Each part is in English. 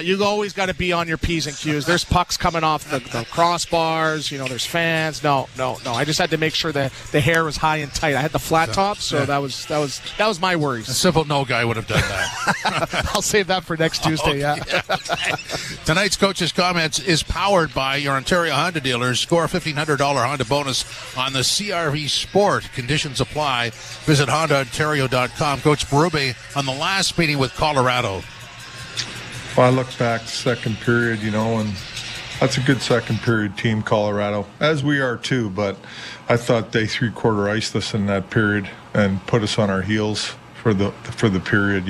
You always got to be on your P's and Q's. There's pucks coming off the crossbars. There's fans. No. I just had to make sure that the hair was high and tight. I had the flat top, so that was my worries. A simple no guy would have done that. I'll save that for next Tuesday. Yeah. Tonight's Coach's Comments is powered by your Ontario Honda dealers. Score a $1,500 Honda bonus on the CRV Sport. Conditions apply. Visit HondaOntario.com. Coach Berube on the last meeting with Colorado. Well, I look back second period, and that's a good second period team, Colorado, as we are too. But I thought they three-quarter iced us in that period and put us on our heels for the period,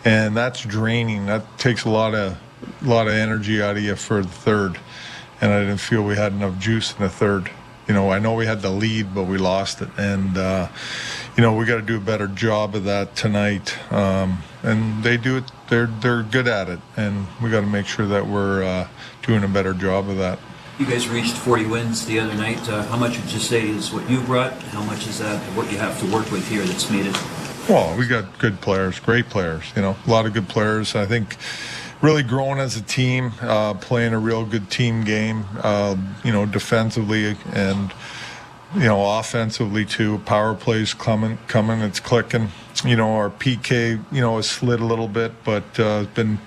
and that's draining. That takes a lot of energy out of you for the third, and I didn't feel we had enough juice in the third. I know we had the lead, but we lost it, and we got to do a better job of that tonight. And they do it. They're good at it, and we got to make sure that we're doing a better job of that. You guys reached 40 wins the other night. How much would you say is what you brought? How much is that what you have to work with here that's made it? Well, we got good players, great players. A lot of good players. I think really growing as a team, playing a real good team game. Defensively and offensively too. Power plays coming. It's clicking. Our PK, has slid a little bit, but it's been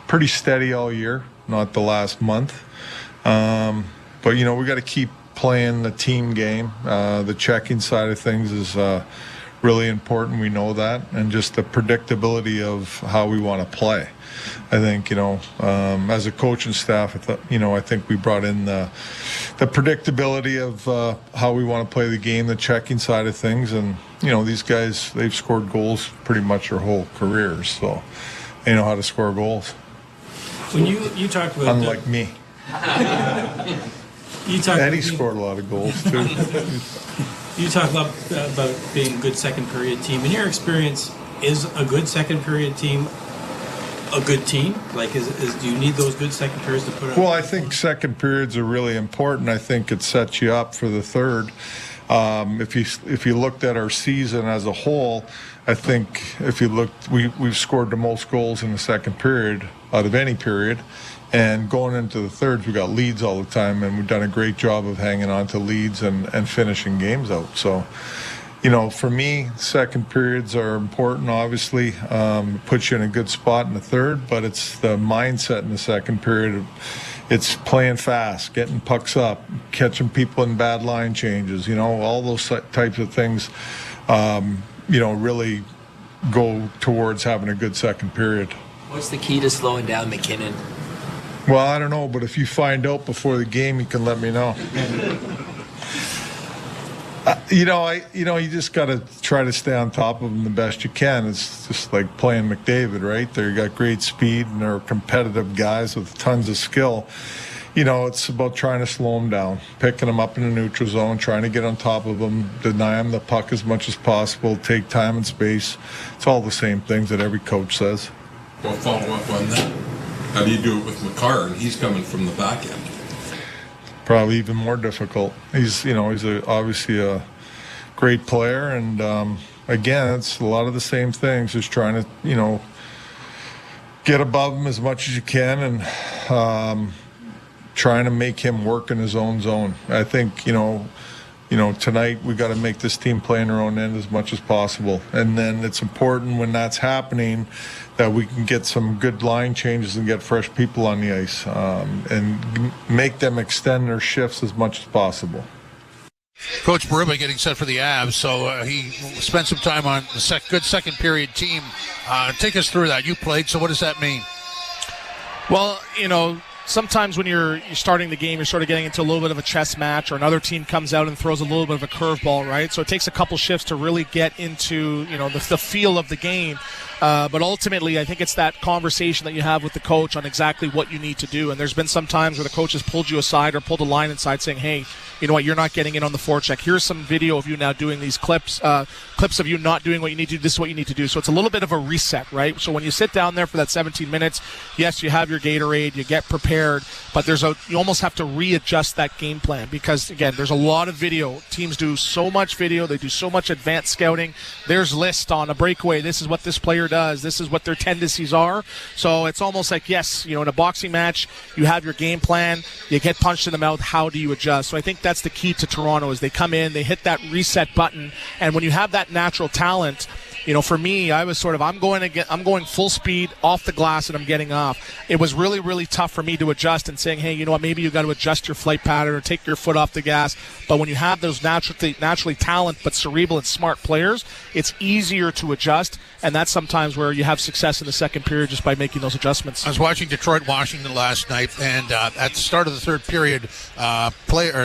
pretty steady all year, not the last month. But we got to keep playing the team game. The checking side of things is really important. We know that, and just the predictability of how we want to play. I think, as a coaching staff, I think we brought in the predictability of how we want to play the game, the checking side of things. And, these guys, they've scored goals pretty much their whole careers, so they know how to score goals. When you talked about... Unlike me. Eddie scored a lot of goals, too. You talk about being a good second period team. In your experience, is a good second period team a good team? Like, do you need those good second periods to put up? Well, I think second periods are really important. I think it sets you up for the third. If you looked at our season as a whole, I think if you looked, we've scored the most goals in the second period out of any period. And going into the thirds, we got leads all the time, and we've done a great job of hanging on to leads and finishing games out. So, for me, second periods are important, obviously. Puts you in a good spot in the third, but it's the mindset in the second period. It's playing fast, getting pucks up, catching people in bad line changes, all those types of things, really go towards having a good second period. What's the key to slowing down MacKinnon? Well, I don't know, but if you find out before the game, you can let me know. You just got to try to stay on top of them the best you can. It's just like playing McDavid, right? They got great speed and they're competitive guys with tons of skill. It's about trying to slow them down, picking them up in the neutral zone, trying to get on top of them, deny them the puck as much as possible, take time and space. It's all the same things that every coach says. Well, follow up on that. How do you do it with McCarr? And he's coming from the back end. Probably even more difficult. He's obviously a great player, and again, it's a lot of the same things. Just trying to, get above him as much as you can, and trying to make him work in his own zone. I think, tonight we got to make this team play in their own end as much as possible, and then it's important when that's happening that we can get some good line changes and get fresh people on the ice, and make them extend their shifts as much as possible. Coach Berube getting set for the Avs, so he spent some time on the good second period team. Take us through that. You played, so what does that mean? Well, sometimes when you're starting the game, you're sort of getting into a little bit of a chess match, or another team comes out and throws a little bit of a curveball, right? So it takes a couple shifts to really get into, the feel of the game. But ultimately, I think it's that conversation that you have with the coach on exactly what you need to do. And there's been some times where the coach has pulled you aside or pulled a line inside saying, hey, you know what, you're not getting in on the forecheck. Here's some video of you now doing these clips of you not doing what you need to do. This is what you need to do. So it's a little bit of a reset, right? So when you sit down there for that 17 minutes, yes, you have your Gatorade, you get prepared. prepared, but you almost have to readjust that game plan because, again, there's a lot of video. Teams do so much video. They do so much advanced scouting. There's lists on a breakaway. This is what this player does. This is what their tendencies are. So it's almost like, yes, in a boxing match, you have your game plan. You get punched in the mouth. How do you adjust? So I think that's the key to Toronto is they come in, they hit that reset button, and when you have that natural talent, for me, I was I'm going full speed off the glass and I'm getting off. It was really, really tough for me to adjust and saying, hey, you know what, maybe you got to adjust your flight pattern or take your foot off the gas. But when you have those naturally talented but cerebral and smart players, it's easier to adjust, and that's sometimes where you have success in the second period just by making those adjustments. I was watching Detroit-Washington last night, and at the start of the third period,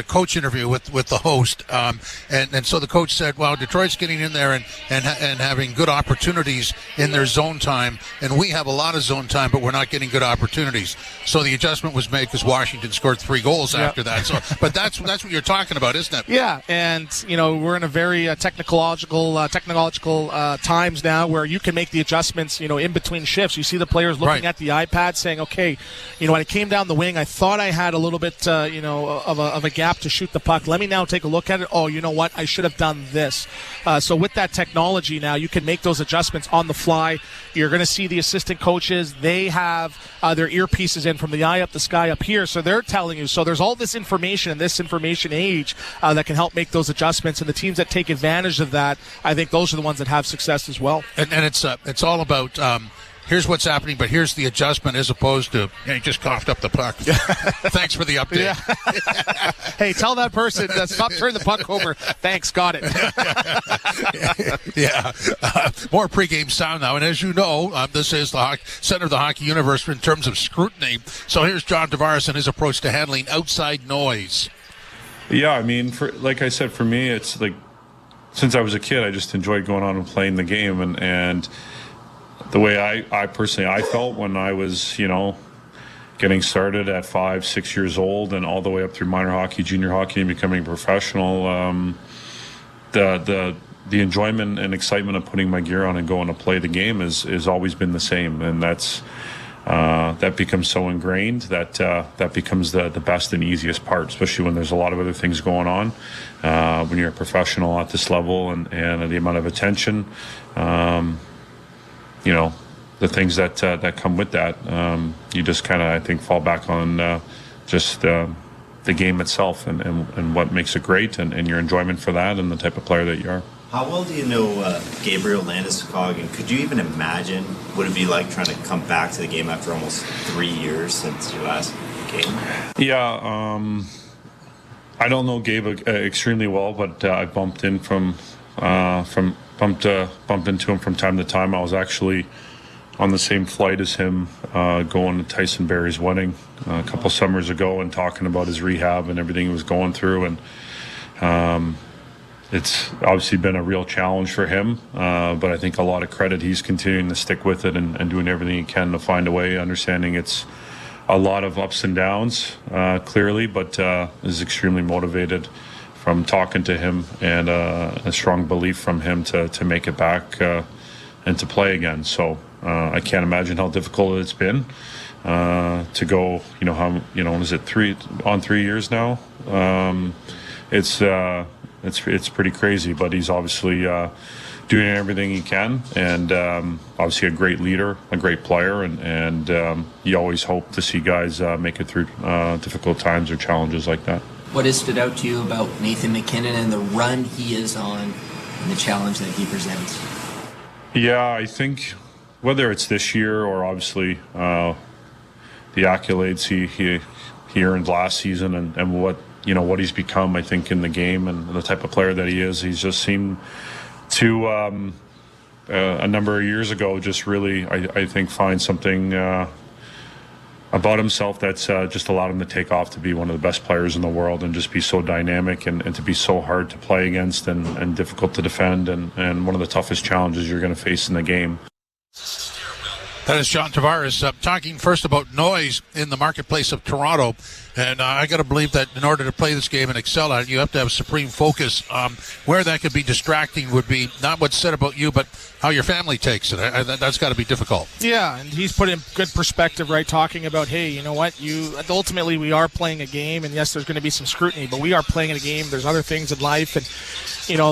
coach interview with the host, and so the coach said, well, Detroit's getting in there and having good opportunities in their zone time, and we have a lot of zone time, but we're not getting good opportunities. So the adjustment was made because Washington scored 3 goals after that. So, but that's what you're talking about, isn't it? Yeah, and we're in a very technological times now where you can make the adjustments, in between shifts. You see the players looking at the iPad saying, okay, when it came down the wing, I thought I had a little bit, of a gap to shoot the puck. Let me now take a look at it. Oh, you know what? I should have done this. So with that technology now, you can make those adjustments on the fly. You're going to see the assistant coaches. They have their earpieces in from the eye up, the sky up here. So they're telling you. So there's all this information in this information age that can help make those adjustments. And the teams that take advantage of that, I think those are the ones that have success as well. And it's all about here's what's happening, but here's the adjustment as opposed to, you just coughed up the puck. Thanks for the update. Yeah. Hey, tell that person, stop turning the puck over. Thanks, got it. Yeah. More pregame sound now. And as you know, this is the center of the hockey universe in terms of scrutiny. So here's John Tavares and his approach to handling outside noise. Yeah, I mean, like I said, for me, it's like since I was a kid, I just enjoyed going on and playing the game. And the way I personally felt when I was, getting started at 5, 6 years old and all the way up through minor hockey, junior hockey, and becoming a professional, the enjoyment and excitement of putting my gear on and going to play the game is always been the same. And that becomes so ingrained that becomes the best and easiest part, especially when there's a lot of other things going on. When you're a professional at this level and the amount of attention, the things that come with that, you just kind of, I think, fall back on just the game itself and what makes it great and your enjoyment for that and the type of player that you are. How well do you know Gabriel Landeskog, and could you even imagine what it'd be like trying to come back to the game after almost 3 years since your last game? Yeah, I don't know Gabe extremely well, but I bumped into him from time to time. I was actually on the same flight as him going to Tyson Berry's wedding a couple summers ago and talking about his rehab and everything he was going through. And it's obviously been a real challenge for him, but I think a lot of credit. He's continuing to stick with it and doing everything he can to find a way, understanding it's a lot of ups and downs, clearly, but is extremely motivated from talking to him and a strong belief from him to make it back and to play again. So I can't imagine how difficult it's been to go, is it 3 years now? It's pretty crazy, but he's obviously doing everything he can, and obviously a great leader, a great player, and you always hope to see guys make it through difficult times or challenges like that. What has stood out to you about Nathan MacKinnon and the run he is on and the challenge that he presents? Yeah, I think whether it's this year or obviously the accolades he earned last season and what he's become, I think, in the game and the type of player that he is, he's just seemed to a number of years ago just really, I think, find something about himself that's just allowed him to take off to be one of the best players in the world and just be so dynamic and to be so hard to play against and difficult to defend and one of the toughest challenges you're going to face in the game. That is John Tavares talking first about noise in the marketplace of Toronto. And I got to believe that in order to play this game and excel at it, you have to have supreme focus. Where that could be distracting would be not what's said about you, but how your family takes it. That's got to be difficult. Yeah, and he's put in good perspective, right, talking about, hey, you know what, ultimately we are playing a game, and yes, there's going to be some scrutiny, but we are playing a game. There's other things in life, and,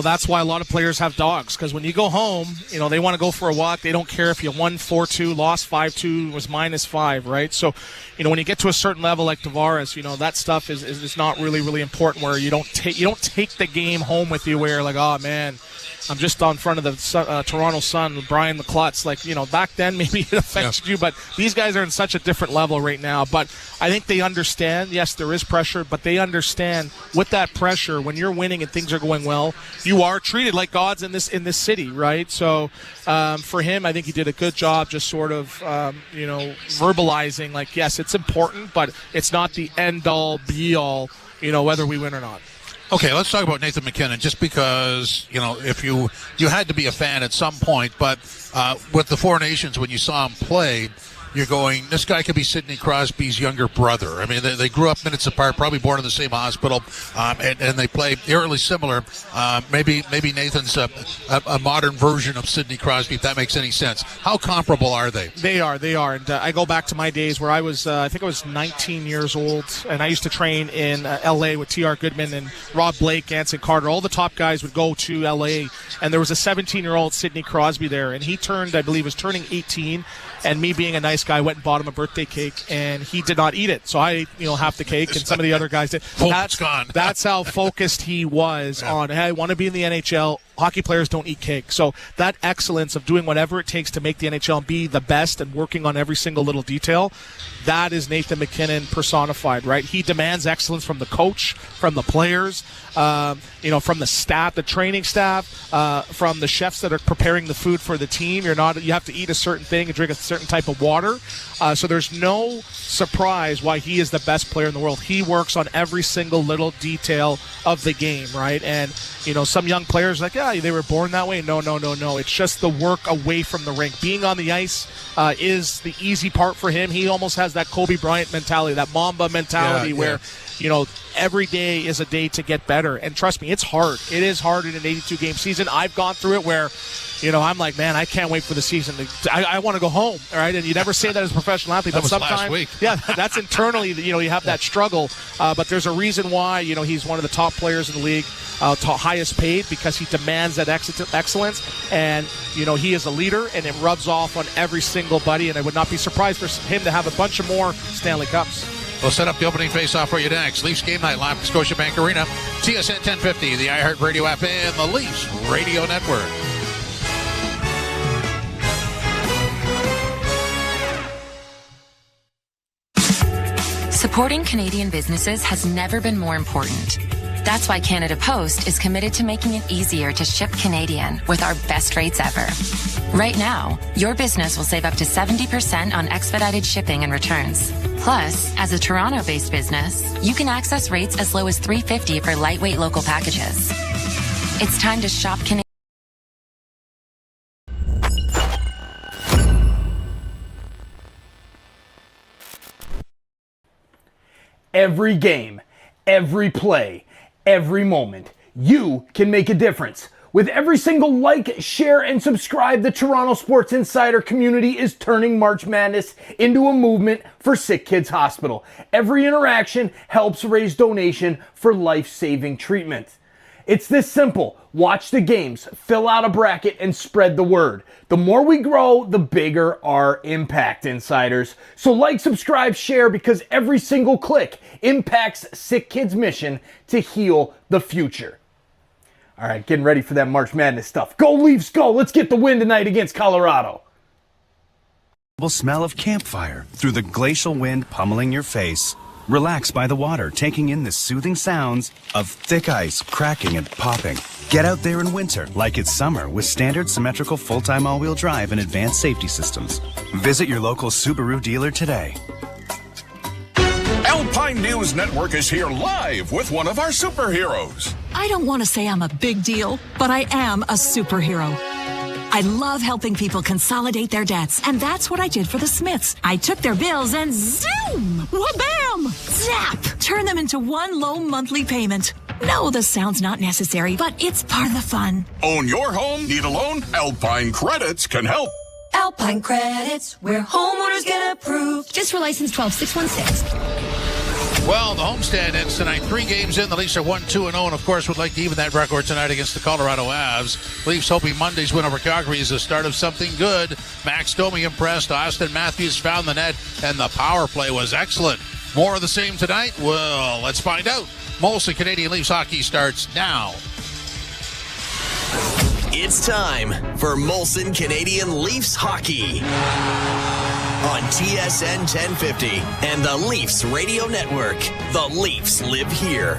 that's why a lot of players have dogs, because when you go home, they want to go for a walk. They don't care if you won 4-2, lost 5-2, was -5, right? So, when you get to a certain level like Tavares, that stuff is not really, really important, where you don't take the game home with you where, like, oh, man, I'm just on front of the Toronto Sun, Brian McClutz. Back then maybe it affected you, but these guys are in such a different level right now. But I think they understand, yes, there is pressure, but they understand with that pressure, when you're winning and things are going well, you are treated like gods in this city, right? So for him, I think he did a good job just sort of, verbalizing, like, yes, it's important, but it's not the end-all, be-all, whether we win or not. Okay, let's talk about Nathan MacKinnon, just because, if you had to be a fan at some point, but with the Four Nations, when you saw him play, you're going, this guy could be Sidney Crosby's younger brother. I mean, they grew up minutes apart, probably born in the same hospital, and they play eerily similar. Maybe Nathan's a modern version of Sidney Crosby, if that makes any sense. How comparable are they? They are. And I go back to my days where I was, I think I was 19 years old, and I used to train in L.A. with T.R. Goodman and Rob Blake, Anson Carter. All the top guys would go to L.A., and there was a 17-year-old Sidney Crosby there, and he was turning 18, and me being a nice guy, went and bought him a birthday cake, and he did not eat it. So I, half the cake, and some of the other guys did. It's gone. That's how focused he was on, hey, I want to be in the NHL. Hockey players don't eat cake. So that excellence of doing whatever it takes to make the NHL and be the best and working on every single little detail, that is Nathan MacKinnon personified, right? He demands excellence from the coach, from the players, from the staff, the training staff, from the chefs that are preparing the food for the team. You have to eat a certain thing and drink a certain type of water. So there's no surprise why he is the best player in the world. He works on every single little detail of the game, right? And, some young players like, yeah, they were born that way. No. It's just the work away from the rink. Being on the ice is the easy part for him. He almost has that Kobe Bryant mentality, that Mamba mentality where, every day is a day to get better. And trust me, it's hard. It is hard in an 82-game season. I've gone through it where, I'm like, man, I can't wait for the season. I want to go home, all right? And you never say that as a professional athlete. That but was sometimes, last week. Yeah, that's internally, you have that struggle. But there's a reason why, he's one of the top players in the league, highest paid, because he demands that excellence. And, he is a leader, and it rubs off on every single buddy. And I would not be surprised for him to have a bunch of more Stanley Cups. We'll set up the opening face-off for you next. Leafs Game Night live at Scotiabank Arena. TSN 1050, the iHeartRadio app, and the Leafs Radio Network. Supporting Canadian businesses has never been more important. That's why Canada Post is committed to making it easier to ship Canadian with our best rates ever. Right now, your business will save up to 70% on expedited shipping and returns. Plus, as a Toronto-based business, you can access rates as low as $3.50 for lightweight local packages. It's time to shop Canadian. Every game, every play, every moment, you can make a difference. With every single like, share, and subscribe, the Toronto Sports Insider community is turning March Madness into a movement for SickKids Hospital. Every interaction helps raise donation for life-saving treatment. It's this simple. Watch the games, fill out a bracket, and spread the word. The more we grow, the bigger our impact, insiders. So like, subscribe, share, because every single click impacts SickKids' mission to heal the future. All right, getting ready for that March Madness stuff. Go Leafs, go! Let's get the win tonight against Colorado. Smell of campfire through the glacial wind pummeling your face. Relax by the water, taking in the soothing sounds of thick ice cracking and popping. Get out there in winter like it's summer with standard symmetrical full-time all-wheel drive and advanced safety systems. Visit your local Subaru dealer today. Alpine News Network is here live with one of our superheroes. I don't want to say I'm a big deal, but I am a superhero. I love helping people consolidate their debts, and that's what I did for the Smiths. I took their bills and zoom, wha-bam, zap, turn them into one low monthly payment. No, the sound's not necessary, but it's part of the fun. Own your home? Need a loan? Alpine Credits can help. Alpine Credits, where homeowners get approved. Just for license 12616. Well, the homestand ends tonight. 3 games in. The Leafs are 1-2-0, and of course would like to even that record tonight against the Colorado Avs. Leafs hoping Monday's win over Calgary is the start of something good. Max Domi impressed. Austin Matthews found the net, and the power play was excellent. More of the same tonight? Well, let's find out. Molson Canadian Leafs hockey starts now. It's time for Molson Canadian Leafs hockey on TSN 1050 and the Leafs Radio Network. The Leafs live here.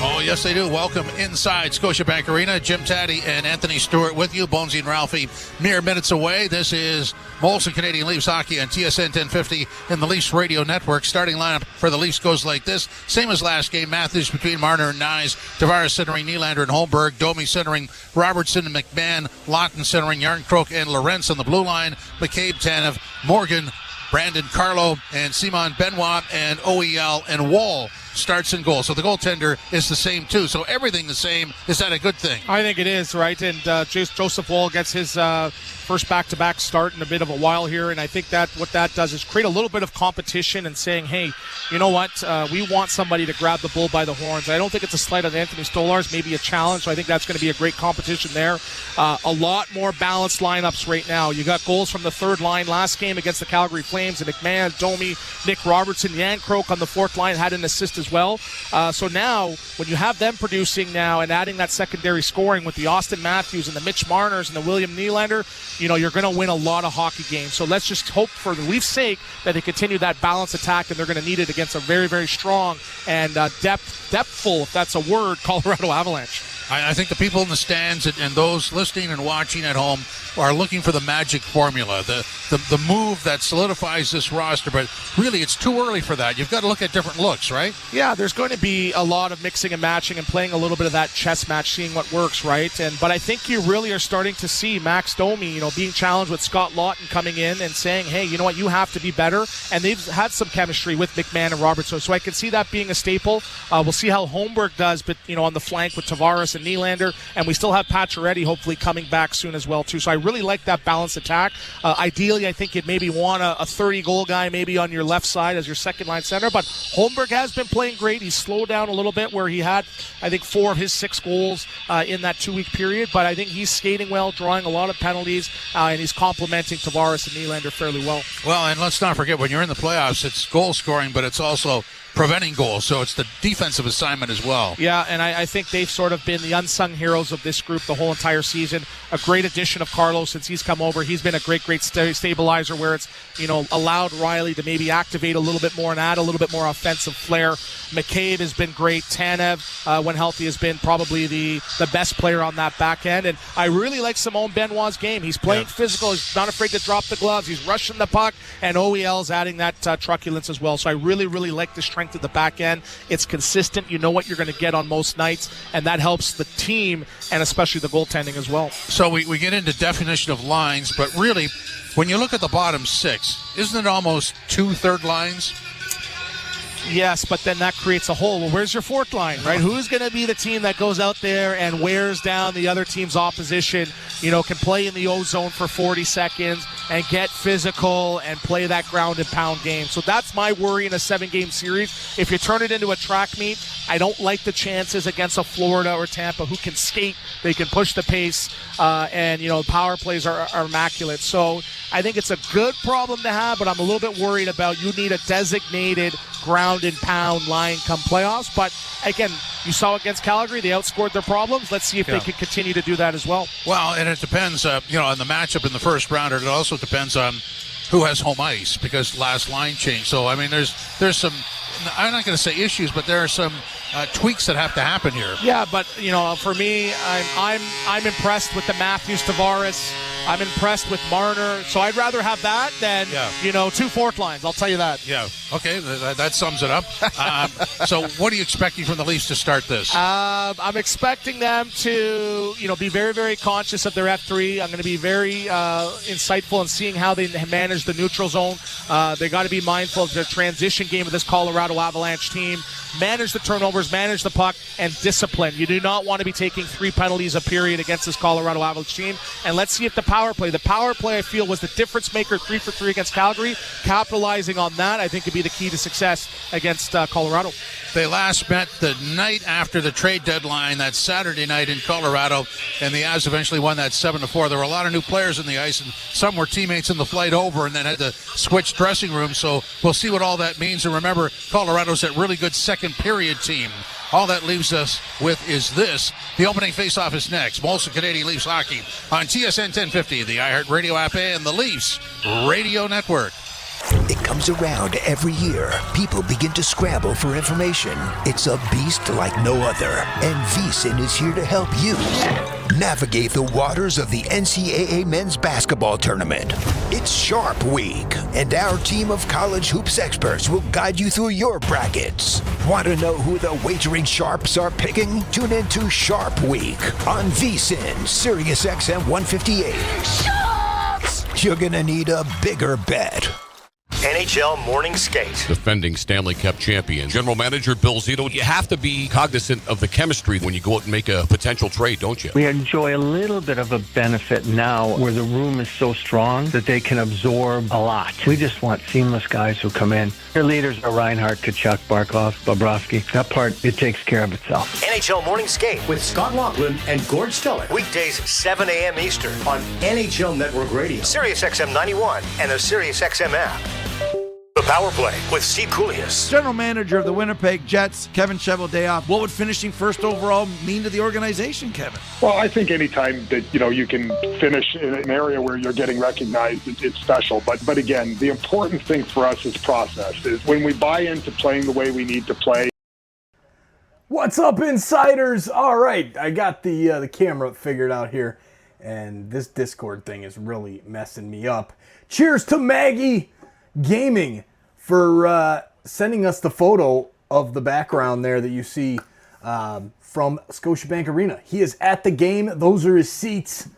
Oh, yes, they do. Welcome inside Scotiabank Arena. Jim Taddy and Anthony Stewart with you. Bonesy and Ralphie mere minutes away. This is Molson Canadian Leafs hockey on TSN 1050 and the Leafs Radio Network. Starting lineup for the Leafs goes like this. Same as last game. Matthews between Marner and Nyes. Tavares centering Nylander and Holmberg. Domi centering Robertson and McMahon. Lawton centering Yarncroke and Lorentz on the blue line. McCabe, Tanev, Morgan, Brandon Carlo, and Simon Benoit, and OEL and Wall starts in goal. So the goaltender is the same too. So everything the same. Is that a good thing? I think it is, right? And Joseph Wall gets his first back-to-back start in a bit of a while here, and I think that what that does is create a little bit of competition and saying, hey, you know what? We want somebody to grab the bull by the horns. I don't think it's a slight on Anthony Stolarz, maybe a challenge. So I think that's going to be a great competition there. A lot more balanced lineups right now. You got goals from the third line last game against the Calgary Flames, and McMahon, Domi, Nick Robertson, Yarncroke on the fourth line had an assist as well. So now, when you have them producing now and adding that secondary scoring with the Austin Matthews and the Mitch Marners and the William Nylander, you know, you're going to win a lot of hockey games. So let's just hope for the Leafs' sake that they continue that balanced attack, and they're going to need it against a very, very strong and depthful, if that's a word, Colorado Avalanche. I think the people in the stands and those listening and watching at home are looking for the magic formula, the move that solidifies this roster. But really, it's too early for that. You've got to look at different looks, right? Yeah, there's going to be a lot of mixing and matching and playing a little bit of that chess match, seeing what works, right? But I think you really are starting to see Max Domi, you know, being challenged with Scott Lawton coming in and saying, hey, you know what, you have to be better. And they've had some chemistry with McMahon and Robertson. So I can see that being a staple. We'll see how Holmberg does, but, you know, on the flank with Tavares and Nylander. And we still have Pacioretty hopefully coming back soon as well, too. So I really like that balanced attack. Ideally, I think you'd maybe want a 30-goal guy maybe on your left side as your second-line center. But Holmberg has been playing great. He's slowed down a little bit where he had, I think, 4 of his 6 goals in that 2-week period. But I think he's skating well, drawing a lot of penalties, and he's complementing Tavares and Nylander fairly well. Well, and let's not forget, when you're in the playoffs, it's goal scoring, but it's also preventing goals, so it's the defensive assignment as well. Yeah, and I think they've sort of been the unsung heroes of this group the whole entire season. A great addition of Carlos since he's come over. He's been a great stabilizer where it's, you know, allowed Riley to maybe activate a little bit more and add a little bit more offensive flair. McCabe has been great. Tanev, when healthy, has been probably the best player on that back end. And I really like Simon Benoit's game. He's playing physical. He's not afraid to drop the gloves. He's rushing the puck. And OEL's adding that truculence as well. So I really, really like the strength at the back end. It's consistent. You know what you're going to get on most nights, and that helps the team and especially the goaltending as well. So we get into definition of lines, but really, when you look at the bottom 6, isn't it almost 2 third lines? Yes, but then that creates a hole. Well, where's your fourth line, right? Who's going to be the team that goes out there and wears down the other team's opposition, you know, can play in the O-zone for 40 seconds and get physical and play that ground and pound game? So that's my worry in a 7-game series. If you turn it into a track meet, I don't like the chances against a Florida or Tampa who can skate, they can push the pace, and, you know, power plays are immaculate. So I think it's a good problem to have, but I'm a little bit worried about you need a designated ground and pound line come playoffs. But again, you saw against Calgary, they outscored their problems. Let's see if they can continue to do that as well. Well, and it depends, you know, on the matchup in the first round. It also depends on who has home ice because last line change. So I mean, there's some, I'm not going to say issues, but there are some tweaks that have to happen here. Yeah, but you know, for me, I'm impressed with the Matthews Tavares I'm impressed with Marner. So I'd rather have that than, 2 fourth lines. I'll tell you that. Yeah. Okay, that sums it up. So what are you expecting from the Leafs to start this? I'm expecting them to, be very, very conscious of their F3. I'm going to be very insightful in seeing how they manage the neutral zone. They got to be mindful of their transition game of this Colorado Avalanche team. Manage the turnovers, manage the puck, and discipline. You do not want to be taking 3 penalties a period against this Colorado Avalanche team. And let's see if the power play, I feel, was the difference maker 3 for 3 against Calgary. Capitalizing on that, I think, could be the key to success against Colorado. They last met the night after the trade deadline, that Saturday night in Colorado, and the Avs eventually won that 7-4. There were a lot of new players in the ice, and some were teammates in the flight over and then had to switch dressing rooms, so we'll see what all that means. And remember, Colorado's that really good second period team. All that leaves us with is this. The opening faceoff is next. Molson Canadian Leafs Hockey on TSN 1050, the iHeartRadio app, and the Leafs Radio Network. It comes around every year. People begin to scramble for information. It's a beast like no other. And VSiN is here to help you navigate the waters of the NCAA men's basketball tournament. It's Sharp Week, and our team of college hoops experts will guide you through your brackets. Want to know who the wagering sharps are picking? Tune in to Sharp Week on VSiN, Sirius XM 158. Sharps! You're gonna need a bigger bet. NHL Morning Skate. Defending Stanley Cup champion, General Manager Bill Zito. You have to be cognizant of the chemistry when you go out and make a potential trade, don't you? We enjoy a little bit of a benefit now where the room is so strong that they can absorb a lot. We just want seamless guys who come in. Their leaders are Reinhart, Kachuk, Barkov, Bobrovsky. That part, it takes care of itself. NHL Morning Skate with Scott Laughlin and Gord Stiller. Weekdays 7 a.m. Eastern on NHL Network Radio, Sirius XM 91, and the Sirius XM app. The Power Play with Steve Koulias. General Manager of the Winnipeg Jets, Kevin Cheveldayoff. What would finishing first overall mean to the organization, Kevin? Well, I think anytime that, you can finish in an area where you're getting recognized, it's special. But again, the important thing for us is process. Is when we buy into playing the way we need to play. What's up, insiders? All right, I got the camera figured out here, and this Discord thing is really messing me up. Cheers to Maggie Gaming for sending us the photo of the background there that you see from Scotiabank Arena. He is at the game. Those are his seats.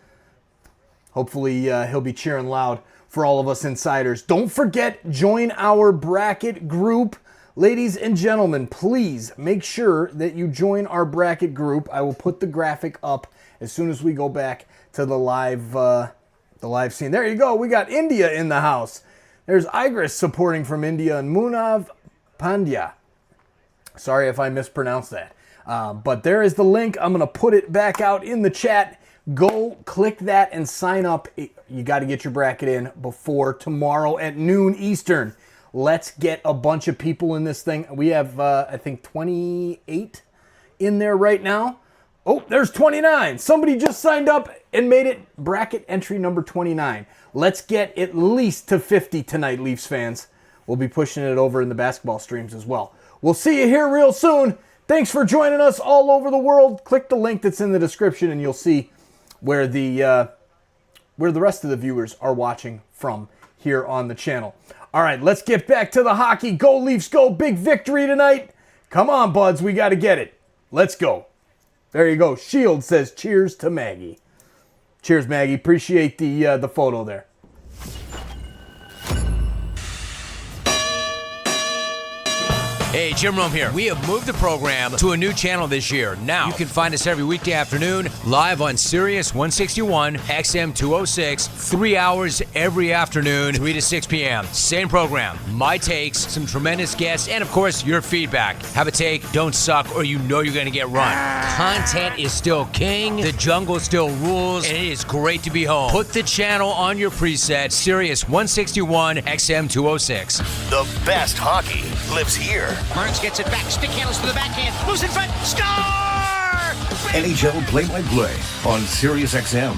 Hopefully he'll be cheering loud for all of us insiders. Don't forget, join our bracket group. Ladies and gentlemen, please make sure that you join our bracket group. I will put the graphic up as soon as we go back to the live scene. There you go. We got India in the house. There's Igris supporting from India and Munav Pandya. Sorry if I mispronounced that. But there is the link. I'm going to put it back out in the chat. Go click that and sign up. You got to get your bracket in before tomorrow at noon Eastern. Let's get a bunch of people in this thing. We have, I think, 28 in there right now. Oh, there's 29. Somebody just signed up and made it bracket entry number 29. Let's get at least to 50 tonight, Leafs fans. We'll be pushing it over in the basketball streams as well. We'll see you here real soon. Thanks for joining us all over the world. Click the link that's in the description and you'll see where the rest of the viewers are watching from here on the channel. All right, let's get back to the hockey. Go Leafs, go. Big victory tonight. Come on, buds. We got to get it. Let's go. There you go. Shield says cheers to Maggie. Cheers, Maggie. Appreciate the photo there. Hey, Jim Rome here. We have moved the program to a new channel this year. Now, you can find us every weekday afternoon live on Sirius 161, XM 206, 3 hours every afternoon, 3 to 6 p.m. Same program. My takes, some tremendous guests, and of course, your feedback. Have a take, don't suck, or you know you're going to get run. Content is still king, the jungle still rules, and it is great to be home. Put the channel on your preset, Sirius 161, XM 206. The best hockey lives here. Burns gets it back. Stick handles to the backhand. Moves in front. Score! NHL Play-by-Play on Sirius XM.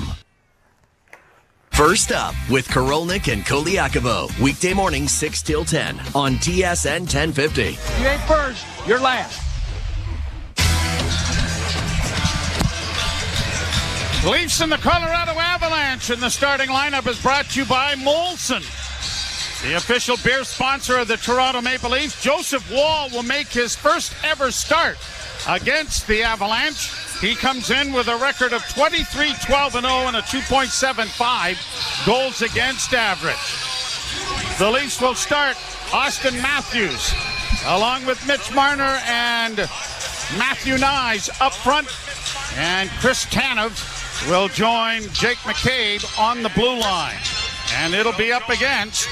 First up with Korolnik and Koliakovo. Weekday morning 6 till 10 on TSN 1050. You ain't first. You're last. Leafs and the Colorado Avalanche, and the starting lineup is brought to you by Molson, the official beer sponsor of the Toronto Maple Leafs. Joseph Woll will make his first ever start against the Avalanche. He comes in with a record of 23-12-0 and a 2.75 goals against average. The Leafs will start Austin Matthews along with Mitch Marner and Matthew Nyes up front, and Chris Tanev will join Jake McCabe on the blue line. And it'll be up against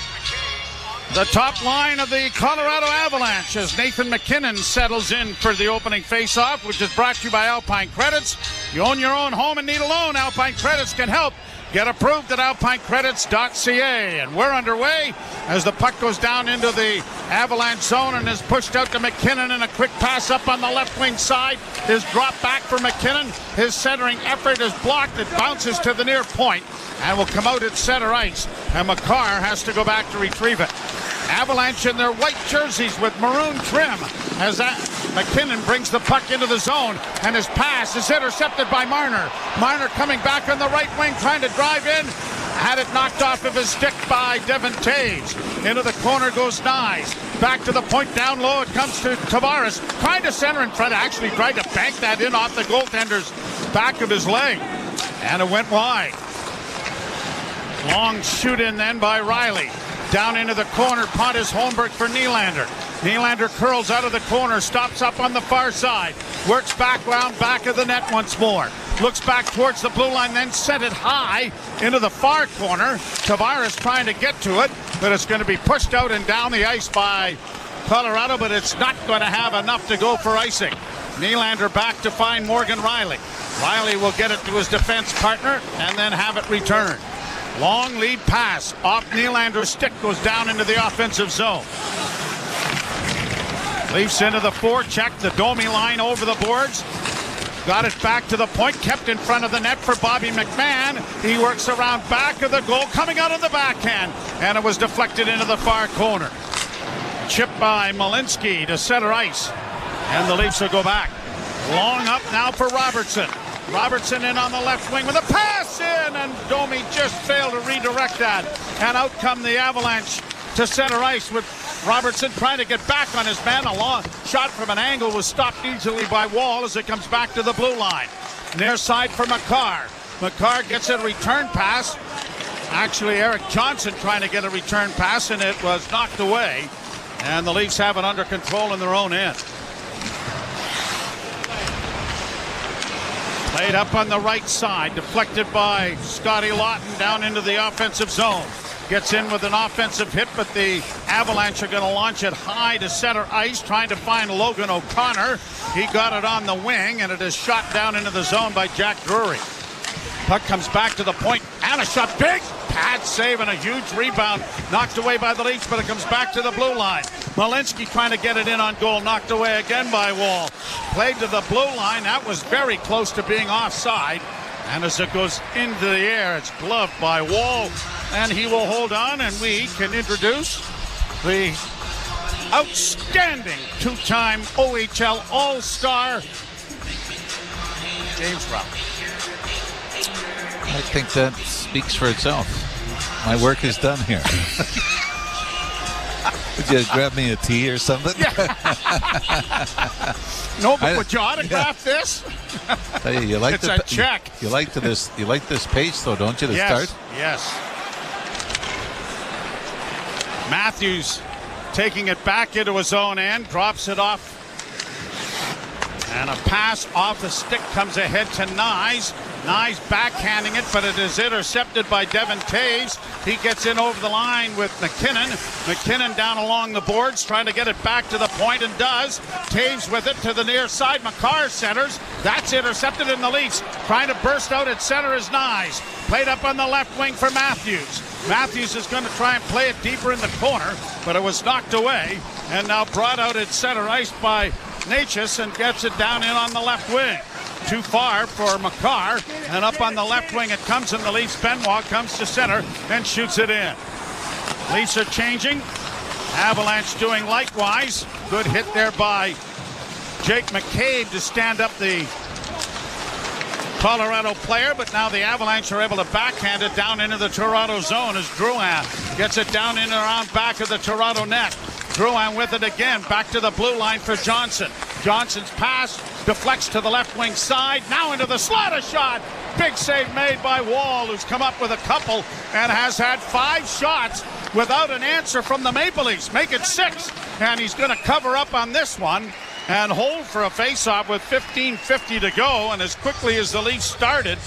the top line of the Colorado Avalanche as Nathan MacKinnon settles in for the opening faceoff, which is brought to you by Alpine Credits. You own your own home and need a loan. Alpine Credits can help. Get approved at alpinecredits.ca. And we're underway as the puck goes down into the Avalanche zone and is pushed out to MacKinnon, and a quick pass up on the left wing side is dropped back for MacKinnon. His centering effort is blocked. It bounces to the near point and will come out at center ice, and McCarr has to go back to retrieve it. Avalanche in their white jerseys with maroon trim as MacKinnon brings the puck into the zone, and his pass is intercepted by Marner. Marner coming back on the right wing, trying to drive in. Had it knocked off of his stick by Devon Taves. Into the corner goes Nyes. Back to the point, down low it comes to Tavares. Trying to center in front, actually tried to bank that in off the goaltender's back of his leg. And it went wide. Long shoot in then by Riley. Down into the corner, punt is Holmberg for Nylander. Nylander curls out of the corner, stops up on the far side, works back round back of the net once more. Looks back towards the blue line, then sent it high into the far corner. Tavares trying to get to it, but it's going to be pushed out and down the ice by Colorado, but it's not going to have enough to go for icing. Nylander back to find Morgan Riley. Riley will get it to his defense partner and then have it returned. Long lead pass off Nylander's stick, goes down into the offensive zone. Leafs into the forecheck, the Domi line over the boards. Got it back to the point, kept in front of the net for Bobby McMahon. He works around back of the goal, coming out of the backhand, and it was deflected into the far corner. Chip by Malinsky to center ice, and the Leafs will go back. Long up now for Robertson. Robertson in on the left wing with a pass in, and Domi just failed to redirect that. And out come the Avalanche to center ice with Robertson trying to get back on his man. A long shot from an angle was stopped easily by Wall as it comes back to the blue line. Near side for McCarr. McCarr gets a return pass. Actually, Eric Johnson trying to get a return pass, and it was knocked away. And the Leafs have it under control in their own end. Played up on the right side, deflected by Scotty Lawton down into the offensive zone. Gets in with an offensive hit, but the Avalanche are going to launch it high to center ice, trying to find Logan O'Connor. He got it on the wing, and it is shot down into the zone by Jack Drury. Puck comes back to the point, and a shot, big pad save and a huge rebound, knocked away by the Leafs, but it comes back to the blue line. Malinsky trying to get it in on goal, knocked away again by Wall. Played to the blue line, that was very close to being offside, and as it goes into the air, it's gloved by Wall, and he will hold on, and we can introduce the outstanding two-time OHL All-Star, James Robert. I think that speaks for itself. My work is done here. Would you grab me a tea or something? No, but would you autograph this? Hey, you like it's a check. You like this page though, don't you? To yes, start. Yes. Matthews taking it back into his own end, drops it off. And a pass off the stick comes ahead to Nyes. Nyes backhanding it, but it is intercepted by Devon Taves. He gets in over the line with MacKinnon. MacKinnon down along the boards, trying to get it back to the point, and does. Taves with it to the near side. McCarr centers. That's intercepted in the Leafs. Trying to burst out at center is Nyes. Played up on the left wing for Matthews. Matthews is going to try and play it deeper in the corner, but it was knocked away, and now brought out at center ice by Natchez, and gets it down in on the left wing. Too far for McCarr, and up on the left wing it comes, and the Leafs. Benoit comes to center and shoots it in. Leafs are changing. Avalanche doing likewise. Good hit there by Jake McCabe to stand up the Colorado player, but now the Avalanche are able to backhand it down into the Toronto zone as Drouin gets it down in and around back of the Toronto net. Drouin with it again, back to the blue line for Johnson. Johnson's pass deflects to the left wing side, now into the slot, a shot. Big save made by Wall, who's come up with a couple and has had 5 shots without an answer from the Maple Leafs. Make it 6, and he's going to cover up on this one and hold for a faceoff with 15:50 to go. And as quickly as the Leafs started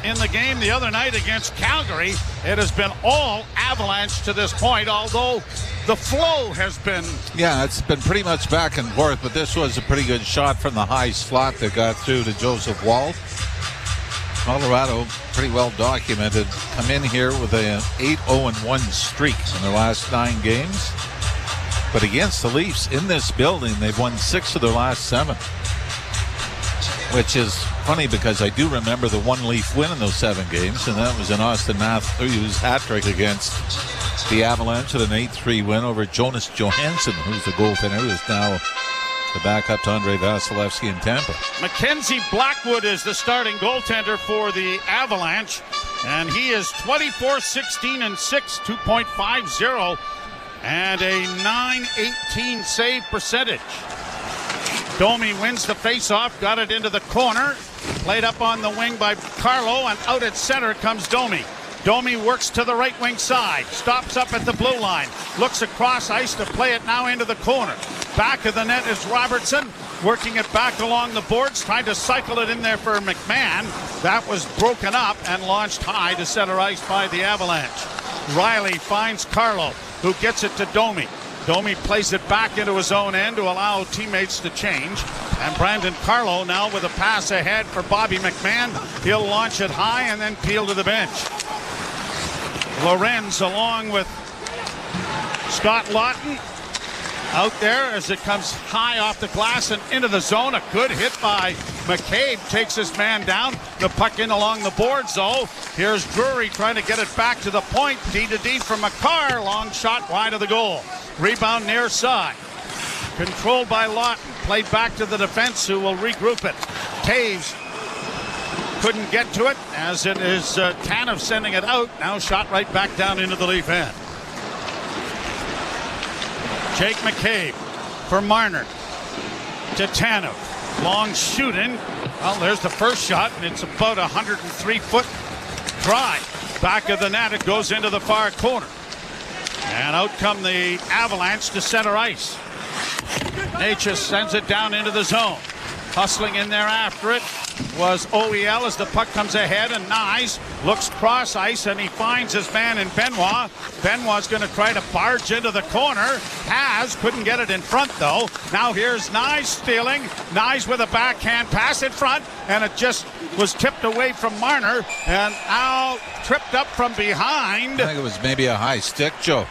in the game the other night against Calgary, it has been all Avalanche to this point, although the flow has been... Yeah, it's been pretty much back and forth, but this was a pretty good shot from the high slot that got through to Joseph Wall. Colorado, pretty well documented, come in here with an 8-0-1 streak in their last 9 games. But against the Leafs in this building, they've won 6 of their last 7. Which is funny because I do remember the 1 Leaf win in those 7 games, and that was an Austin Matthews hat trick against the Avalanche at an 8-3 win over Jonas Johansson, who's the goaltender, who is now the backup to Andrei Vasilevsky in Tampa. Mackenzie Blackwood is the starting goaltender for the Avalanche, and he is 24-16-6, 2.50, and a .918 save percentage. Domi wins the faceoff, got it into the corner, played up on the wing by Carlo, and out at center comes Domi. Domi works to the right wing side, stops up at the blue line, looks across ice to play it now into the corner. Back of the net is Robertson, working it back along the boards, trying to cycle it in there for McMahon. That was broken up and launched high to center ice by the Avalanche. Riley finds Carlo, who gets it to Domi. Domi plays it back into his own end to allow teammates to change. And Brandon Carlo now with a pass ahead for Bobby McMahon. He'll launch it high and then peel to the bench. Lorenz along with Scott Lawton out there as it comes high off the glass and into the zone. A good hit by McCabe takes his man down. The puck in along the boards though. Here's Drury trying to get it back to the point. D to D from McCarr. Long shot wide of the goal. Rebound near side. Controlled by Lawton. Played back to the defense who will regroup it. Taves couldn't get to it as it is Tanev sending it out. Now shot right back down into the Leaf end. Jake McCabe for Marner to Tanev. Long shooting. Well, there's the first shot, and it's about 103-foot drive. Back of the net, it goes into the far corner. And out come the Avalanche to center ice. Natchez sends it down into the zone. Hustling in there after it was OEL as the puck comes ahead, and Nyes looks cross ice and he finds his man in Benoit. Benoit's going to try to barge into the corner. Couldn't get it in front though. Now here's Nyes stealing. Nyes with a backhand pass in front, and it just was tipped away from Marner and now tripped up from behind. I think it was maybe a high stick, Joe.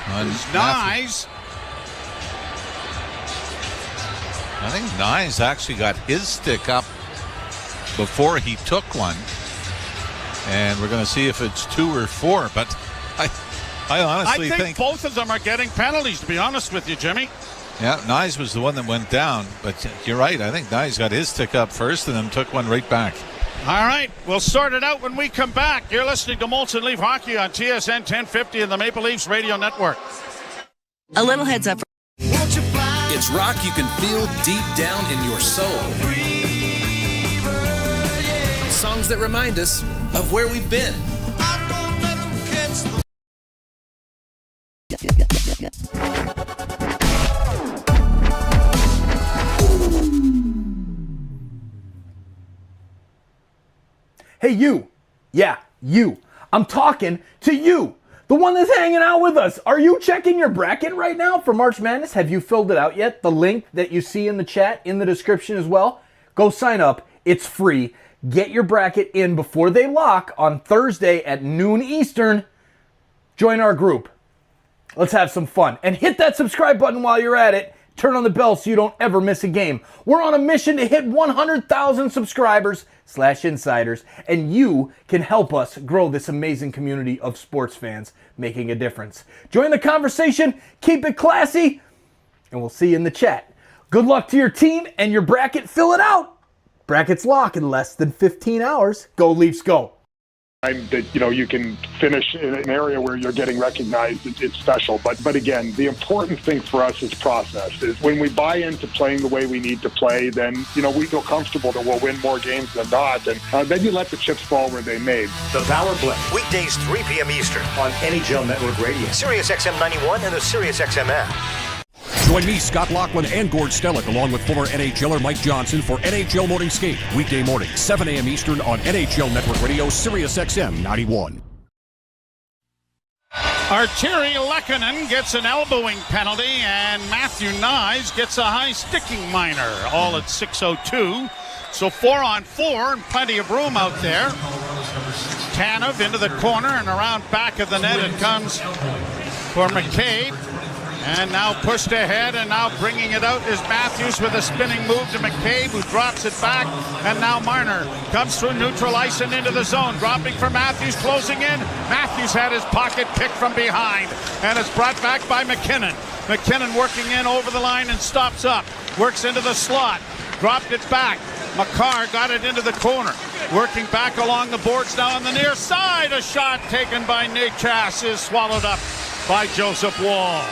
Nyes. I think Nyes actually got his stick up before he took one, and we're going to see if it's 2 or 4. But I honestly think both of them are getting penalties, to be honest with you, Jimmy. Yeah, Nyes was the one that went down, but you're right. I think Nyes got his stick up first and then took one right back. All right, we'll sort it out when we come back. You're listening to Molson Leaf Hockey on TSN 1050 and the Maple Leafs Radio Network. A little heads up. It's rock you can feel deep down in your soul. Songs that remind us of where we've been. Hey, you. Yeah, you. I'm talking to you. The one that's hanging out with us. Are you checking your bracket right now for March Madness? Have you filled it out yet? The link that you see in the chat, in the description as well. Go sign up. It's free. Get your bracket in before they lock on Thursday at noon Eastern. Join our group. Let's have some fun. And hit that subscribe button while you're at it. Turn on the bell so you don't ever miss a game. We're on a mission to hit 100,000 subscribers/insiders, and you can help us grow this amazing community of sports fans making a difference. Join the conversation, keep it classy, and we'll see you in the chat. Good luck to your team and your bracket. Fill it out. Brackets lock in less than 15 hours. Go Leafs, go. That you can finish in an area where you're getting recognized, it's special. But again, the important thing for us is process. Is when we buy into playing the way we need to play, then we feel comfortable that we'll win more games than not, and then you let the chips fall where they may. The Power Play, weekdays 3 p.m. Eastern on NHL Network Radio, Sirius XM 91, and the Sirius XM app. Join me, Scott Laughlin, and Gord Stellick, along with former NHLer Mike Johnson for NHL Morning Skate, weekday morning, 7 a.m. Eastern on NHL Network Radio, Sirius XM 91. Arturi Lehkonen gets an elbowing penalty, and Matthew Nyes gets a high sticking minor, all at 6:02. So 4-on-4 and plenty of room out there. Tanev into the corner and around back of the net it comes for McCabe. And now pushed ahead, and now bringing it out is Matthews with a spinning move to McCabe, who drops it back. And now Marner comes through neutral ice and into the zone. Dropping for Matthews, closing in. Matthews had his pocket picked from behind, and it's brought back by MacKinnon. MacKinnon working in over the line and stops up. Works into the slot. Dropped it back. Makar got it into the corner. Working back along the boards now on the near side. A shot taken by Necas is swallowed up by Joseph Wall.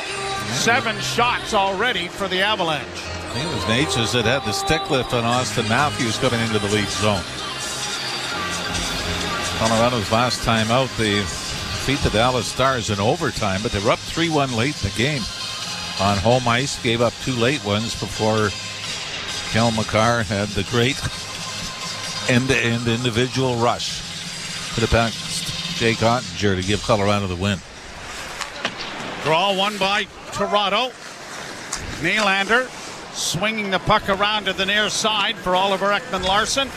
7 shots already for the Avalanche. I think it was Necas that had the stick lift on Austin Matthews coming into the Leafs zone. Colorado's last time out, they defeat the Dallas Stars in overtime, but they were up 3-1 late in the game on home ice. Gave up 2 late ones before Kel Makar had the great end-to-end individual rush. Put it past Jake Ottinger to give Colorado the win. Draw won by Toronto. Nylander swinging the puck around to the near side for Oliver Ekman-Larsson.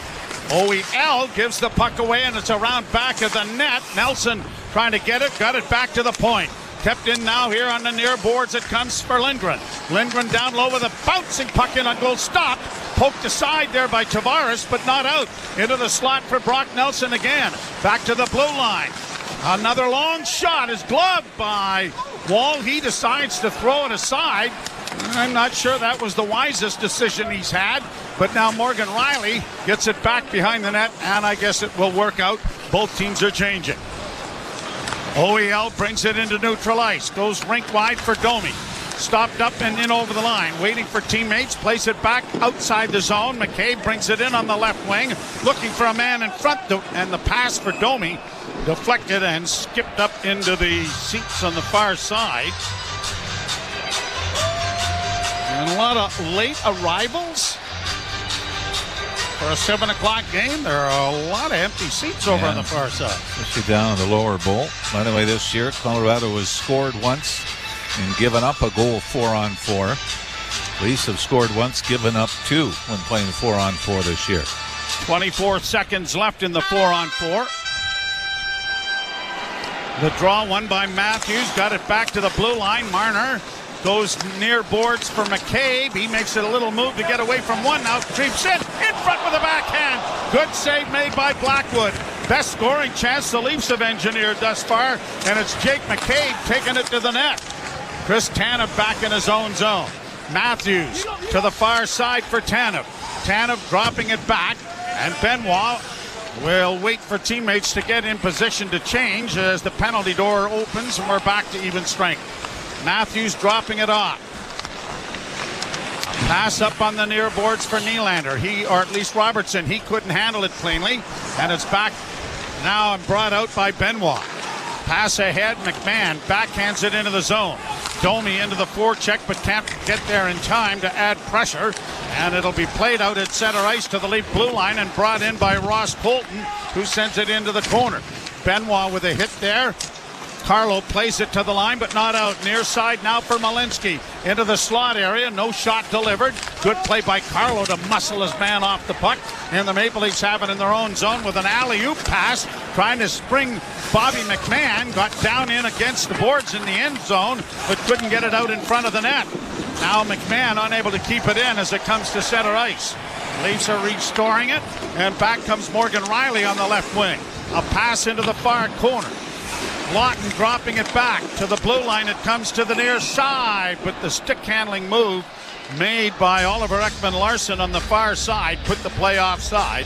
OEL gives the puck away, and it's around back of the net. Nelson trying to get it, got it back to the point. Kept in now here on the near boards. It comes for Lindgren. Lindgren down low with a bouncing puck in on goal. Stopped. Poked aside there by Tavares, but not out. Into the slot for Brock Nelson again. Back to the blue line. Another long shot is gloved by Wall. He decides to throw it aside. I'm not sure that was the wisest decision he's had, but now Morgan Riley gets it back behind the net, and I guess it will work out. Both teams are changing. OEL brings it into neutral ice, goes rink wide for Domi. Stopped up and in over the line, waiting for teammates, plays it back outside the zone. McCabe brings it in on the left wing, looking for a man in front, and the pass for Domi deflected and skipped up into the seats on the far side. And a lot of late arrivals for a 7 o'clock game. There are a lot of empty seats over on the far side. Especially down in the lower bowl. By the way, this year, Colorado has scored once and given up a goal 4-on-4. Leafs have scored once, given up 2 when playing 4-on-4 this year. 24 seconds left in the 4-on-4. The draw won by Matthews. Got it back to the blue line. Marner goes near boards for McCabe. He makes it a little move to get away from one. Now creeps in front with a backhand. Good save made by Blackwood. Best scoring chance the Leafs have engineered thus far, and it's Jake McCabe taking it to the net. Chris Tanev back in his own zone. Matthews to the far side for Tanev. Tanev dropping it back, and Benoit will wait for teammates to get in position to change as the penalty door opens and we're back to even strength. Matthews dropping it off. Pass up on the near boards for Nylander. Or at least Robertson. He couldn't handle it cleanly. And it's back now and brought out by Benoit. Pass ahead. McMahon backhands it into the zone. Domi into the forecheck, but can't get there in time to add pressure. And it'll be played out at center ice to the Leaf blue line and brought in by Ross Colton, who sends it into the corner. Benoit with a hit there. Carlo plays it to the line, but not out. Near side now for Malinsky. Into the slot area. No shot delivered. Good play by Carlo to muscle his man off the puck. And the Maple Leafs have it in their own zone with an alley-oop pass. Trying to spring Bobby McMahon. Got down in against the boards in the end zone, but couldn't get it out in front of the net. Now McMahon unable to keep it in as it comes to center ice. Leafs are restoring it. And back comes Morgan Riley on the left wing. A pass into the far corner. Lawton dropping it back to the blue line. It comes to the near side, but the stick handling move made by Oliver Ekman-Larsson on the far side, put the play offside,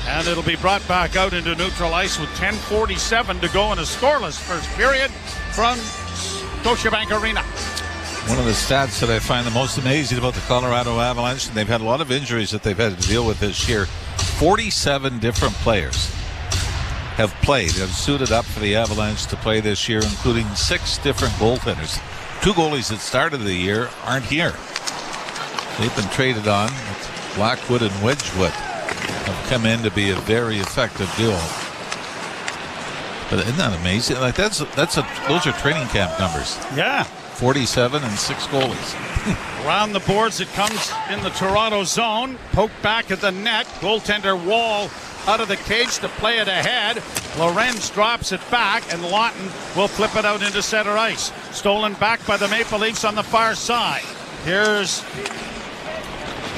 and it'll be brought back out into neutral ice with 10:47 to go in a scoreless first period from Scotiabank Arena. One of the stats that I find the most amazing about the Colorado Avalanche, and they've had a lot of injuries that they've had to deal with this year, 47 different players have suited up for the Avalanche to play this year, including 6 different goaltenders. 2 goalies that started the year aren't here. They've been traded on. Blackwood and Wedgwood have come in to be a very effective duo. But isn't that amazing? Like those are training camp numbers. Yeah. 47 and 6 goalies. Around the boards it comes in the Toronto zone. Poked back at the net. Goaltender Wall out of the cage to play it ahead. Lorenz drops it back, and Lawton will flip it out into center ice. Stolen back by the Maple Leafs on the far side. Here's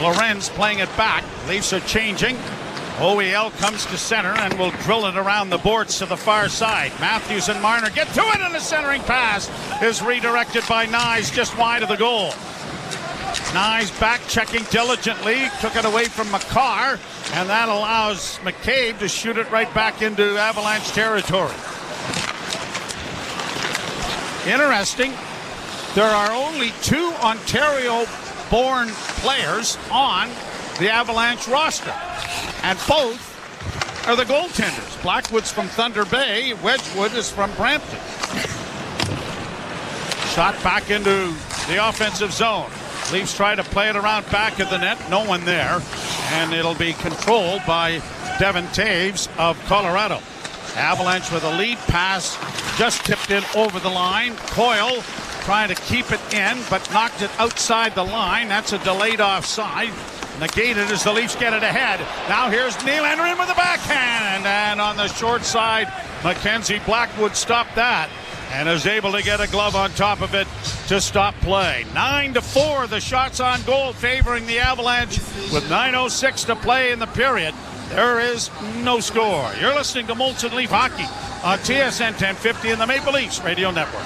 Lorenz playing it back. Leafs are changing. OEL comes to center and will drill it around the boards to the far side. Matthews and Marner get to it, and the centering pass is redirected by Nyes just wide of the goal. Nyes back checking diligently, took it away from McCarr, and that allows McCabe to shoot it right back into Avalanche territory. Interesting, there are only 2 Ontario-born players on the Avalanche roster, and both are the goaltenders. Blackwood's from Thunder Bay, Wedgwood is from Brampton. Shot back into the offensive zone. Leafs try to play it around back of the net, no one there, and it'll be controlled by Devin Taves of Colorado. Avalanche with a lead pass, just tipped in over the line. Coyle trying to keep it in, but knocked it outside the line. That's a delayed offside. Negated as the Leafs get it ahead. Now here's Nylander in with the backhand, and on the short side, Mackenzie Blackwood stopped that and is able to get a glove on top of it to stop play. 9-4, the shots on goal favoring the Avalanche with 9:06 to play in the period. There is no score. You're listening to Molson Leaf Hockey on TSN 1050 and the Maple Leafs Radio Network.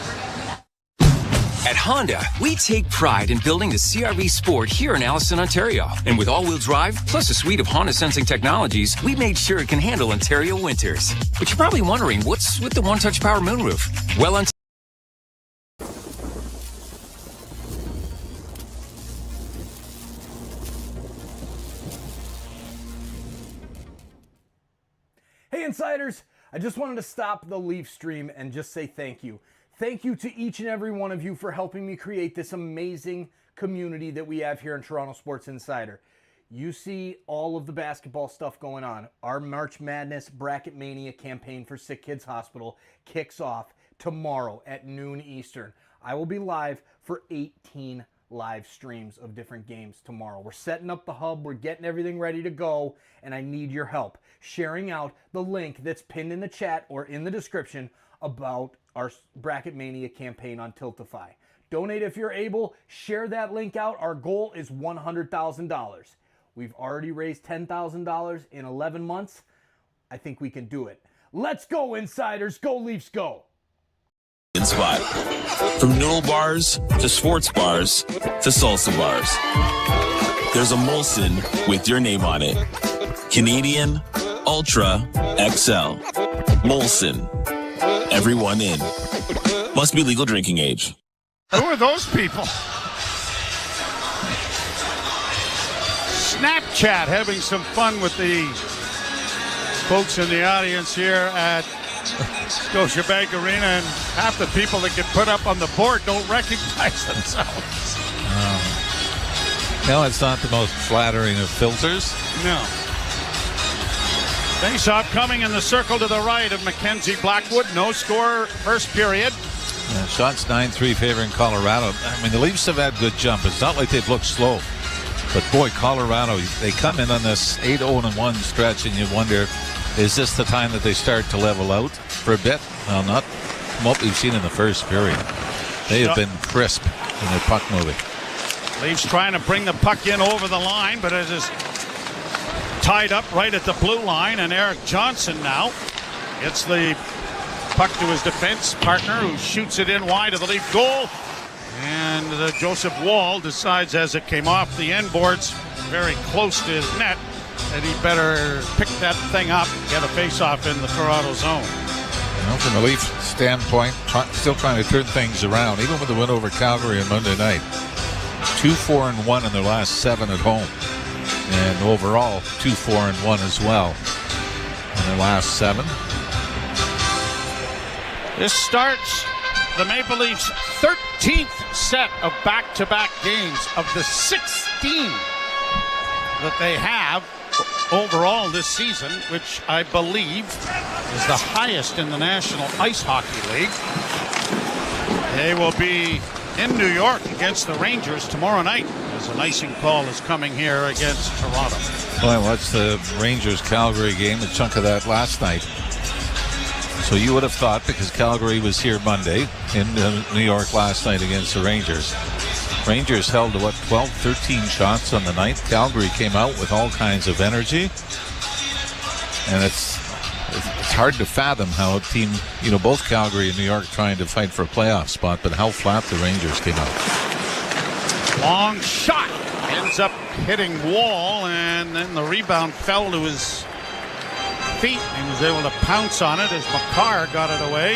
At Honda, we take pride in building the CR-V Sport here in Allison, Ontario. And with all-wheel drive, plus a suite of Honda sensing technologies, we made sure it can handle Ontario winters. But you're probably wondering, what's with the one-touch power moonroof? Well, Hey, Insiders! I just wanted to stop the Leaf stream and just say thank you. Thank you to each and every one of you for helping me create this amazing community that we have here in Toronto Sports Insider. You see all of the basketball stuff going on. Our March Madness Bracket Mania campaign for SickKids Hospital kicks off tomorrow at noon Eastern. I will be live for 18 live streams of different games tomorrow. We're setting up the hub, we're getting everything ready to go, and I need your help sharing out the link that's pinned in the chat or in the description about our Bracket Mania campaign on Tiltify. Donate if you're able. Share that link out. Our goal is $100,000. We've already raised $10,000 in 11 months. I think we can do it. Let's go, Insiders. Go Leafs, go. Spot. From noodle bars to sports bars to salsa bars. There's a Molson with your name on it. Canadian Ultra XL. Molson. Everyone in. Must be legal drinking age. Who are those people? Snapchat having some fun with the folks in the audience here at Scotiabank Arena, and half the people that get put up on the board don't recognize themselves. No, it's not the most flattering of filters. No. Face-off coming in the circle to the right of Mackenzie Blackwood. No score first period. Yeah, shots 9-3 favoring Colorado. I mean, the Leafs have had good jump. It's not like they've looked slow. But boy, Colorado, they come in on this 8-0-1 stretch, and you wonder, is this the time that they start to level out for a bit? Well, not from what we've seen in the first period. They have been crisp in their puck moving. Leafs trying to bring the puck in over the line, but it is tied up right at the blue line, and Eric Johnson now gets the puck to his defense partner, who shoots it in wide of the Leaf goal. And Joseph Wall decides as it came off the end boards very close to his net that he better pick that thing up and get a face-off in the Toronto zone. Well, from a Leaf standpoint, still trying to turn things around, even with the win over Calgary on Monday night. 2-4-1 in their last 7 at home. And overall, 2-4-1 as well in their last 7. This starts the Maple Leafs' 13th set of back-to-back games of the 16 that they have overall this season, which I believe is the highest in the National Ice Hockey League. They will be in New York against the Rangers tomorrow night as an icing call is coming here against Toronto. Well, I watched the Rangers-Calgary game, a chunk of that last night. So you would have thought, because Calgary was here Monday in New York last night against the Rangers. Rangers held to 12, 13 shots on the night. Calgary came out with all kinds of energy. And it's hard to fathom how a team, both Calgary and New York trying to fight for a playoff spot, but how flat the Rangers came out. Long shot ends up hitting Wall, and then the rebound fell to his feet. He was able to pounce on it as Makar got it away.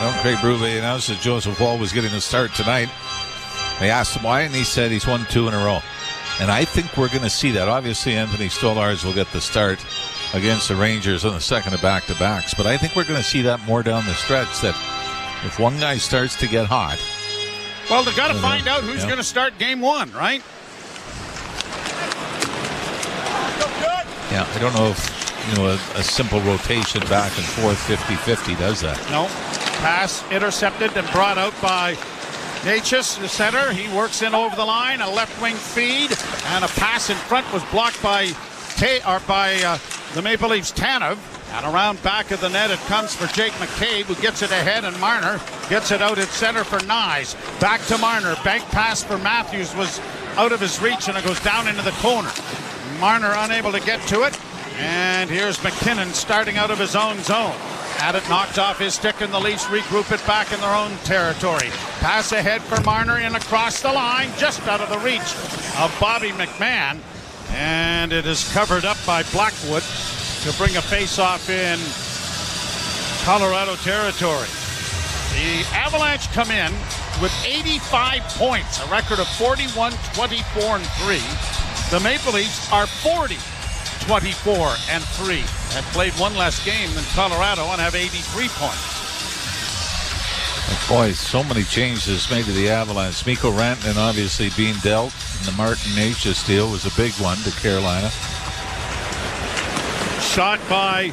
Well, Craig Berube announced that Joseph Wall was getting a start tonight. They asked him why, and he said he's won 2 in a row. And I think we're going to see that. Obviously, Anthony Stolarz will get the start against the Rangers on the second of back-to-backs. But I think we're going to see that more down the stretch, that if one guy starts to get hot. Well, they've got to find out who's going to start game 1, right? Yeah, I don't know if a simple rotation back and forth 50-50 does that. No. Pass intercepted and brought out by Natchez, the center. He works in over the line, a left wing feed, and a pass in front was blocked by the Maple Leafs' Tanev. And around back of the net it comes for Jake McCabe, who gets it ahead, and Marner gets it out at center for Nyes. Back to Marner. Bank pass for Matthews was out of his reach, and it goes down into the corner. Marner unable to get to it. And here's MacKinnon starting out of his own zone. Had it knocked off his stick, and the Leafs regroup it back in their own territory. Pass ahead for Marner and across the line, just out of the reach of Bobby McMahon. And it is covered up by Blackwood to bring a face-off in Colorado territory. The Avalanche come in with 85 points, a record of 41, 24, and 3. The Maple Leafs are 40, 24, and 3. Have played one less game than Colorado and have 83 points. Boy, so many changes made to the Avalanche. Mikko Rantanen obviously being dealt, and the Martin Natchez deal was a big one to Carolina. Shot by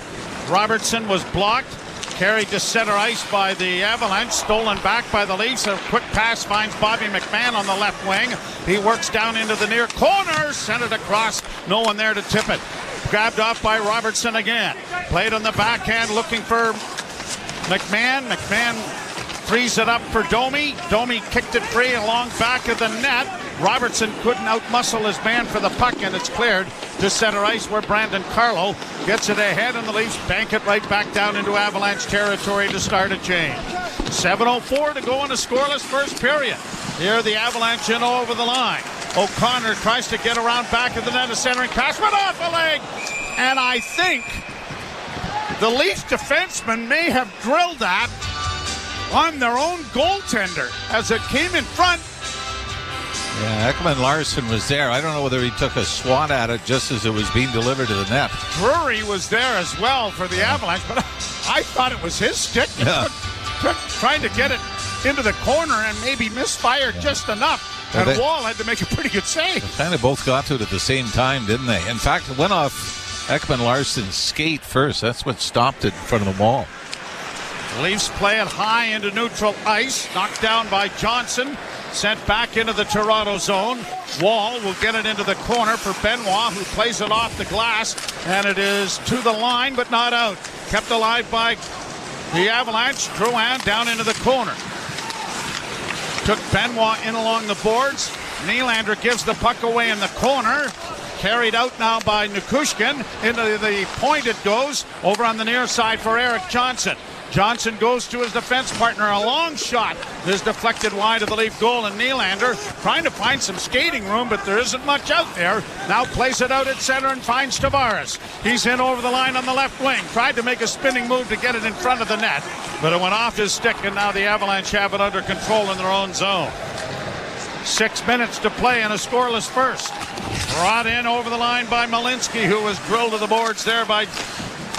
Robertson was blocked. Carried to center ice by the Avalanche. Stolen back by the Leafs. A quick pass finds Bobby McMahon on the left wing. He works down into the near corner. Sent it across. No one there to tip it. Grabbed off by Robertson again. Played on the backhand looking for McMahon. McMahon frees it up for Domi. Domi kicked it free along back of the net. Robertson couldn't outmuscle his man for the puck, and it's cleared to center ice where Brandon Carlo gets it ahead, and the Leafs bank it right back down into Avalanche territory to start a change. 7:04 to go in a scoreless first period. Here the Avalanche in over the line. O'Connor tries to get around back of the net, a centering pass, went off a leg, and I think the Leafs defenseman may have drilled that on their own goaltender as it came in front. Yeah, Ekman Larsson was there. I don't know whether he took a swat at it just as it was being delivered to the net. Drury was there as well for the Avalanche, but I thought it was his stick. Yeah. Trying to get it into the corner and maybe misfired just enough. And Wall had to make a pretty good save. They kind of both got to it at the same time, didn't they? In fact, it went off Ekman Larsson's skate first. That's what stopped it in front of the wall. The Leafs play it high into neutral ice. Knocked down by Johnson. Sent back into the Toronto zone. Wall will get it into the corner for Benoit, who plays it off the glass. And it is to the line, but not out. Kept alive by the Avalanche. Drouin down into the corner. Took Benoit in along the boards. Nylander gives the puck away in the corner. Carried out now by Nichushkin. Into the point it goes. Over on the near side for Eric Johnson. Johnson goes to his defense partner. A long shot is deflected wide of the Leaf goal, and Nylander trying to find some skating room, but there isn't much out there. Now plays it out at center and finds Tavares. He's in over the line on the left wing. Tried to make a spinning move to get it in front of the net, but it went off his stick, and now the Avalanche have it under control in their own zone. 6 minutes to play in a scoreless first. Brought in over the line by Malinsky, who was drilled to the boards there by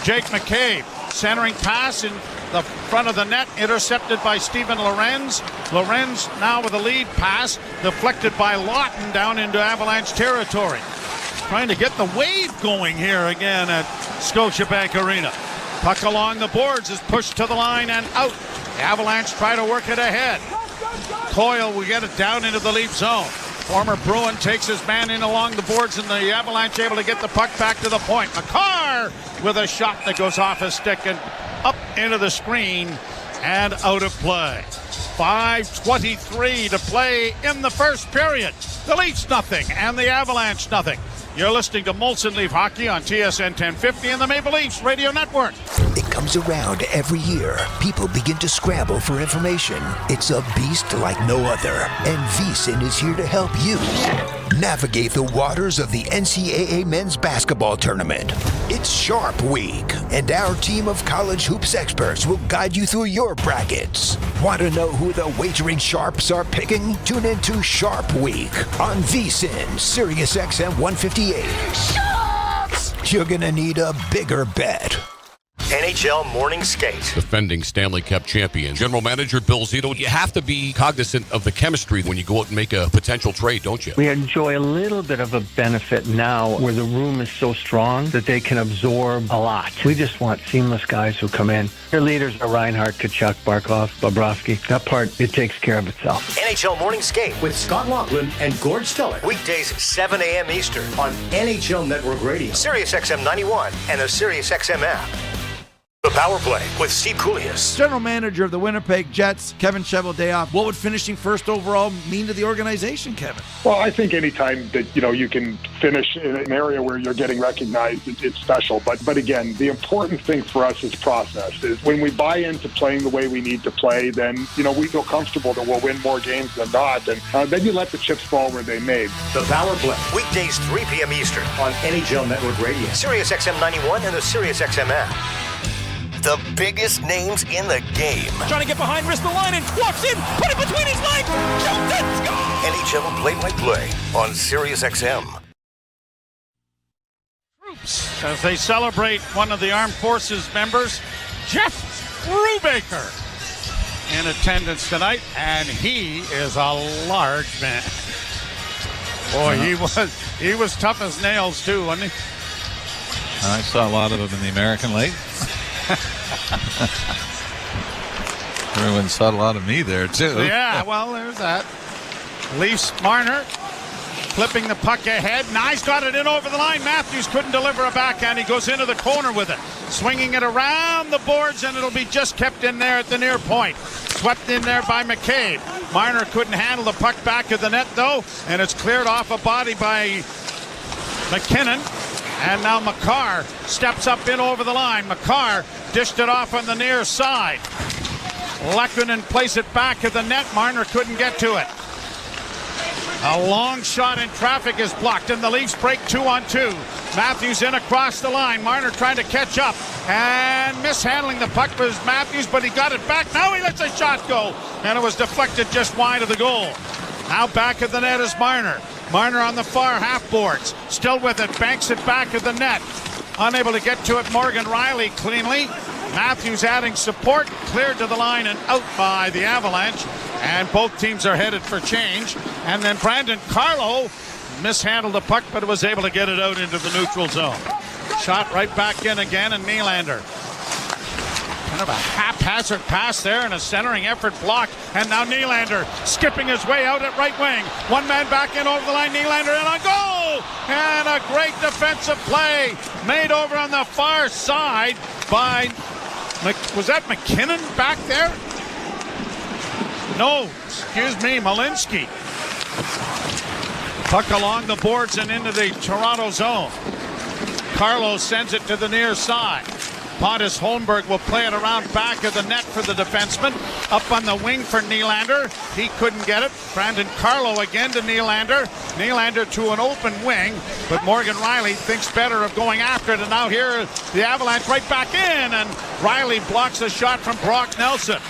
Jake McCabe. Centering pass in the front of the net, intercepted by Steven Lorenz. Lorenz now with a lead pass, deflected by Lawton down into Avalanche territory. Trying to get the wave going here again at Scotiabank Arena. Puck along the boards is pushed to the line and out. The Avalanche try to work it ahead. Coyle will get it down into the Leaf zone. Former Bruin takes his man in along the boards, and the Avalanche able to get the puck back to the point. Makar with a shot that goes off his stick and up into the screen and out of play. 5:23 to play in the first period. The Leafs nothing and the Avalanche nothing. You're listening to Molson Leaf Hockey on TSN 1050 and the Maple Leafs Radio Network. It comes around every year. People begin to scramble for information. It's a beast like no other. And VSiN is here to help you navigate the waters of the NCAA men's basketball tournament. It's Sharp Week, and our team of college hoops experts will guide you through your brackets. Want to know who the wagering sharps are picking? Tune into Sharp Week on VSiN, Sirius XM 158. Sharps! You're gonna need a bigger bet. NHL Morning Skate. Defending Stanley Cup champion, General Manager Bill Zito. You have to be cognizant of the chemistry when you go out and make a potential trade, don't you? We enjoy a little bit of a benefit now where the room is so strong that they can absorb a lot. We just want seamless guys who come in. Their leaders are Reinhart, Kachuk, Barkov, Bobrovsky. That part, it takes care of itself. NHL Morning Skate with Scott Laughlin and Gord Stellick. Weekdays 7 a.m. Eastern on NHL Network Radio, Sirius XM 91, and the Sirius XM app. The Power Play with Steve Koulias. General manager of the Winnipeg Jets, Kevin Cheveldayoff. What would finishing first overall mean to the organization, Kevin? Well, I think anytime that, you can finish in an area where you're getting recognized, it's special. But again, the important thing for us is process. Is when we buy into playing the way we need to play, then, we feel comfortable that we'll win more games than not. And then you let the chips fall where they may. The Power Play. Weekdays 3 p.m. Eastern on NHL Network Radio, Sirius XM 91, and the Sirius XM app. The biggest names in the game. Trying to get behind, wrist the line, and walks in, put it between his legs, shoots it, score! NHL play-by-play on Sirius XM. Troops as they celebrate one of the Armed Forces members, Jeff Brubaker, in attendance tonight, and he is a large man. Boy, he was tough as nails too, wasn't he? I saw a lot of them in the American League. Everyone saw a lot of me there too. Yeah, well, there's that. Leafs Marner flipping the puck ahead. Nice, got it in over the line. Matthews couldn't deliver a backhand. He goes into the corner with it, swinging it around the boards, and it'll be just kept in there at the near point. Swept in there by McCabe. Marner couldn't handle the puck back of the net though, and it's cleared off a body by MacKinnon. And now Makar steps up in over the line. Makar dished it off on the near side. Lehkonen placed it back at the net. Marner couldn't get to it. A long shot in traffic is blocked, and the Leafs break 2-on-2. Matthews in across the line. Marner trying to catch up, and mishandling the puck was Matthews, but he got it back. Now he lets a shot go, and it was deflected just wide of the goal. Now back at the net is Marner. Marner on the far half boards. Still with it. Banks it back at the net. Unable to get to it. Morgan Riley cleanly. Matthews adding support. Cleared to the line and out by the Avalanche. And both teams are headed for change. And then Brandon Carlo mishandled the puck, but was able to get it out into the neutral zone. Shot right back in again, and Nylander. Kind of a haphazard pass there and a centering effort blocked. And now Nylander skipping his way out at right wing. One man back in over the line. Nylander in on goal. And a great defensive play made over on the far side by, was that MacKinnon back there? No, excuse me, Malinsky. Puck along the boards and into the Toronto zone. Carlos sends it to the near side. Pontus Holmberg will play it around back of the net for the defenseman. Up on the wing for Nylander. He couldn't get it. Brandon Carlo again to Nylander. Nylander to an open wing, but Morgan Riley thinks better of going after it. And now here, the Avalanche right back in, and Riley blocks a shot from Brock Nelson.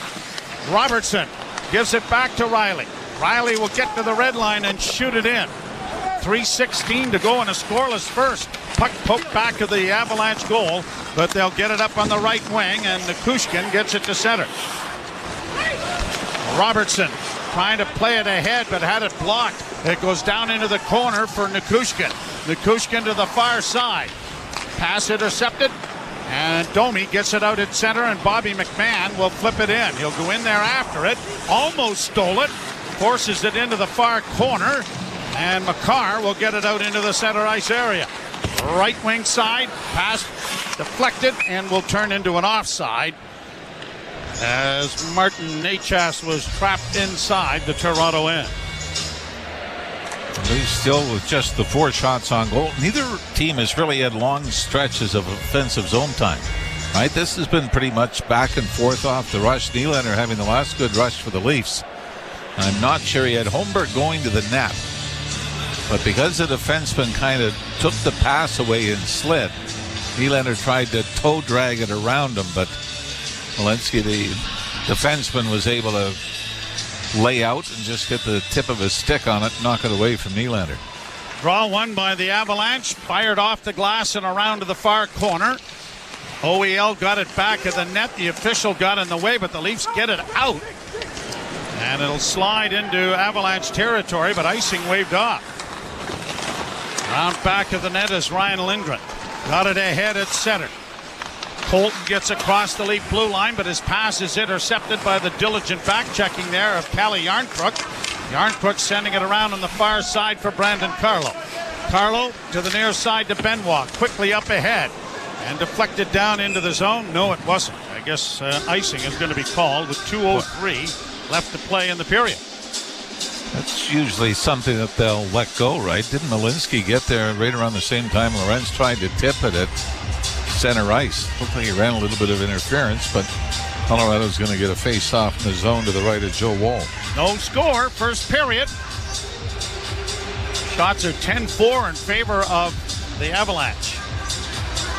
Robertson gives it back to Riley. Riley will get to the red line and shoot it in. 3:16 to go in a scoreless first. Puck poked back of the Avalanche goal, but they'll get it up on the right wing, and Nichushkin gets it to center. Robertson trying to play it ahead, but had it blocked. It goes down into the corner for Nichushkin. Nichushkin to the far side. Pass intercepted, and Domi gets it out at center, and Bobby McMahon will flip it in. He'll go in there after it. Almost stole it. Forces it into the far corner, and Makar will get it out into the center ice area. Right wing side, pass deflected, and will turn into an offside as Martin Necas was trapped inside the Toronto end. He's still with just the 4 shots on goal. Neither team has really had long stretches of offensive zone time. Right? This has been pretty much back and forth off the rush. Nylander having the last good rush for the Leafs. I'm not sure he had Holmberg going to the net, but because the defenseman kind of took the pass away and slid, Nylander tried to toe drag it around him, but Walensky, the defenseman, was able to lay out and just get the tip of his stick on it, knock it away from Nylander. Draw one by the Avalanche, fired off the glass and around to the far corner. OEL got it back of the net. The official got in the way, but the Leafs get it out. And it'll slide into Avalanche territory, but icing waved off. Round back of the net is Ryan Lindgren. Got it ahead at center. Colton gets across the Leaf blue line, but his pass is intercepted by the diligent back-checking there of Calle Yarncrook. Yarncrook sending it around on the far side for Brandon Carlo. Carlo to the near side to Benoit. Quickly up ahead and deflected down into the zone. No, it wasn't. I guess icing is going to be called with 2:03 left to play in the period. That's usually something that they'll let go, right? Didn't Malinsky get there right around the same time Lorenz tried to tip it at center ice? Looked like he ran a little bit of interference, but Colorado's going to get a face-off in the zone to the right of Joe Woll. No score, first period. Shots are 10-4 in favor of the Avalanche.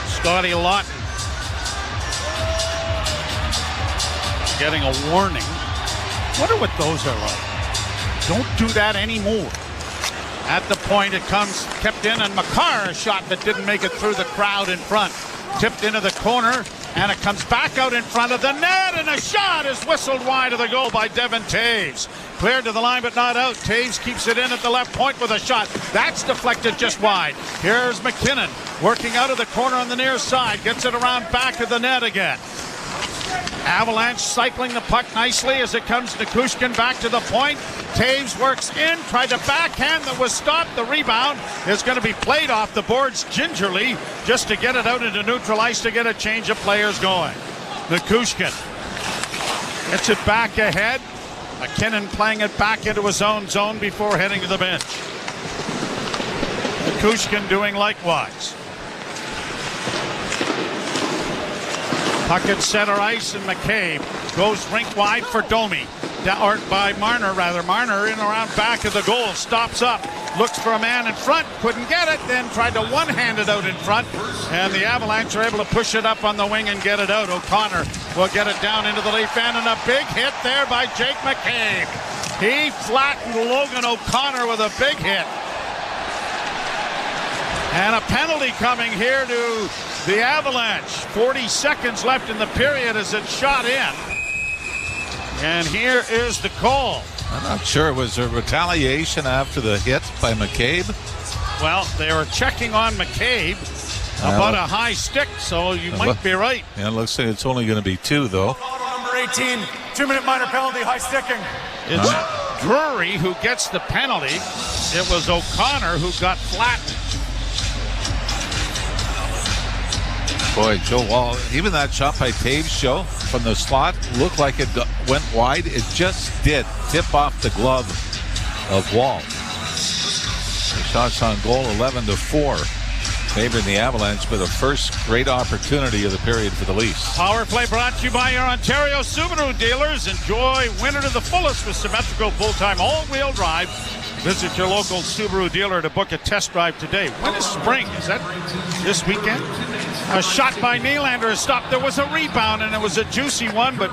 Scotty Lawton getting a warning. Wonder what those are like. Don't do that anymore. At the point it comes, kept in, and Makar, a shot that didn't make it through the crowd in front. Tipped into the corner, and it comes back out in front of the net, and a shot is whistled wide of the goal by Devin Taves. Cleared to the line, but not out. Taves keeps it in at the left point with a shot. That's deflected just wide. Here's MacKinnon working out of the corner on the near side. Gets it around back of the net again. Avalanche cycling the puck nicely as it comes to Nichushkin back to the point. Taves works in, tried to backhand, that was stopped. The rebound is going to be played off the boards gingerly just to get it out into neutral ice to get a change of players going. Nichushkin gets it back ahead. MacKinnon playing it back into his own zone before heading to the bench. Nichushkin doing likewise. Puck at center ice, and McCabe goes rink wide for Domi. Or by Marner, rather. Marner in around back of the goal. Stops up. Looks for a man in front. Couldn't get it. Then tried to one-hand it out in front. And the Avalanche are able to push it up on the wing and get it out. O'Connor will get it down into the Leaf end. And a big hit there by Jake McCabe. He flattened Logan O'Connor with a big hit. And a penalty coming here to the Avalanche. 40 seconds left in the period as it's shot in. And here is the call. I'm not sure. Was there retaliation after the hit by McCabe? Well, they were checking on McCabe about a high stick, so you might be right. Yeah, it looks like it's only going to be 2, though. Number 18, 2-minute minor penalty, high sticking. It's Drury who gets the penalty. It was O'Connor who got flattened. Boy, Joe Woll, even that shot by Taves, Joe, from the slot, looked like it went wide. It just did tip off the glove of Woll. The shots on goal, 11-4. favoring the Avalanche, but the first great opportunity of the period for the Leafs. Power play brought to you by your Ontario Subaru dealers. Enjoy winter to the fullest with symmetrical full-time all-wheel drive. Visit your local Subaru dealer to book a test drive today. When is spring? Is that this weekend? A shot by Nylander is stopped. There was a rebound, and it was a juicy one, but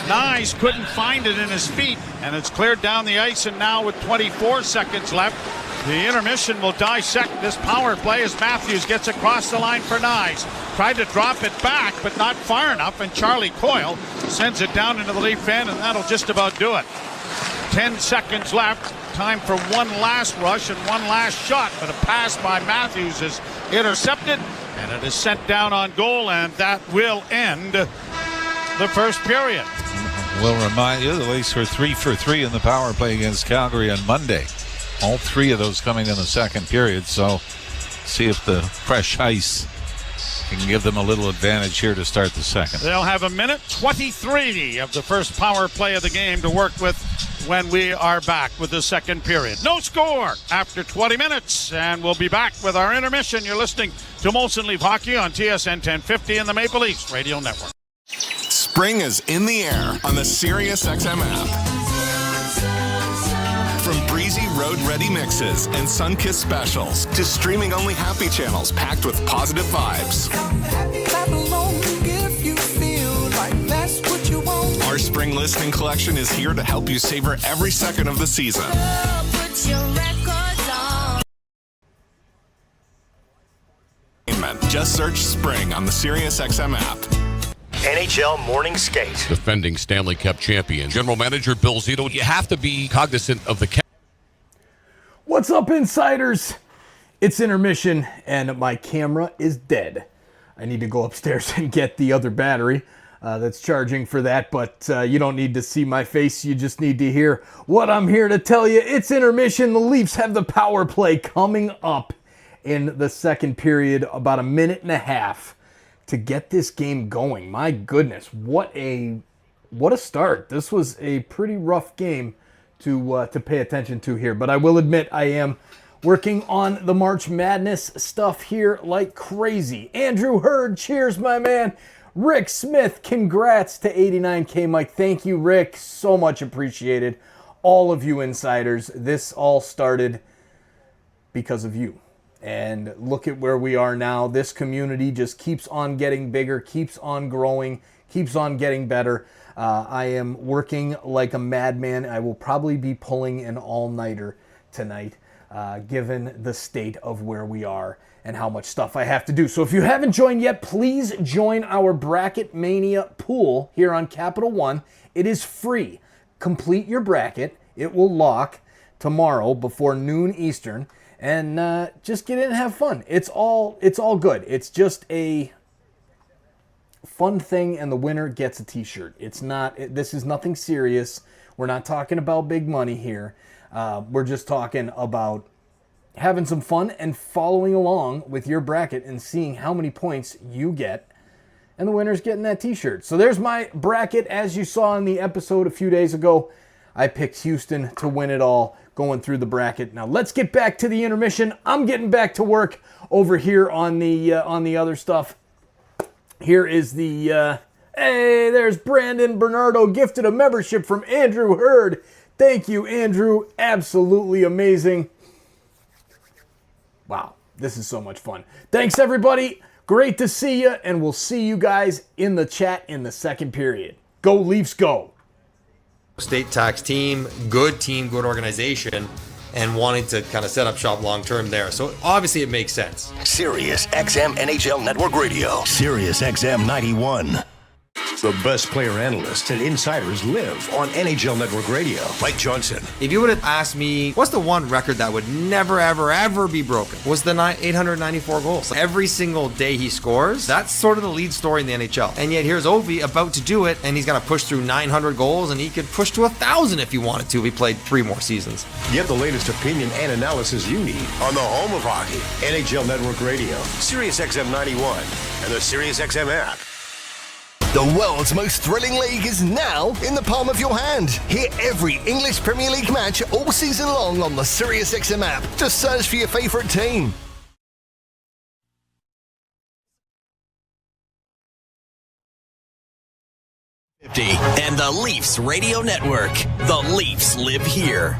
Nyes couldn't find it in his feet, and it's cleared down the ice, and now with 24 seconds left, the intermission will dissect this power play as Matthews gets across the line for Nyes. Tried to drop it back, but not far enough, and Charlie Coyle sends it down into the Leaf end, and that'll just about do it. 10 seconds left. Time for one last rush and one last shot, but a pass by Matthews is intercepted, and it is sent down on goal, and that will end the first period. We'll remind you, the Leafs were 3 for 3 in the power play against Calgary on Monday. All three of those coming in the second period, so see if the fresh ice can give them a little advantage here to start the second. They'll have a minute 23 of the first power play of the game to work with when we are back with the second period. No score after 20 minutes, and we'll be back with our intermission. You're listening to Molson Leaf Hockey on TSN 1050 and the Maple Leafs Radio Network. Spring is in the air on the SiriusXM app. From breezy road-ready mixes and sun-kissed specials to streaming-only happy channels packed with positive vibes. Our spring listening collection is here to help you savor every second of the season. Just search Spring on the SiriusXM app. NHL Morning Skate. Defending Stanley Cup champion, General Manager Bill Zito. You have to be cognizant of the... What's up, insiders? It's intermission, and my camera is dead. I need to go upstairs and get the other battery that's charging for that, but you don't need to see my face. You just need to hear what I'm here to tell you. It's intermission. The Leafs have the power play coming up in the second period, about a minute and a half to get this game going. My goodness, what a start. This was a pretty rough game to pay attention to here, but I will admit I am working on the March Madness stuff here like crazy. Andrew Hurd, cheers, my man. Rick Smith, congrats to 89K, Mike. Thank you, Rick. So much appreciated. All of you insiders, this all started because of you. And look at where we are now. This community just keeps on getting bigger, keeps on growing, keeps on getting better. I am working like a madman. I will probably be pulling an all-nighter tonight, given the state of where we are and how much stuff I have to do. So if you haven't joined yet, please join our Bracket Mania pool here on Capital One. It is free. Complete your bracket. It will lock tomorrow before noon Eastern. And just get in and have fun. It's all good. It's just a fun thing, and the winner gets a t-shirt. This is nothing serious. We're not talking about big money here. We're just talking about having some fun and following along with your bracket and seeing how many points you get, and the winner's getting that t-shirt. So there's my bracket. As you saw in the episode a few days ago, I picked Houston to win it all, going through the bracket. Now let's get back to the intermission. I'm getting back to work over here on the other stuff. Here is the hey, there's Brandon Bernardo, gifted a membership from Andrew Hurd. Thank you, Andrew. Absolutely amazing. Wow, this is so much fun. Thanks, everybody. Great to see you, and we'll see you guys in the chat in the second period. Go Leafs, go. State tax team, good organization, and wanting to kind of set up shop long term there. So obviously it makes sense. Sirius XM NHL Network Radio. Sirius XM 91. The best player analysts and insiders live on NHL Network Radio. Mike Johnson. If you would have asked me, what's the one record that would never, ever, ever be broken? Was the 894 goals. Every single day he scores, that's sort of the lead story in the NHL. And yet here's Ovi about to do it, and he's going to push through 900 goals, and he could push to 1,000 if he wanted to if he played 3 more seasons. Get the latest opinion and analysis you need on the home of hockey, NHL Network Radio, Sirius XM 91, and the Sirius XM app. The world's most thrilling league is now in the palm of your hand. Hear every English Premier League match all season long on the SiriusXM app. Just search for your favourite team. And the Leafs Radio Network. The Leafs live here.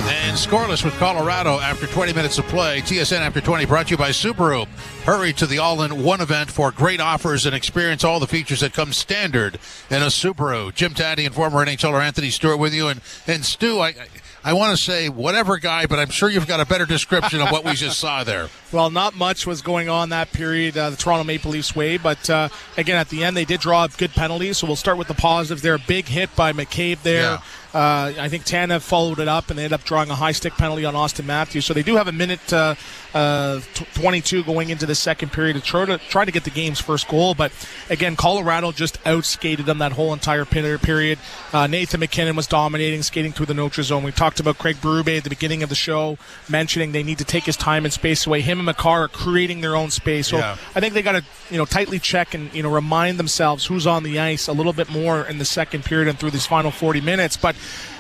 And scoreless with Colorado after 20 minutes of play. TSN After 20 brought to you by Subaru. Hurry to the all-in-one event for great offers and experience all the features that come standard in a Subaru. Jim Taddy and former NHLer Anthony Stewart with you. And Stu, I want to say whatever guy, but I'm sure you've got a better description of what we just saw there. Well, not much was going on that period, the Toronto Maple Leafs way, but again, at the end, they did draw up good penalties, so we'll start with the positives there. Big hit by McCabe there. Yeah. I think Tanev followed it up, and they ended up drawing a high stick penalty on Austin Matthews. So they do have a minute 22 going into the second period to try to get the game's first goal. But again, Colorado just outskated them that whole entire period. Nathan MacKinnon was dominating, skating through the neutral zone. We talked about Craig Berube at the beginning of the show, mentioning they need to take his time and space away. Him and Makar are creating their own space. So yeah. I think they got to tightly check and remind themselves who's on the ice a little bit more in the second period and through these final 40 minutes. But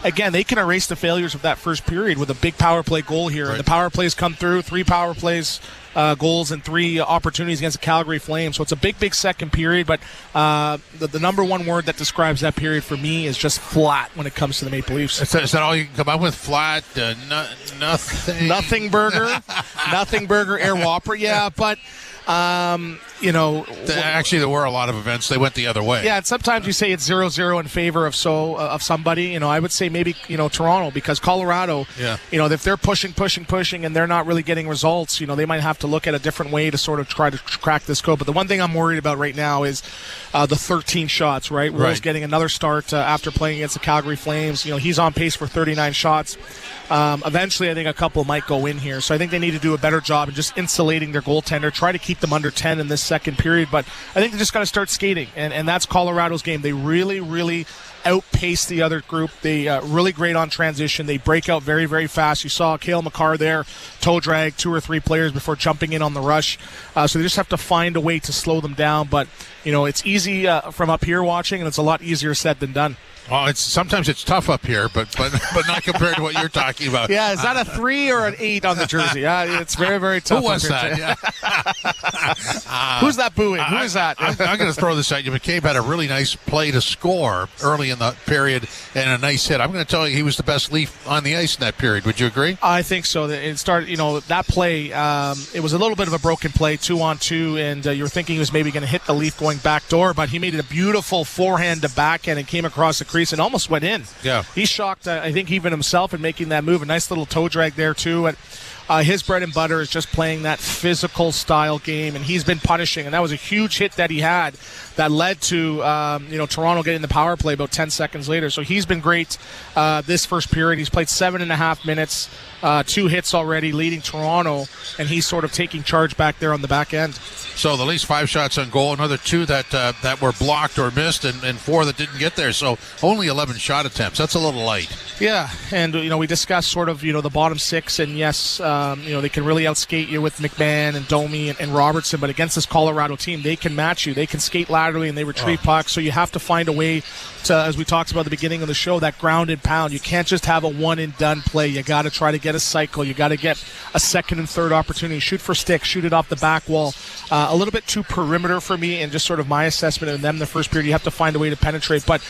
again, they can erase the failures of that first period with a big power play goal here. Right. And the power plays come through, 3 power plays, goals, and 3 opportunities against the Calgary Flames. So it's a big second period. But the number one word that describes that period for me is just flat when it comes to the Maple Leafs. Is that all you can come up with? Flat, nothing? Nothing burger. Nothing burger, air whopper. Yeah, but... actually, there were a lot of events. They went the other way. Yeah, and sometimes you say it's 0-0 in favor of somebody. I would say maybe Toronto, because Colorado. Yeah. If they're pushing, and they're not really getting results. They might have to look at a different way to sort of try to crack this code. But the one thing I'm worried about right now is the 13 shots. Right, Will's getting another start after playing against the Calgary Flames. He's on pace for 39 shots. Eventually, I think a couple might go in here. So I think they need to do a better job of just insulating their goaltender, try to keep them under 10 in this second period. But I think they just got to start skating, and that's Colorado's game. They really outpace the other group. They really great on transition. They break out very, very fast. You saw Cale Makar there, toe drag 2 or 3 players before jumping in on the rush. So they just have to find a way to slow them down. But, it's easy from up here watching, and it's a lot easier said than done. Oh, sometimes it's tough up here, but not compared to what you're talking about. Yeah, is that a 3 or an 8 on the jersey? Yeah, it's very, very tough. Who was that? Yeah. Who's that booing? Who is that? I'm going to throw this at you. McCabe had a really nice play to score early in the period and a nice hit. I'm going to tell you he was the best Leaf on the ice in that period. Would you agree? I think so. It started, that play, it was a little bit of a broken play, 2-on-2, and you were thinking he was maybe going to hit the Leaf going back door, but he made it a beautiful forehand to backhand and came across the crease and almost went in. Yeah. He shocked, I think, even himself in making that move. A nice little toe drag there, too. And his bread and butter is just playing that physical style game, and he's been punishing. And that was a huge hit that he had that led to Toronto getting the power play about 10 seconds later. So he's been great this first period. He's played 7.5 minutes, 2 hits already, leading Toronto, and he's sort of taking charge back there on the back end. So the Leafs 5 shots on goal, another 2 that were blocked or missed, and 4 that didn't get there. So only 11 shot attempts. That's a little light. Yeah, and we discussed sort of the bottom 6, and yes, they can really outskate you with McMahon and Domi and Robertson, but against this Colorado team, they can match you. They can skate laterally and they retrieve pucks. So you have to find a way to, as we talked about at the beginning of the show, that ground and pound. You can't just have a one and done play. You got to try to get a cycle. You got to get a second and third opportunity. Shoot for sticks. Shoot it off the back wall. A little bit too perimeter for me, and just sort of my assessment of them the first period. You have to find a way to penetrate, but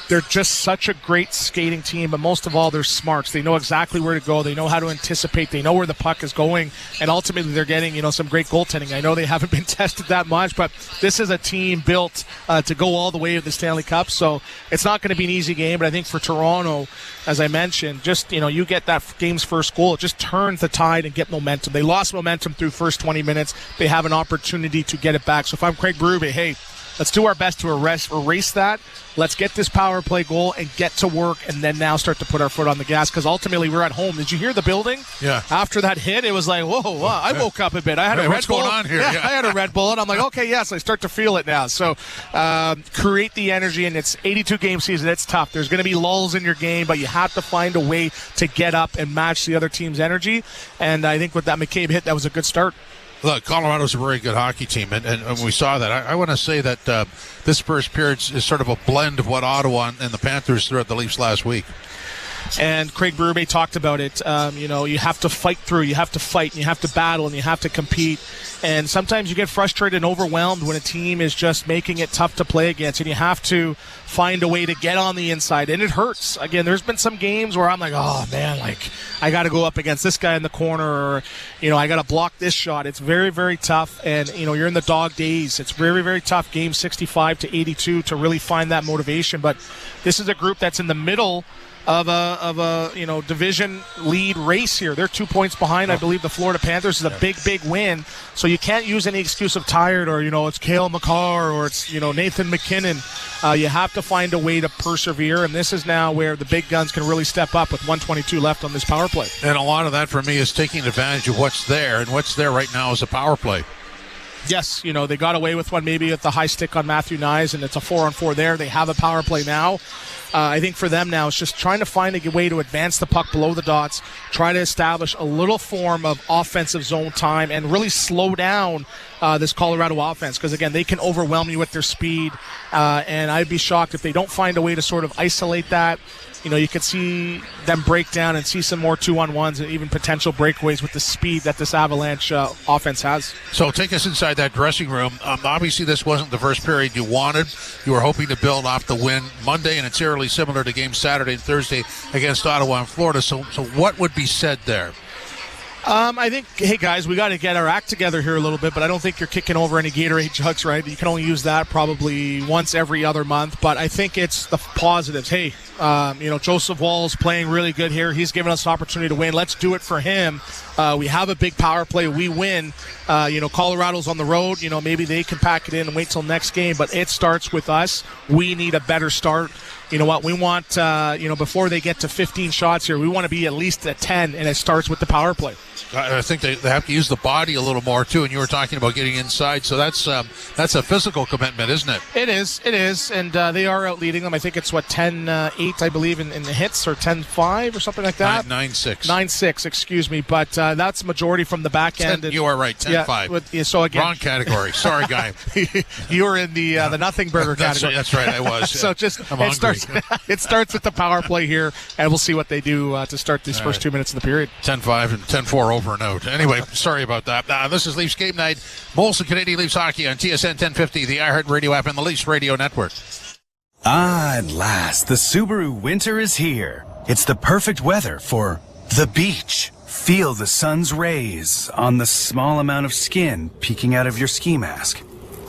they're just such a great skating team, but most of all, they're smarts. They know exactly where to go. They know how to anticipate. They know where the puck is going, and ultimately they're getting some great goaltending. I know they haven't been tested that much, but this is a team built to go all the way to the Stanley Cup, so it's not going to be an easy game. But I think for Toronto, as I mentioned, just you get that game's first goal, it just turns the tide and get momentum. They lost momentum through first 20 minutes. They have an opportunity to get it back. So if I'm Craig Berube, hey, let's do our best to erase that. Let's get this power play goal and get to work, and then now start to put our foot on the gas, because ultimately we're at home. Did you hear the building? Yeah. After that hit, it was like, whoa, I woke up a bit. I had a Red what's Bull. Going on here? Yeah, Yeah. I had a Red Bull, and I'm like, okay, yes, I start to feel it now. So create the energy, and it's 82-game season. It's tough. There's going to be lulls in your game, but you have to find a way to get up and match the other team's energy. And I think with that McCabe hit, that was a good start. Look, Colorado's a very good hockey team, and we saw that. I want to say that this first period is sort of a blend of what Ottawa and the Panthers threw at the Leafs last week. And Craig Berube talked about it. You have to fight through, you have to fight, and you have to battle, and you have to compete. And sometimes you get frustrated and overwhelmed when a team is just making it tough to play against, and you have to find a way to get on the inside, and it hurts. Again, there's been some games where I'm like, oh man, like I got to go up against this guy in the corner, or I got to block this shot. It's very, very tough, and you're in the dog days. It's very, very tough. Game 65 to 82 to really find that motivation. But this is a group that's in the middle of a division lead race here. They're 2 points behind. I believe the Florida Panthers is a big win. So you can't use any excuse of tired, or it's Cale Makar, or it's Nathan MacKinnon. You have to find a way to persevere, and this is now where the big guns can really step up with 1:22 left on this power play. And a lot of that for me is taking advantage of what's there, and what's there right now is a power play. Yes, they got away with one maybe at the high stick on Matthew Nyes, and it's a 4-on-4 there. They have a power play now. I think for them now it's just trying to find a way to advance the puck below the dots, try to establish a little form of offensive zone time, and really slow down this Colorado offense, because, again, they can overwhelm you with their speed, and I'd be shocked if they don't find a way to sort of isolate that. You could see them break down and see some more 2-on-1s and even potential breakaways with the speed that this Avalanche offense has. So take us inside that dressing room. Obviously, this wasn't the first period you wanted. You were hoping to build off the win Monday, and it's eerily similar to games Saturday and Thursday against Ottawa and Florida. So what would be said there? I think, hey, guys, we got to get our act together here a little bit, but I don't think you're kicking over any Gatorade jugs, right? You can only use that probably once every other month, but I think it's the positives. Hey, Joseph Woll's playing really good here. He's given us an opportunity to win. Let's do it for him. We have a big power play. We win. Colorado's on the road. Maybe they can pack it in and wait till next game, but it starts with us. We need a better start. You know what? We want, before they get to 15 shots here, we want to be at least at 10, and it starts with the power play. I think they have to use the body a little more, too, and you were talking about getting inside, so that's a physical commitment, isn't it? It is, and they are out-leading them. I think it's, 10-8, I believe, in the hits, or 10-5 or something like that? 9-6. 9-6, excuse me, but that's majority from the back end. You are right, 10-5. So again, wrong category. Sorry, guy. You were in the nothing burger category. That's right, I was. So it starts with the power play here, and we'll see what they do to start these first 2 minutes of the period. 10-5 and 10-4 over and out. Anyway, sorry about that. This is Leafs Game Night. Molson Canadian Leafs Hockey on TSN 1050, the iHeart Radio app, and the Leafs Radio Network. At last, the Subaru winter is here. It's the perfect weather for the beach. Feel the sun's rays on the small amount of skin peeking out of your ski mask.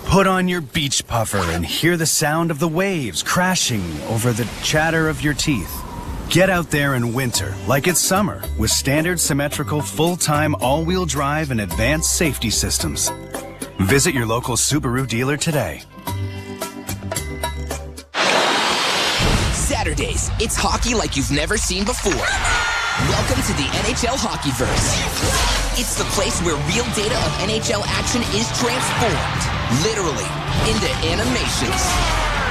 Put on your beach puffer and hear the sound of the waves crashing over the chatter of your teeth. Get out there in winter like it's summer with standard symmetrical full-time all-wheel drive and advanced safety systems. Visit your local Subaru dealer today. Saturdays, it's hockey like you've never seen before. Welcome to the NHL Hockeyverse. It's the place where real data of NHL action is transformed, literally, into animations.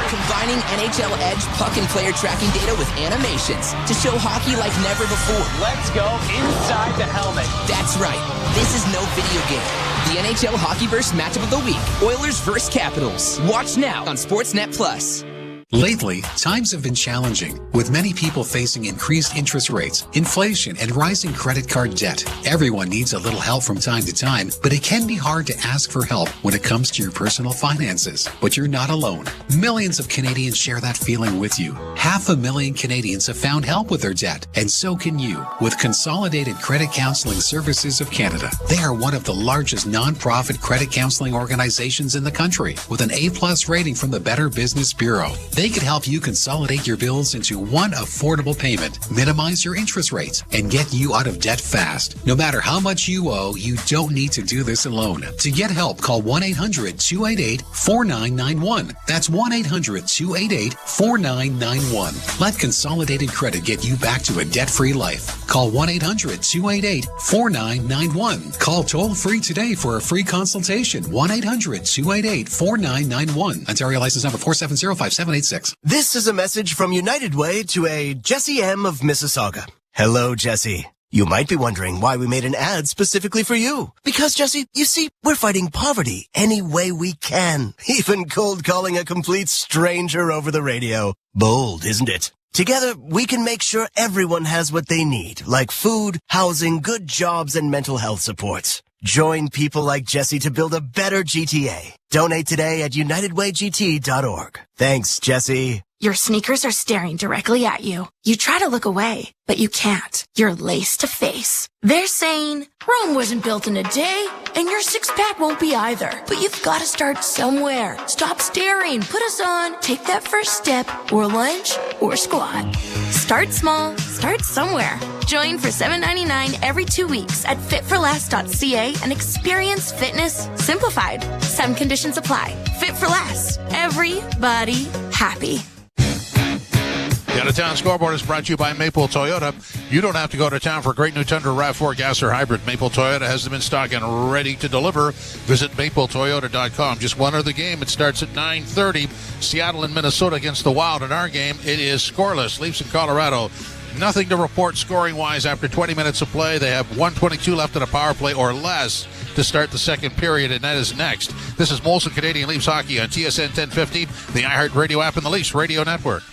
Combining NHL Edge puck and player tracking data with animations to show hockey like never before. Let's go inside the helmet. That's right. This is no video game. The NHL Hockeyverse Matchup of the Week. Oilers vs. Capitals. Watch now on Sportsnet Plus. Lately, times have been challenging, with many people facing increased interest rates, inflation, and rising credit card debt. Everyone needs a little help from time to time, but it can be hard to ask for help when it comes to your personal finances. But you're not alone. Millions of Canadians share that feeling with you. 500,000 Canadians have found help with their debt, and so can you, with Consolidated Credit Counseling Services of Canada. They are one of the largest non-profit credit counseling organizations in the country, with an A+ rating from the Better Business Bureau. They could help you consolidate your bills into one affordable payment, minimize your interest rates, and get you out of debt fast. No matter how much you owe, you don't need to do this alone. To get help, call 1-800-288-4991. That's 1-800-288-4991. Let Consolidated Credit get you back to a debt-free life. Call 1-800-288-4991. Call toll-free today for a free consultation. 1-800-288-4991. Ontario license number 4705786. This is a message from United Way to a Jesse M. of Mississauga. Hello, Jesse. You might be wondering why we made an ad specifically for you. Because, Jesse, you see, we're fighting poverty any way we can. Even cold calling a complete stranger over the radio. Bold, isn't it? Together, we can make sure everyone has what they need, like food, housing, good jobs, and mental health supports. Join people like Jesse to build a better GTA. Donate today at unitedwaygt.org. Thanks, Jesse. Your sneakers are staring directly at you. You try to look away, but you can't. You're laced to face. They're saying, Rome wasn't built in a day, and your six-pack won't be either. But you've got to start somewhere. Stop staring. Put us on. Take that first step, or lunge, or squat. Start small. Start somewhere. Join for $7.99 every 2 weeks at fitforless.ca and experience fitness simplified. Some conditions apply. Fit for Less. Everybody happy. The Out-of-Town Scoreboard is brought to you by Maple Toyota. You don't have to go to town for a great new Tundra RAV4 gas or hybrid. Maple Toyota has them in stock and ready to deliver. Visit mapletoyota.com. Just one other game. It starts at 9:30. Seattle and Minnesota against the Wild. In our game, it is scoreless. Leafs in Colorado. Nothing to report scoring-wise after 20 minutes of play. They have 1:22 left in a power play or less to start the second period, and that is next. This is Molson Canadian Leafs Hockey on TSN 1050, the iHeartRadio app, and the Leafs Radio Network.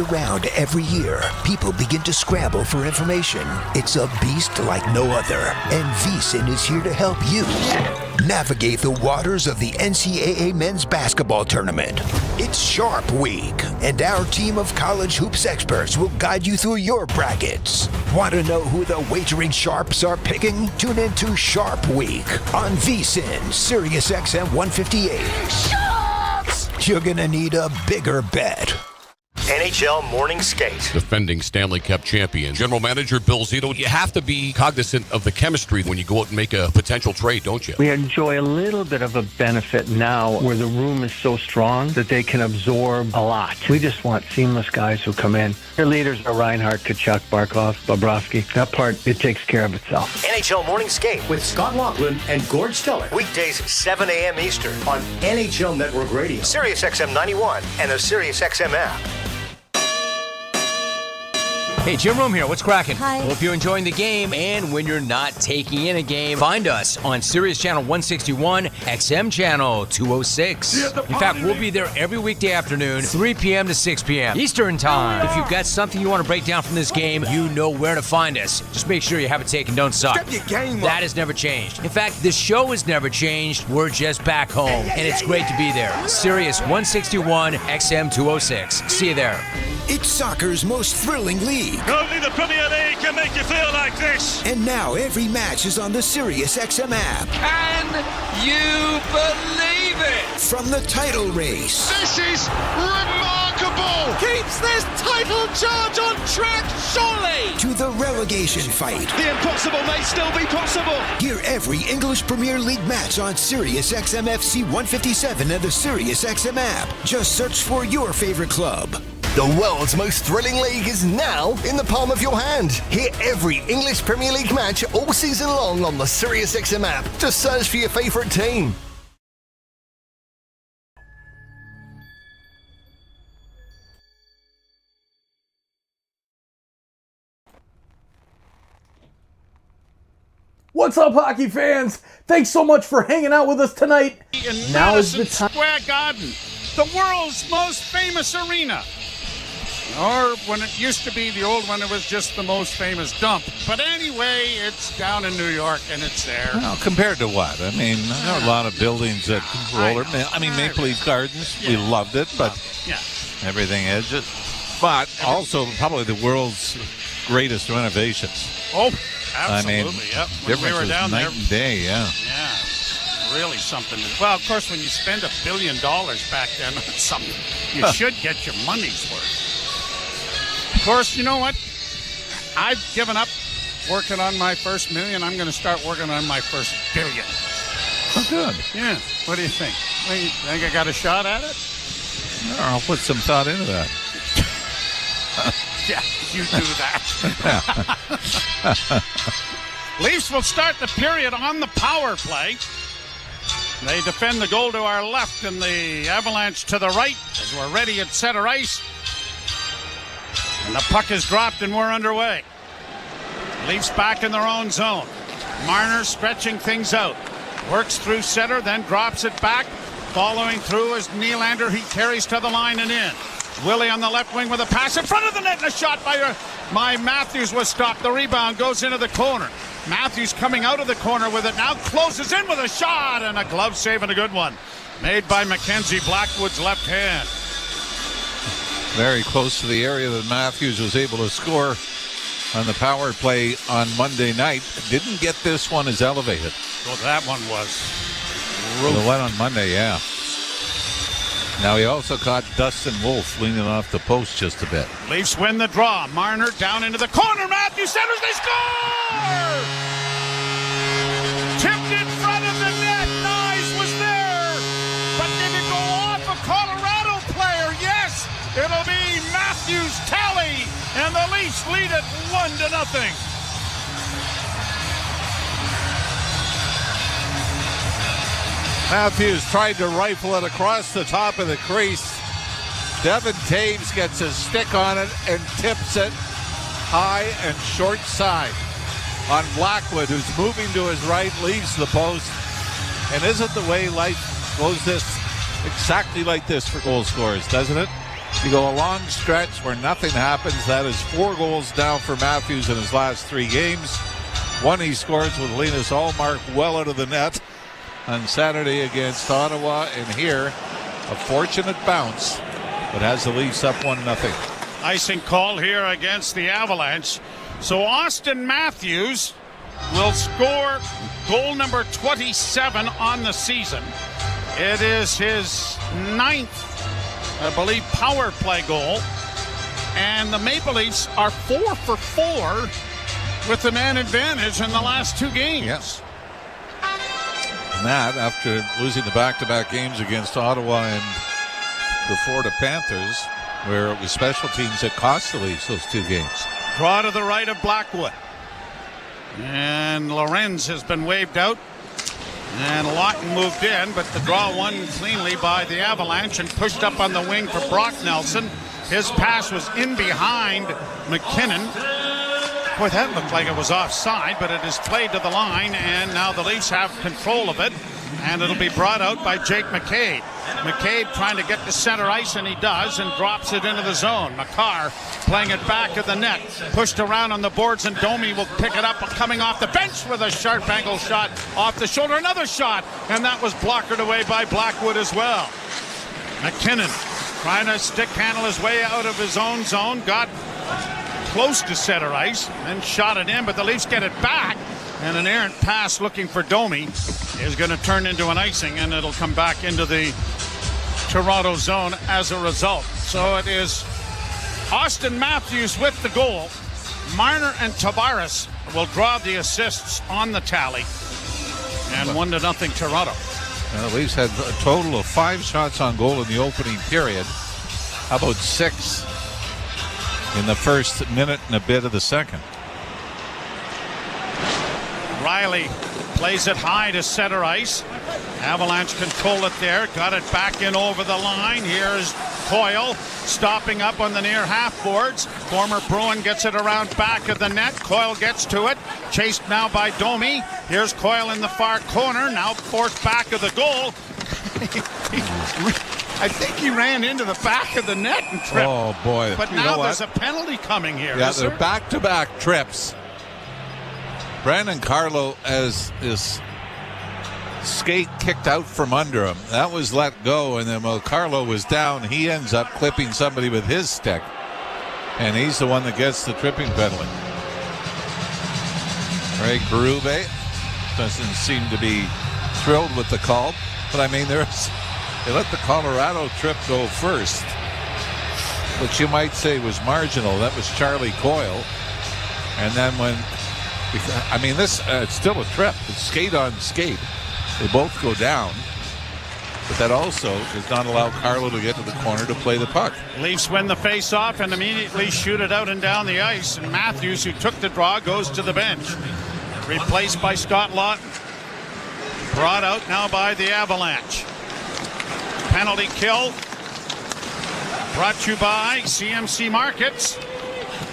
Around every year, people begin to scramble for information. It's a beast like no other, and VSiN is here to help you navigate the waters of the NCAA men's basketball tournament. It's Sharp Week, and our team of college hoops experts will guide you through your brackets. Want to know who the wagering sharps are picking? Tune into Sharp Week on VSiN, Sirius XM 158. Sharps! You're gonna need a bigger bet. NHL Morning Skate. Defending Stanley Cup champion, General Manager Bill Zito. You have to be cognizant of the chemistry when you go out and make a potential trade, don't you? We enjoy a little bit of a benefit now where the room is so strong that they can absorb a lot. We just want seamless guys who come in. Their leaders are Reinhart, Kachuk, Barkov, Bobrovsky. That part, it takes care of itself. NHL Morning Skate with Scott Laughlin and Gord Stellar. Weekdays 7 a.m. Eastern on NHL Network Radio, Sirius XM 91, and the Sirius XM app. Hey, Jim Rome here. What's cracking? Hi. Hope you're enjoying the game. And when you're not taking in a game, find us on Sirius Channel 161, XM Channel 206. In fact, we'll be there every weekday afternoon, 3 p.m. to 6 p.m. Eastern Time. If you've got something you want to break down from this game, you know where to find us. Just make sure you have it taken, don't suck. Step your game up. That has never changed. In fact, the show has never changed. We're just back home. And it's great to be there. Sirius 161, XM 206. See you there. It's soccer's most thrilling league. Only the Premier League can make you feel like this. And now every match is on the Sirius XM app. Can you believe it? From the title race. This is remarkable. Keeps this title charge on track, surely. To the relegation fight. The impossible may still be possible. Hear every English Premier League match on Sirius XM FC 157 and the Sirius XM app. Just search for your favorite club. The world's most thrilling league is now in the palm of your hand. Hear every English Premier League match all season long on the SiriusXM app. Just search for your favourite team. What's up, hockey fans? Thanks so much for hanging out with us tonight. In Now is the Madison time. Square Garden, the world's most famous arena. Or when it used to be the old one, it was just the most famous dump. But anyway, it's down in New York, and it's there. Well, compared to what? I mean, there are a lot of buildings that roller. I mean, Maple Leaf Gardens, we loved it, but everything is just. But also probably the world's greatest renovations. Oh, absolutely. I mean, yep. When difference we were was down night there. and day, yeah. Yeah, really something. Well, of course, when you spend $1 billion back then on something, you should get your money's worth. Of course, you know what? I've given up working on my first million. I'm going to start working on my first billion. Oh, good. Yeah. What do you think? Think I got a shot at it? No, I'll put some thought into that. Yeah, you do that. Leafs will start the period on the power play. They defend the goal to our left and the Avalanche to the right as we're ready at center ice. And the puck is dropped and we're underway. Leafs back in their own zone. Marner stretching things out. Works through center, then drops it back. Following through is Nylander. He carries to the line and in. Willie on the left wing with a pass in front of the net, and a shot by Matthews was stopped. The rebound goes into the corner. Matthews coming out of the corner with it now, closes in with a shot, and a glove save and a good one. Made by Mackenzie Blackwood's left hand. Very close to the area that Matthews was able to score on the power play on Monday night. Didn't get this one as elevated. Well, that one was. The one on Monday, yeah. Now he also caught Dustin Wolf leaning off the post just a bit. Leafs win the draw. Marner down into the corner. Matthews centers. They score! Tipped in front of the net. Nyes was there. But did it go off a Colorado player? Yes. It'll be Matthews' tally. And the Leafs lead it 1-0. Matthews tried to rifle it across the top of the crease. Devin Taves gets his stick on it and tips it high and short side on Blackwood, who's moving to his right, leaves the post. And isn't the way life goes this exactly like this for goal scorers, doesn't it? You go a long stretch where nothing happens. That is 4 goals down for Matthews in his last 3 games. One he scores with Linus Ullmark well out of the net on Saturday against Ottawa, and here a fortunate bounce that has the Leafs up 1-0. Icing call here against the Avalanche. So Austin Matthews will score goal number 27 on the season. It is his 9th, I believe, power play goal, and the Maple Leafs are 4 for 4 with the man advantage in the last 2 games. Yes. And that after losing the back-to-back games against Ottawa and the Florida Panthers, where it was special teams that cost the Leafs those 2 games. Draw to the right of Blackwood. And Lorenz has been waved out. And Lawton moved in, but the draw won cleanly by the Avalanche and pushed up on the wing for Brock Nelson. His pass was in behind MacKinnon. Boy, that looked like it was offside, but it is played to the line, and now the Leafs have control of it, and it'll be brought out by Jake McCabe. McCabe trying to get to center ice, and he does, and drops it into the zone. Makar playing it back of the net, pushed around on the boards, and Domi will pick it up, coming off the bench with a sharp angle shot off the shoulder. Another shot, and that was blockered away by Blackwood as well. MacKinnon trying to stick handle his way out of his own zone, got close to center ice, then shot it in, but the Leafs get it back, and an errant pass looking for Domi is going to turn into an icing, and it'll come back into the Toronto zone as a result. So it is Austin Matthews with the goal. Marner and Tavares will draw the assists on the tally, and 1-0 Toronto. The Leafs had a total of 5 shots on goal in the opening period. How about 6 in the first minute and a bit of the second? Riley plays it high to center ice. Avalanche control it there. Got it back in over the line. Here's Coyle stopping up on the near half boards. Former Bruin gets it around back of the net. Coyle gets to it. Chased now by Domi. Here's Coyle in the far corner. Now forced back of the goal. I think he ran into the back of the net and tripped. Oh, boy. But now there's a penalty coming here. Yeah, they're back-to-back trips. Brandon Carlo has his skate kicked out from under him. That was let go, and then while Carlo was down, he ends up clipping somebody with his stick. And he's the one that gets the tripping penalty. Craig Berube doesn't seem to be thrilled with the call. But, I mean, they let the Colorado trip go first, which you might say was marginal. That was Charlie Coyle. And then it's still a trip. It's skate on skate. They both go down. But that also does not allow Carlo to get to the corner to play the puck. Leafs win the face-off and immediately shoot it out and down the ice. And Matthews, who took the draw, goes to the bench. Replaced by Scott Lawton. Brought out now by the Avalanche. Penalty kill. Brought to you by CMC Markets.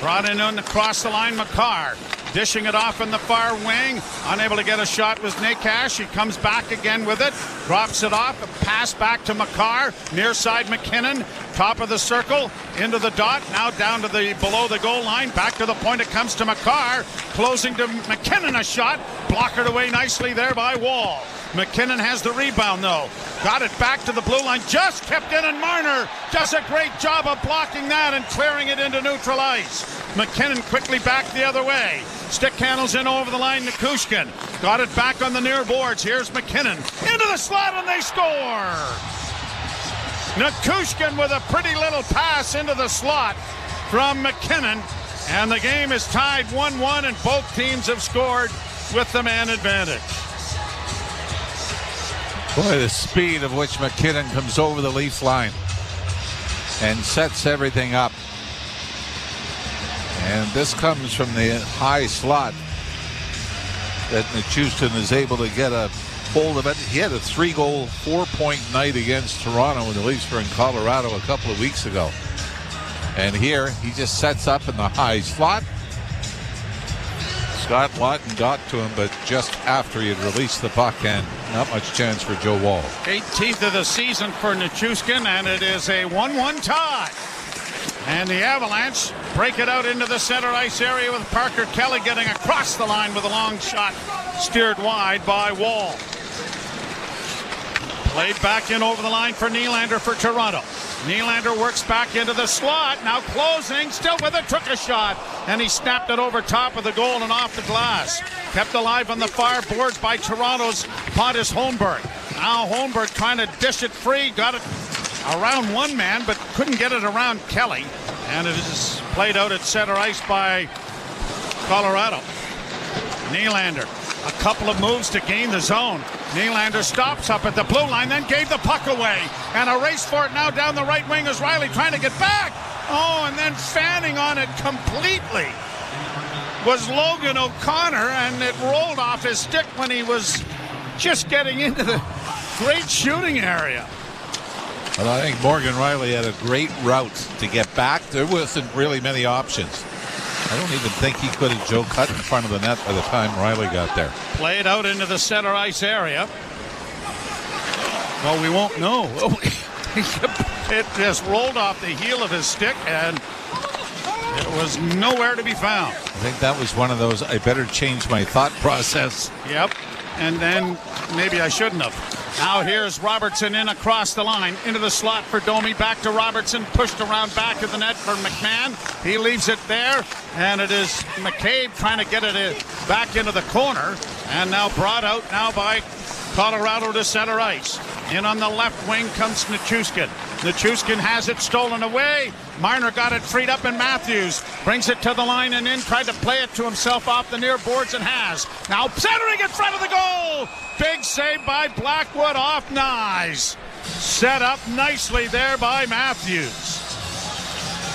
Brought in across the line, Makar. dishing it off in the far wing. Unable to get a shot was Nakash. He comes back again with it. Drops it off. A pass back to Makar. Near side MacKinnon. Top of the circle. Into the dot. Now down to the below the goal line. Back to the point. It comes to Makar. Closing to MacKinnon. A shot. Blockered away nicely there by Wall. MacKinnon has the rebound, though. Got it back to the blue line. Just kept in, and Marner does a great job of blocking that and clearing it into neutral ice. MacKinnon quickly back the other way. Stick handles in over the line. Nikushkin got it back on the near boards. Here's MacKinnon into the slot, and they score. Nikushkin with a pretty little pass into the slot from MacKinnon. And the game is tied 1-1, and both teams have scored with the man advantage. Boy, the speed of which MacKinnon comes over the Leaf line and sets everything up. And this comes from the high slot that Nichushkin is able to get a hold of it. He had a 3-goal, 4-point night against Toronto when the Leafs were in Colorado a couple of weeks ago. And here he just sets up in the high slot. Scott Lawton got to him, but just after he had released the puck, and not much chance for Joe Wall. 18th of the season for Nichushkin, and it is a 1-1 tie. And the Avalanche break it out into the center ice area with Parker Kelly getting across the line with a long shot steered wide by Wall. Played back in over the line for Nylander for Toronto. Nylander works back into the slot, now closing, still with it, took a shot, and he snapped it over top of the goal and off the glass. Kept alive on the far boards by Toronto's Pontus Holmberg. Now Holmberg trying to dish it free, got it around one man, but couldn't get it around Kelly. And it is played out at center ice by Colorado. Nylander, a couple of moves to gain the zone. Nylander stops up at the blue line, then gave the puck away. And a race for it now down the right wing as Riley trying to get back. Oh, and then fanning on it completely was Logan O'Connor, and it rolled off his stick when he was just getting into the great shooting area. Well, I think Morgan Riley had a great route to get back. There wasn't really many options. I don't even think he could have Joe cut in front of the net by the time Riley got there. Played out into the center ice area. Well, we won't know. It just rolled off the heel of his stick, and it was nowhere to be found. I think that was one of those, I better change my thought process. Yep. And then maybe I shouldn't have. Now here's Robertson in across the line. Into the slot for Domi. Back to Robertson. Pushed around back of the net for McMahon. He leaves it there. And it is McCabe trying to get it back into the corner. And now brought out now by Colorado to center ice. In on the left wing comes Nichushkin. Nichushkin has it stolen away. Marner got it freed up, and Matthews brings it to the line and in. Tried to play it to himself off the near boards and has. Now centering in front of the goal. Big save by Blackwood off Nyes. Set up nicely there by Matthews.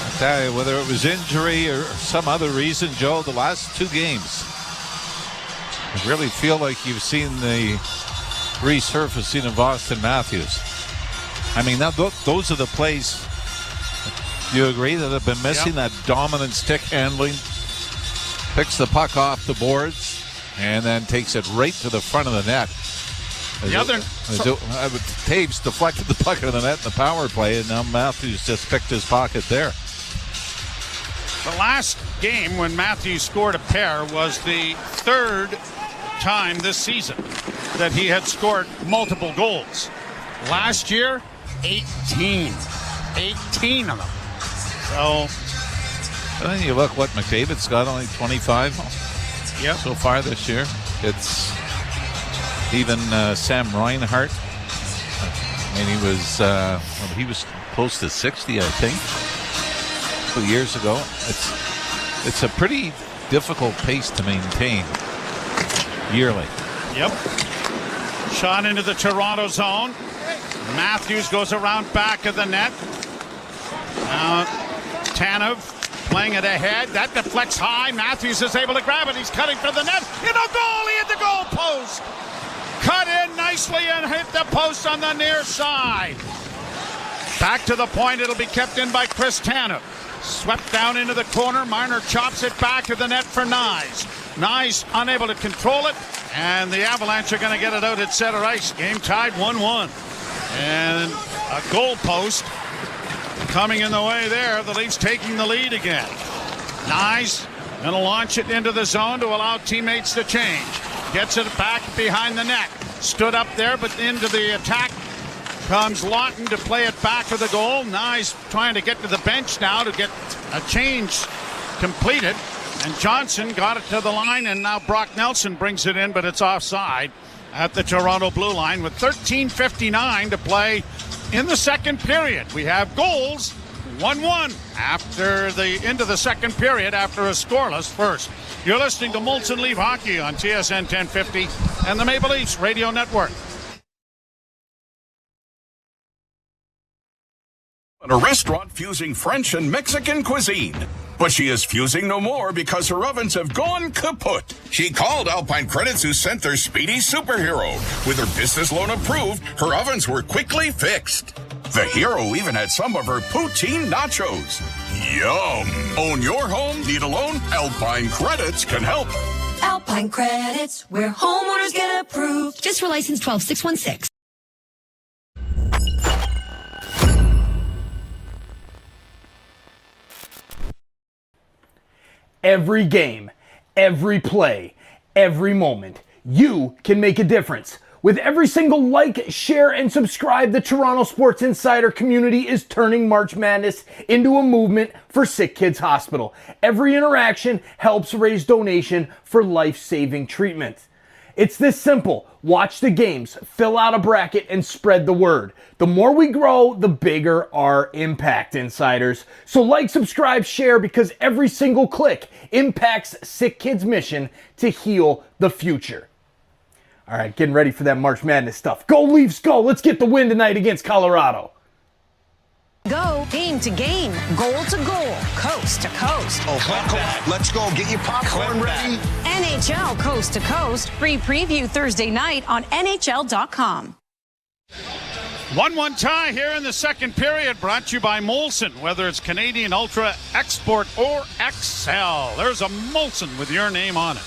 I tell you, whether it was injury or some other reason, Joe, the last two games, I really feel like you've seen the resurfacing of Austin Matthews. I mean, those are the plays, you agree, that have been missing? Yep. That dominant stick handling. Picks the puck off the boards and then takes it right to the front of the net. Taves deflected the puck in the net in the power play, and now Matthews just picked his pocket there. The last game when Matthews scored a pair was the third time this season that he had scored multiple goals. Last year, 18 of them. So, and then you look what McDavid's got, only 25 so far this year. It's even Sam Reinhart. I mean, he was close to 60, I think, a couple years ago. It's a pretty difficult pace to maintain yearly. Yep. Shot into the Toronto zone. Matthews goes around back of the net. Now Tanev playing it ahead. That deflects high. Matthews is able to grab it. He's cutting for the net. In a goal. He hit the goal post. Cut in nicely and hit the post on the near side. Back to the point. It'll be kept in by Chris Tanev. Swept down into the corner. Marner chops it back to the net for Nyes. Nyes unable to control it, and the Avalanche are going to get it out at center ice. Game tied 1-1. And a goal post coming in the way there. The Leafs taking the lead again. Nyes going to launch it into the zone to allow teammates to change. Gets it back behind the net. Stood up there, but into the attack comes Lawton to play it back to the goal. Nyes trying to get to the bench now to get a change completed. And Johnson got it to the line, and now Brock Nelson brings it in, but it's offside at the Toronto blue line with 13:59 to play in the second period. We have goals, 1-1 after the end of the second period after a scoreless first. You're listening to Molson Leaf Hockey on TSN 1050 and the Maple Leafs Radio Network. A restaurant fusing French and Mexican cuisine. But she is fusing no more because her ovens have gone kaput. She called Alpine Credits, who sent their speedy superhero. With her business loan approved, her ovens were quickly fixed. The hero even had some of her poutine nachos. Yum! Own your home? Need a loan? Alpine Credits can help. Alpine Credits, where homeowners get approved. Just for license 12616. Every game, every play, every moment, you can make a difference. With every single like, share, and subscribe, the Toronto Sports Insider community is turning March Madness into a movement for SickKids Hospital. Every interaction helps raise donation for life-saving treatment. It's this simple. Watch the games, fill out a bracket, and spread the word. The more we grow, the bigger our impact, insiders. So like, subscribe, share, because every single click impacts SickKids' mission to heal the future. All right, getting ready for that March Madness stuff. Go Leafs, go! Let's get the win tonight against Colorado. Go game to game, goal to goal, coast to coast. Oh, let's go. Get your popcorn ready. NHL Coast to Coast. Free preview Thursday night on NHL.com. 1-1 tie here in the second period, brought to you by Molson. Whether it's Canadian Ultra, Export, or XL, there's a Molson with your name on it.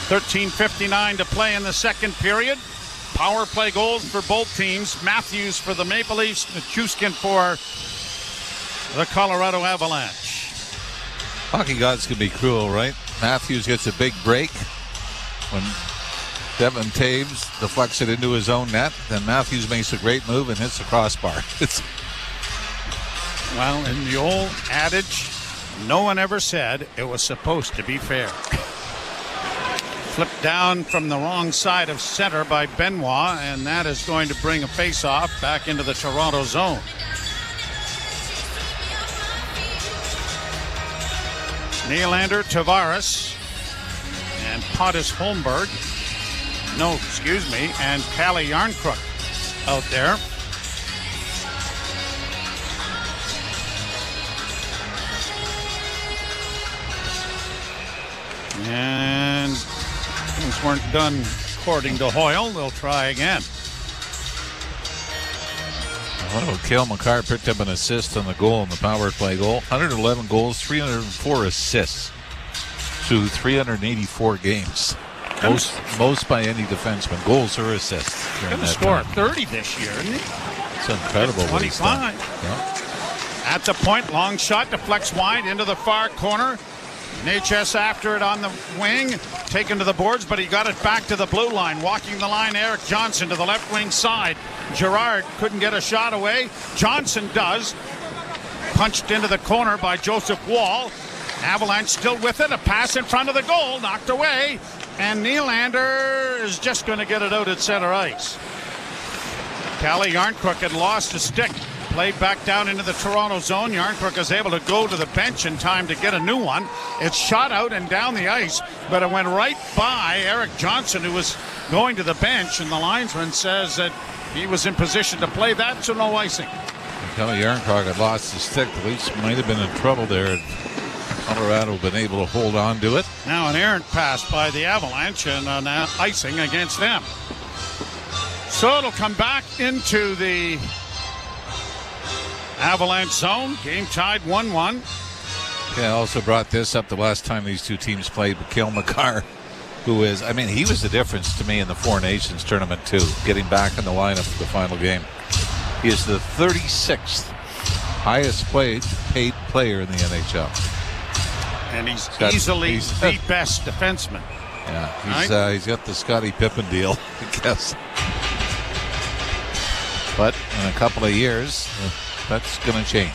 13:59 to play in the second period. Power play goals for both teams. Matthews for the Maple Leafs, Chuskin for the Colorado Avalanche. Hockey gods can be cruel, right? Matthews gets a big break when Devin Taves deflects it into his own net. Then Matthews makes a great move and hits the crossbar. Well, in the old adage, no one ever said it was supposed to be fair. Flipped down from the wrong side of center by Benoit, and that is going to bring a face-off back into the Toronto zone. Nylander, Tavares, and Pontus Holmberg. And Calle Yarncrook out there. And things weren't done according to Hoyle. They'll try again. Cale Makar picked up an assist on the goal in the power play goal. 111 goals, 304 assists through 384 games. Most by any defenseman. Goals or assists. He's going to score 30 this year, isn't he? It's incredible. 25. Yeah. At the point, long shot deflects wide into the far corner. NHS after it on the wing, taken to the boards, but he got it back to the blue line. Walking the line, Eric Johnson to the left wing side. Gerard couldn't get a shot away. Johnson does. Punched into the corner by Joseph Wall. Avalanche still with it. A pass in front of the goal, knocked away. And Nylander is just going to get it out at center ice. Calle Yarncrook had lost a stick. Played back down into the Toronto zone. Yarncrook is able to go to the bench in time to get a new one. It's shot out and down the ice, but it went right by Eric Johnson, who was going to the bench, and the linesman says that he was in position to play that, so no icing. Calle Yarncrook had lost his stick. The Leafs might have been in trouble there. Colorado been able to hold on to it. Now an errant pass by the Avalanche and an icing against them. So it'll come back into the Avalanche zone, game tied 1-1. Yeah, I also brought this up the last time these two teams played with Cale Makar, who is, I mean, he was the difference to me in the Four Nations tournament too, getting back in the lineup for the final game. He is the 36th highest paid player in the NHL. And he's easily the best defenseman. Yeah, he's got the Scottie Pippen deal, I guess. But in a couple of years, that's going to change.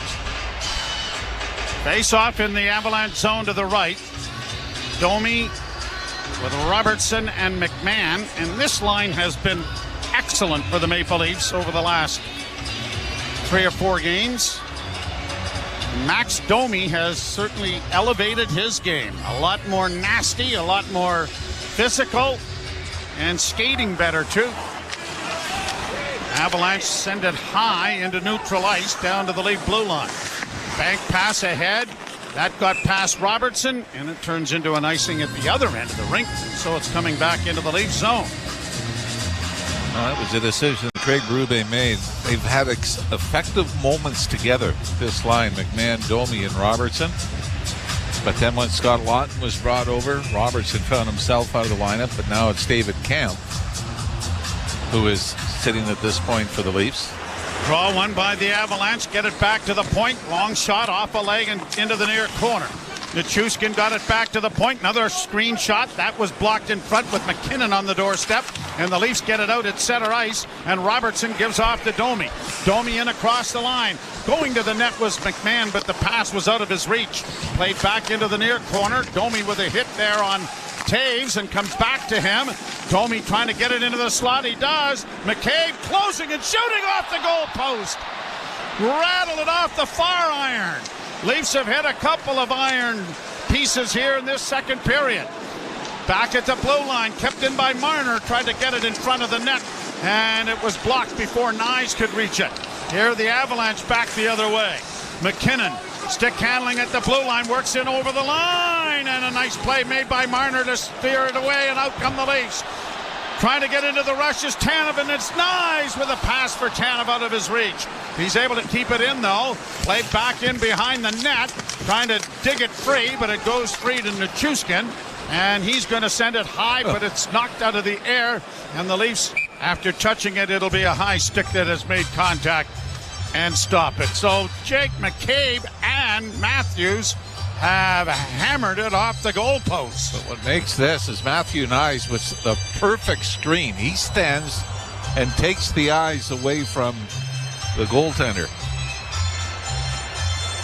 Face off in the Avalanche zone to the right. Domi with Robertson and McMahon. And this line has been excellent for the Maple Leafs over the last 3 or 4 games. Max Domi has certainly elevated his game. A lot more nasty, a lot more physical, and skating better too. Avalanche send it high into neutral ice down to the Leaf blue line. Bank pass ahead. That got past Robertson, and it turns into an icing at the other end of the rink. So it's coming back into the Leaf zone. That was a decision Craig Berube made. They've had effective moments together, this line, McMahon, Domi, and Robertson. But then when Scott Laughton was brought over, Robertson found himself out of the lineup, but now it's David Kampf, who is sitting at this point for the Leafs. Draw one by the Avalanche, get it back to the point. Long shot off a leg and into the near corner. Nichushkin got it back to the point. Another screen shot. That was blocked in front with MacKinnon on the doorstep. And the Leafs get it out at center ice. And Robertson gives off to Domi. Domi in across the line. Going to the net was McMahon, but the pass was out of his reach. Played back into the near corner. Domi with a hit there on Taves and comes back to him. Domi trying to get it into the slot. He does. McCabe closing and shooting off the goal post. Rattled it off the far iron. Leafs have hit a couple of iron pieces here in this second period. Back at the blue line, kept in by Marner, tried to get it in front of the net, and it was blocked before Nyes could reach it. Here the Avalanche back the other way. MacKinnon, stick handling at the blue line, works in over the line, and a nice play made by Marner to steer it away, and out come the Leafs. Trying to get into the rush is Tanev, and it's Nyes with a pass for Tanev out of his reach. He's able to keep it in, though. Played back in behind the net, trying to dig it free, but it goes free to Nichushkin, and he's going to send it high, but it's knocked out of the air, and the Leafs, after touching it, it'll be a high stick that has made contact and stop it. So Jake McCabe and Matthews have hammered it off the goalpost. But what makes this is Matthew Nyes with the perfect screen. He stands and takes the eyes away from the goaltender.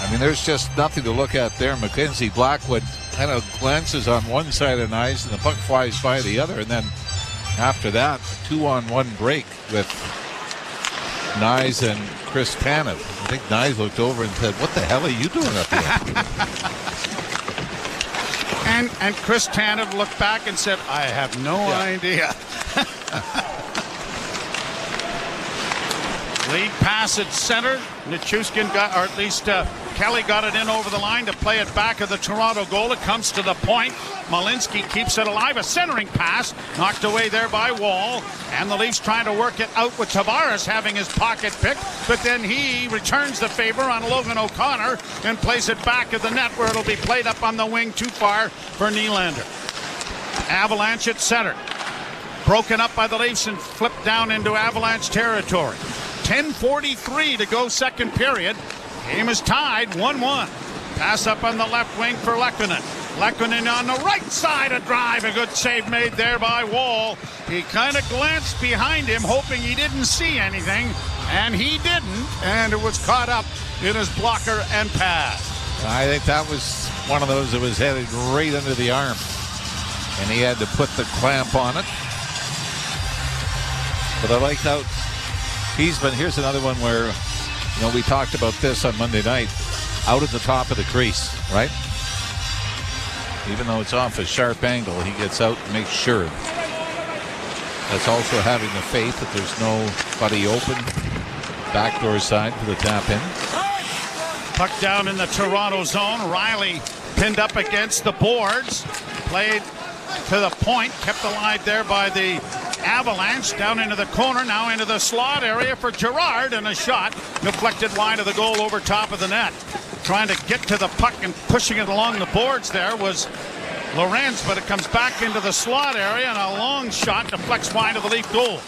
I mean, there's just nothing to look at there. Mackenzie Blackwood kind of glances on one side of Nyes and the puck flies by the other. And then after that, a 2-on-1 break with Nyes and Chris Tanev. I think Nyes looked over and said, "What the hell are you doing up here?" And Chris Tanev looked back and said, "I have no idea." Lead pass at center. Nichushkin got, or at least Kelly got it in over the line to play it back of the Toronto goal. It comes to the point. Malinsky keeps it alive. A centering pass knocked away there by Wall. And the Leafs trying to work it out with Tavares having his pocket picked. But then he returns the favor on Logan O'Connor and plays it back of the net where it'll be played up on the wing too far for Nylander. Avalanche at center. Broken up by the Leafs and flipped down into Avalanche territory. 10:43 to go second period. Game is tied 1-1. Pass up on the left wing for Lehkonen. Lehkonen on the right side, a drive. A good save made there by Wall. He kind of glanced behind him, hoping he didn't see anything, and he didn't, and it was caught up in his blocker and pass. I think that was one of those that was headed right under the arm, and he had to put the clamp on it. But I like how he's been, here's another one where, you know, we talked about this on Monday night, out at the top of the crease, right? Even though it's off a sharp angle, he gets out and makes sure. That's also having the faith that there's nobody open. Backdoor side for the tap in. Puck down in the Toronto zone. Riley pinned up against the boards. Played to the point. Kept alive there by the Avalanche down into the corner, now into the slot area for Girard, and a shot deflected wide of the goal over top of the net. Trying to get to the puck and pushing it along the boards there was Lorenz, but it comes back into the slot area, and a long shot deflects wide of the Leaf goal.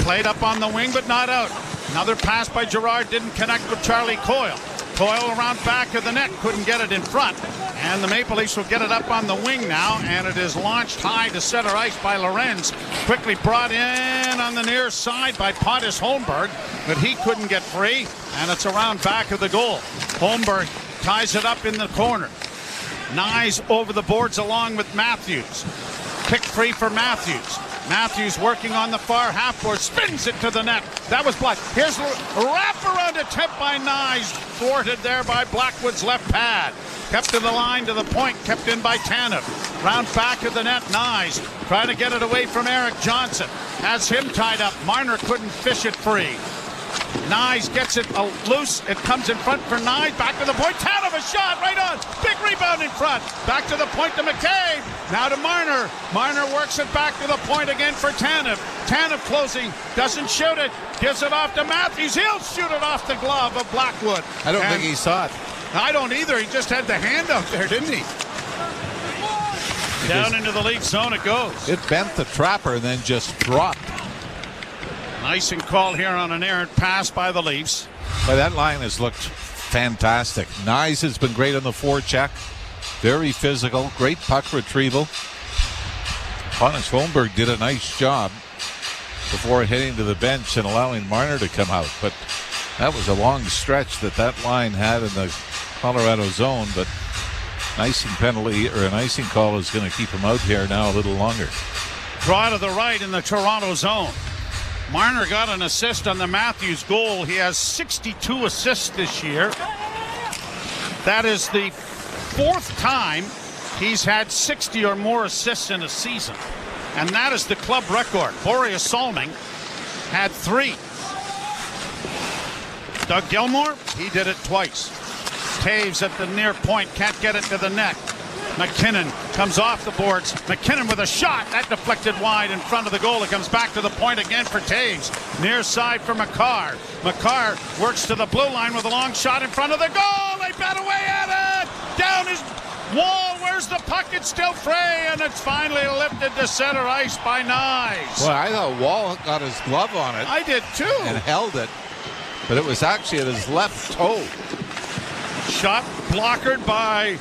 Played up on the wing, but not out. Another pass by Girard didn't connect with Charlie Coyle. Coyle around back of the net, couldn't get it in front. And the Maple Leafs will get it up on the wing now, and it is launched high to center ice by Lorenz. Quickly brought in on the near side by Pontus Holmberg, but he couldn't get free, and it's around back of the goal. Holmberg ties it up in the corner. Nyes over the boards along with Matthews. Pick free for Matthews. Matthews working on the far half board, spins it to the net. That was blocked. Here's a wraparound attempt by Nyes, thwarted there by Blackwood's left pad. Kept to the line, to the point, kept in by Tanev. Round back of the net, Nyes trying to get it away from Eric Johnson. Has him tied up. Marner couldn't fish it free. Nyes gets it loose. It comes in front for Nyes. Back to the point. Tanev, a shot right on. Big rebound in front. Back to the point to McCabe. Now to Marner. Marner works it back to the point again for Tanev. Tanev closing. Doesn't shoot it. Gives it off to Matthews. He'll shoot it off the glove of Blackwood. I don't think he saw it. I don't either. He just had the hand out there, didn't he? Down into the Leaf zone it goes. It bent the trapper and then just dropped. Nice and call here on an errant pass by the Leafs. But that line has looked fantastic. Nyes has been great on the forecheck. Very physical. Great puck retrieval. Pontus Holmberg did a nice job before heading to the bench and allowing Marner to come out. But that was a long stretch that line had in the Colorado zone. But an icing penalty or an icing call is going to keep him out here now a little longer. Draw to the right in the Toronto zone. Marner got an assist on the Matthews goal. He has 62 assists this year. That is the fourth time he's had 60 or more assists in a season. And that is the club record. Boreas Salming had 3. Doug Gilmour, he did it twice. Taves at the near point, can't get it to the net. MacKinnon comes off the boards. MacKinnon with a shot. That deflected wide in front of the goal. It comes back to the point again for Taves. Near side for McCarr. McCarr works to the blue line with a long shot in front of the goal. They bat away at it. Down his wall. Where's the puck? It's still Frey, and it's finally lifted to center ice by Nyes. Well, I thought Wall got his glove on it. I did too. And held it. But it was actually at his left toe. Shot blockered by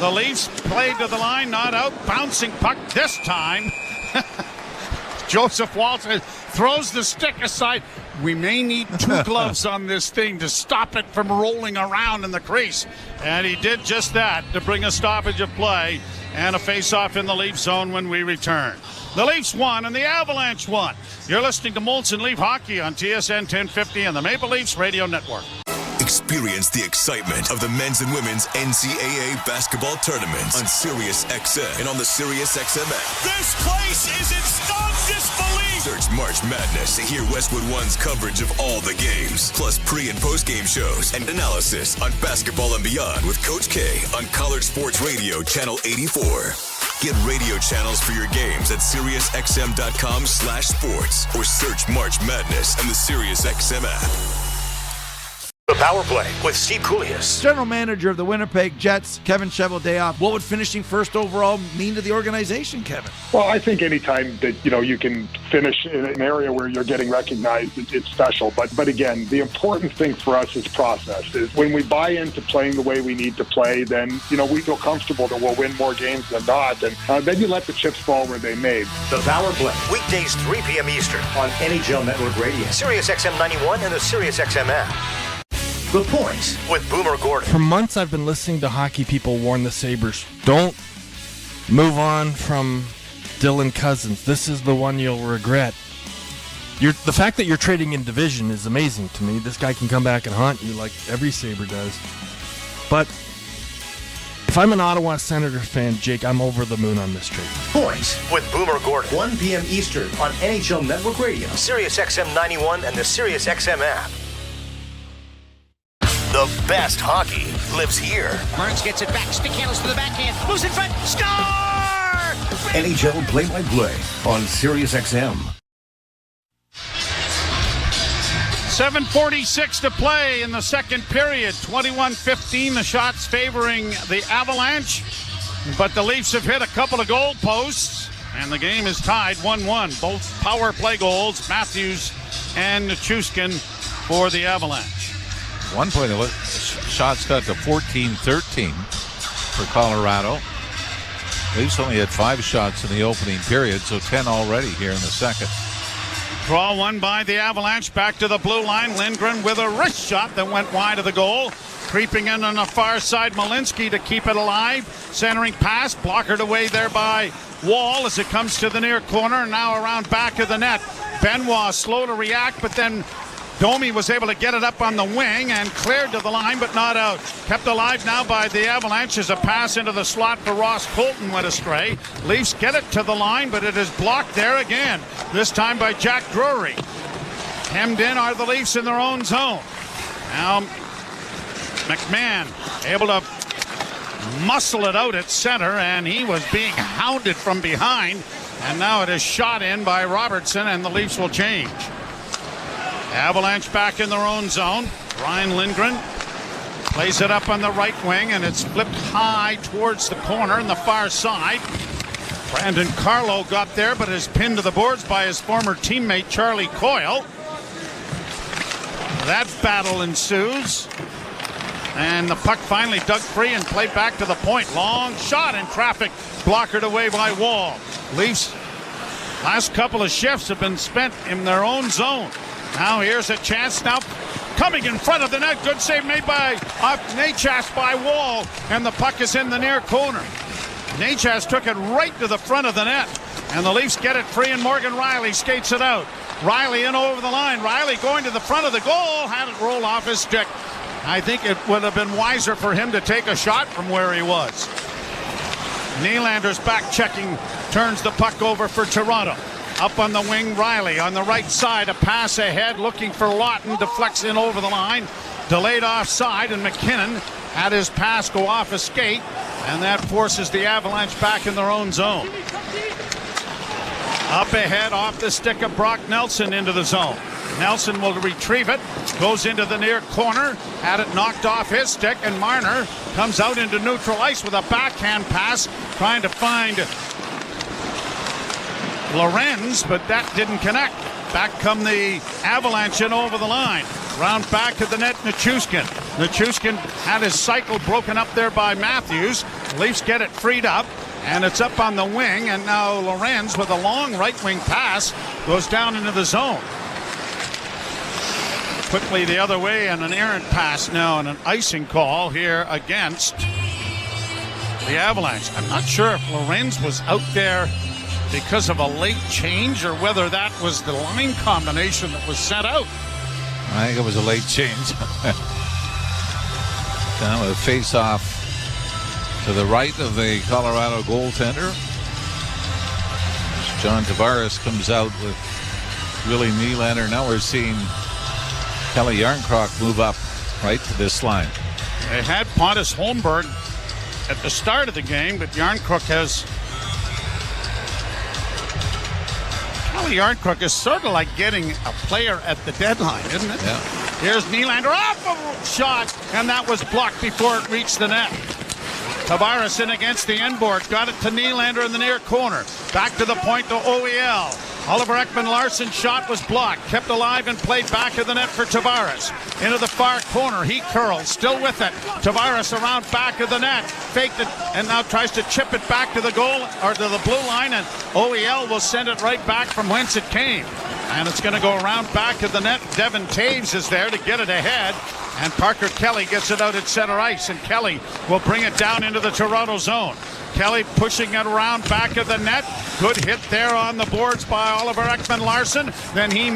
the Leafs, played to the line, not out. Bouncing puck this time. Joseph Walter throws the stick aside. We may need 2 gloves on this thing to stop it from rolling around in the crease. And he did just that to bring a stoppage of play and a face-off in the Leaf zone when we return. The Leafs won and the Avalanche won. You're listening to Molson Leaf Hockey on TSN 1050 and the Maple Leafs Radio Network. Experience the excitement of the men's and women's NCAA basketball tournaments on Sirius XM and on the Sirius XM app. This place is in stunned disbelief. Search March Madness to hear Westwood One's coverage of all the games, plus pre- and post-game shows and analysis on basketball and beyond with Coach K on College Sports Radio Channel 84. Get radio channels for your games at SiriusXM.com/sports or search March Madness in the Sirius XM app. The Power Play with Steve Koulias. General manager of the Winnipeg Jets, Kevin Cheveldayoff. What would finishing first overall mean to the organization, Kevin? Well, I think any time that you can finish in an area where you're getting recognized, it's special. But again, the important thing for us is process. Is when we buy into playing the way we need to play, then we feel comfortable that we'll win more games than not, and then you let the chips fall where they may. The Power Play, weekdays 3 p.m. Eastern on NHL Network Radio, Sirius XM 91, and the Sirius XM app. The Point with Boomer Gordon. For months I've been listening to hockey people warn the Sabres, don't move on from Dylan Cousins. This is the one you'll regret. The fact that you're trading in division is amazing to me. This guy can come back and haunt you like every Sabre does. But if I'm an Ottawa Senators fan, Jake, I'm over the moon on this trade. Point with Boomer Gordon, 1 p.m. Eastern on NHL Network Radio, Sirius XM 91, and the Sirius XM app. The best hockey lives here. Burns gets it back. Stick handles to the backhand. Moves in front. Score! NHL play-by-play on Sirius XM. 7:46 to play in the second period. 21-15, the shots favoring the Avalanche. But the Leafs have hit a couple of goal posts, and the game is tied 1-1. Both power play goals, Matthews and Nichushkin for the Avalanche. 1 point, shots got to 14-13 for Colorado. Leafs only had 5 shots in the opening period, so 10 already here in the second. Draw one by the Avalanche, back to the blue line. Lindgren with a wrist shot that went wide of the goal. Creeping in on the far side, Malinsky to keep it alive. Centering pass, blockered away there by Wall as it comes to the near corner. Now around back of the net. Benoit slow to react, but then Domi was able to get it up on the wing and cleared to the line, but not out. Kept alive now by the Avalanche as a pass into the slot for Ross Colton went astray. Leafs get it to the line, but it is blocked there again. This time by Jack Drury. Hemmed in are the Leafs in their own zone. Now McMahon able to muscle it out at center, and he was being hounded from behind. And now it is shot in by Robertson, and the Leafs will change. Avalanche back in their own zone. Ryan Lindgren plays it up on the right wing, and it's flipped high towards the corner on the far side. Brandon Carlo got there, but is pinned to the boards by his former teammate Charlie Coyle. That battle ensues, and the puck finally dug free and played back to the point. Long shot in traffic, blockered away by Wall. Leafs last couple of shifts have been spent in their own zone. Now here's a chance now coming in front of the net. Good save made by Necas by Wall, and the puck is in the near corner. Necas took it right to the front of the net, and the Leafs get it free, and Morgan Riley skates it out. Riley in over the line. Riley going to the front of the goal, had it roll off his stick. I think it would have been wiser for him to take a shot from where he was. Nylander's back checking, turns the puck over for Toronto. Up on the wing, Riley on the right side, a pass ahead, looking for Lawton, deflects in over the line, delayed offside, and MacKinnon had his pass go off a skate, and that forces the Avalanche back in their own zone. Up ahead, off the stick of Brock Nelson into the zone. Nelson will retrieve it, goes into the near corner, had it knocked off his stick, and Marner comes out into neutral ice with a backhand pass, trying to find Lorenz, but that didn't connect. Back come the Avalanche in over the line. Round back to the net, Nichushkin. Nichushkin had his cycle broken up there by Matthews. Leafs get it freed up, and it's up on the wing, and now Lorenz with a long right wing pass goes down into the zone. Quickly the other way, and an errant pass now, and an icing call here against the Avalanche. I'm not sure if Lorenz was out there because of a late change, or whether that was the line combination that was sent out. I think it was a late change. Now a face-off to the right of the Colorado goaltender. John Tavares comes out with Willie Nylander. Now we're seeing Kelly Yarncroc move up right to this line. They had Pontus Holmberg at the start of the game, but Yarncroc has... Kelly Yarncroc is sort of like getting a player at the deadline, isn't it? Yeah. Here's Nylander off a shot, and that was blocked before it reached the net. Tavares in against the end board, got it to Nylander in the near corner. Back to the point to OEL. Oliver Ekman-Larsson's shot was blocked, kept alive and played back of the net for Tavares. Into the far corner, he curls, still with it. Tavares around back of the net, faked it, and now tries to chip it back to the goal, or to the blue line, and OEL will send it right back from whence it came. And it's going to go around back of the net. Devin Taves is there to get it ahead, and Parker Kelly gets it out at center ice, and Kelly will bring it down into the Toronto zone. Kelly pushing it around back of the net. Good hit there on the boards by Oliver Ekman-Larsson. Then he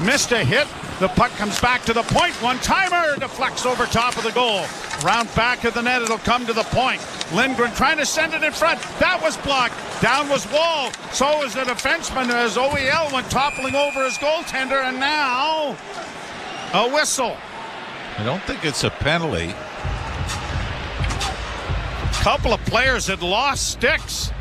missed a hit. The puck comes back to the point. One-timer deflects over top of the goal. Round back of the net, it'll come to the point. Lindgren trying to send it in front. That was blocked. Down was Wall. So was the defenseman as OEL went toppling over his goaltender. And now a whistle. I don't think it's a penalty. Couple of players had lost sticks.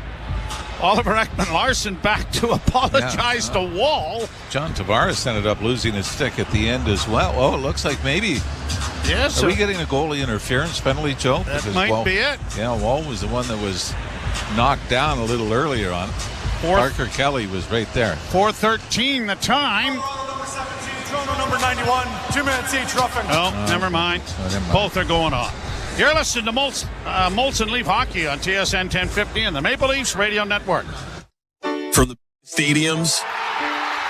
Oliver Ekman-Larsson back to apologize to Wall. John Tavares ended up losing his stick at the end as well. Oh, it looks like maybe. Yes. Are we getting a goalie interference penalty, Joe? That might be it. Yeah, Wall was the one that was knocked down a little earlier on. Parker Kelly was right there. 4:13 the time. Toronto number 91, 2 minutes each, roughing. Oh, never mind. Both are going off. You're listening to Molson Leaf Hockey on TSN 1050 and the Maple Leafs Radio Network. From the stadiums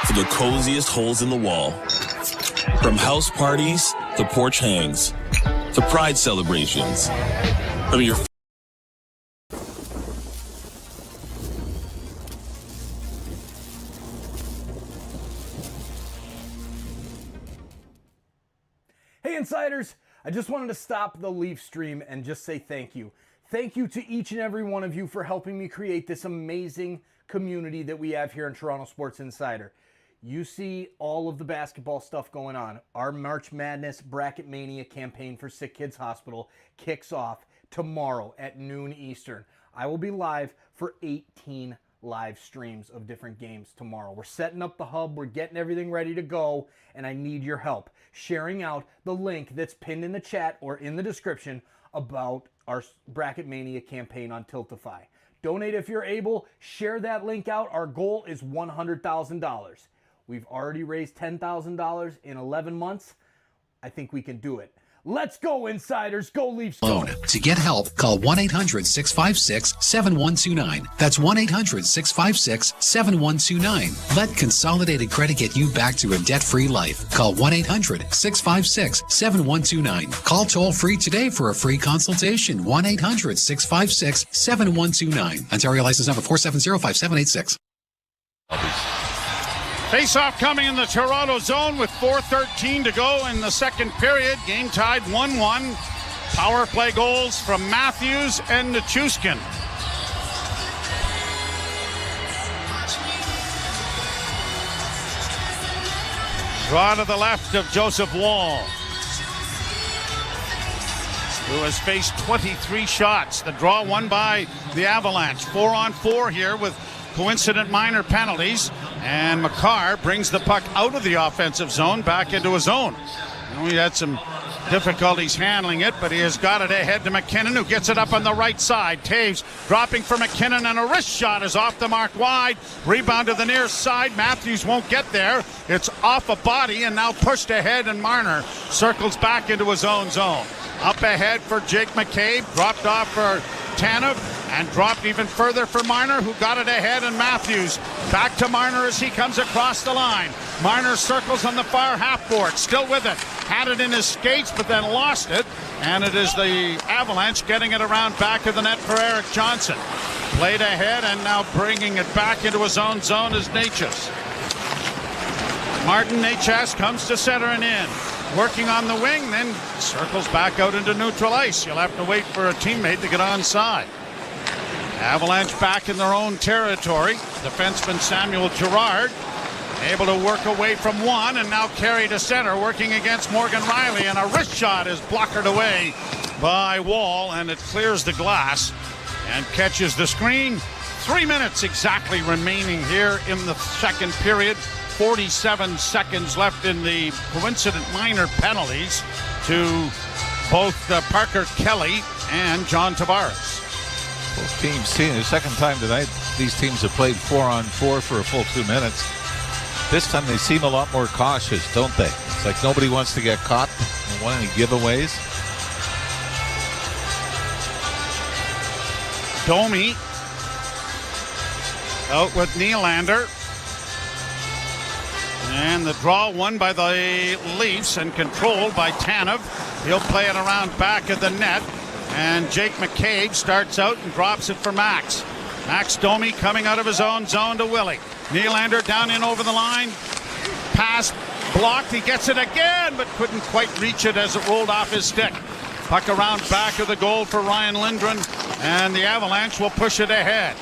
to the coziest holes in the wall. From house parties to porch hangs to pride celebrations. From your Hey, Insiders! I just wanted to stop the Leaf stream and just say thank you. Thank you to each and every one of you for helping me create this amazing community that we have here in Toronto Sports Insider. You see all of the basketball stuff going on. Our March Madness Bracket Mania campaign for SickKids Hospital kicks off tomorrow at noon Eastern. I will be live for 18 live streams of different games tomorrow. We're setting up the hub, we're getting everything ready to go, and I need your help sharing out the link that's pinned in the chat or in the description about our Bracket Mania campaign on Tiltify. Donate if you're able, share that link out. Our goal is $100,000. We've already raised $10,000 in 11 months. I think we can do it. Let's go, Insiders. Go Leafs. Go. To get help, call 1-800-656-7129. That's 1-800-656-7129. Let Consolidated Credit get you back to a debt-free life. Call 1-800-656-7129. Call toll-free today for a free consultation. 1-800-656-7129. Ontario license number 4705786. Face-off coming in the Toronto zone with 4:13 to go in the second period. Game tied 1-1. Power play goals from Matthews and Nichushkin. Draw to the left of Joseph Wall, who has faced 23 shots. The draw won by the Avalanche. 4-on-4 here with coincident minor penalties, and Makar brings the puck out of the offensive zone back into his own. He had some difficulties handling it, but he has got it ahead to MacKinnon, who gets it up on the right side. Taves dropping for MacKinnon, and a wrist shot is off the mark wide. Rebound to the near side. Matthews won't get there. It's off a body and now pushed ahead, and Marner circles back into his own zone. Up ahead for Jake McCabe, dropped off for Tanev, and dropped even further for Marner, who got it ahead, and Matthews back to Marner as he comes across the line. Marner circles on the far half board, still with it. Had it in his skates, but then lost it, and it is the Avalanche getting it around back of the net for Eric Johnson. Played ahead, and now bringing it back into his own zone is Necas. Martin Necas comes to center and in. Working on the wing, then circles back out into neutral ice. You'll have to wait for a teammate to get onside. Avalanche back in their own territory. Defenseman Samuel Girard able to work away from one and now carry to center, working against Morgan Riley, and a wrist shot is blockered away by Wall, and it clears the glass and catches the screen. 3 minutes exactly remaining here in the second period. 47 seconds left in the coincident minor penalties to both Parker Kelly and John Tavares. Both teams seeing the second time tonight, these teams have played 4-on-4 for a full 2 minutes. This time they seem a lot more cautious, don't they? It's like nobody wants to get caught in one of the giveaways. Domi out with Nylander. And the draw won by the Leafs and controlled by Tanev. He'll play it around back of the net. And Jake McCabe starts out and drops it for Max. Max Domi coming out of his own zone to Willie. Nylander down in over the line. Pass blocked. He gets it again, but couldn't quite reach it as it rolled off his stick. Puck around back of the goal for Ryan Lindgren. And the Avalanche will push it ahead.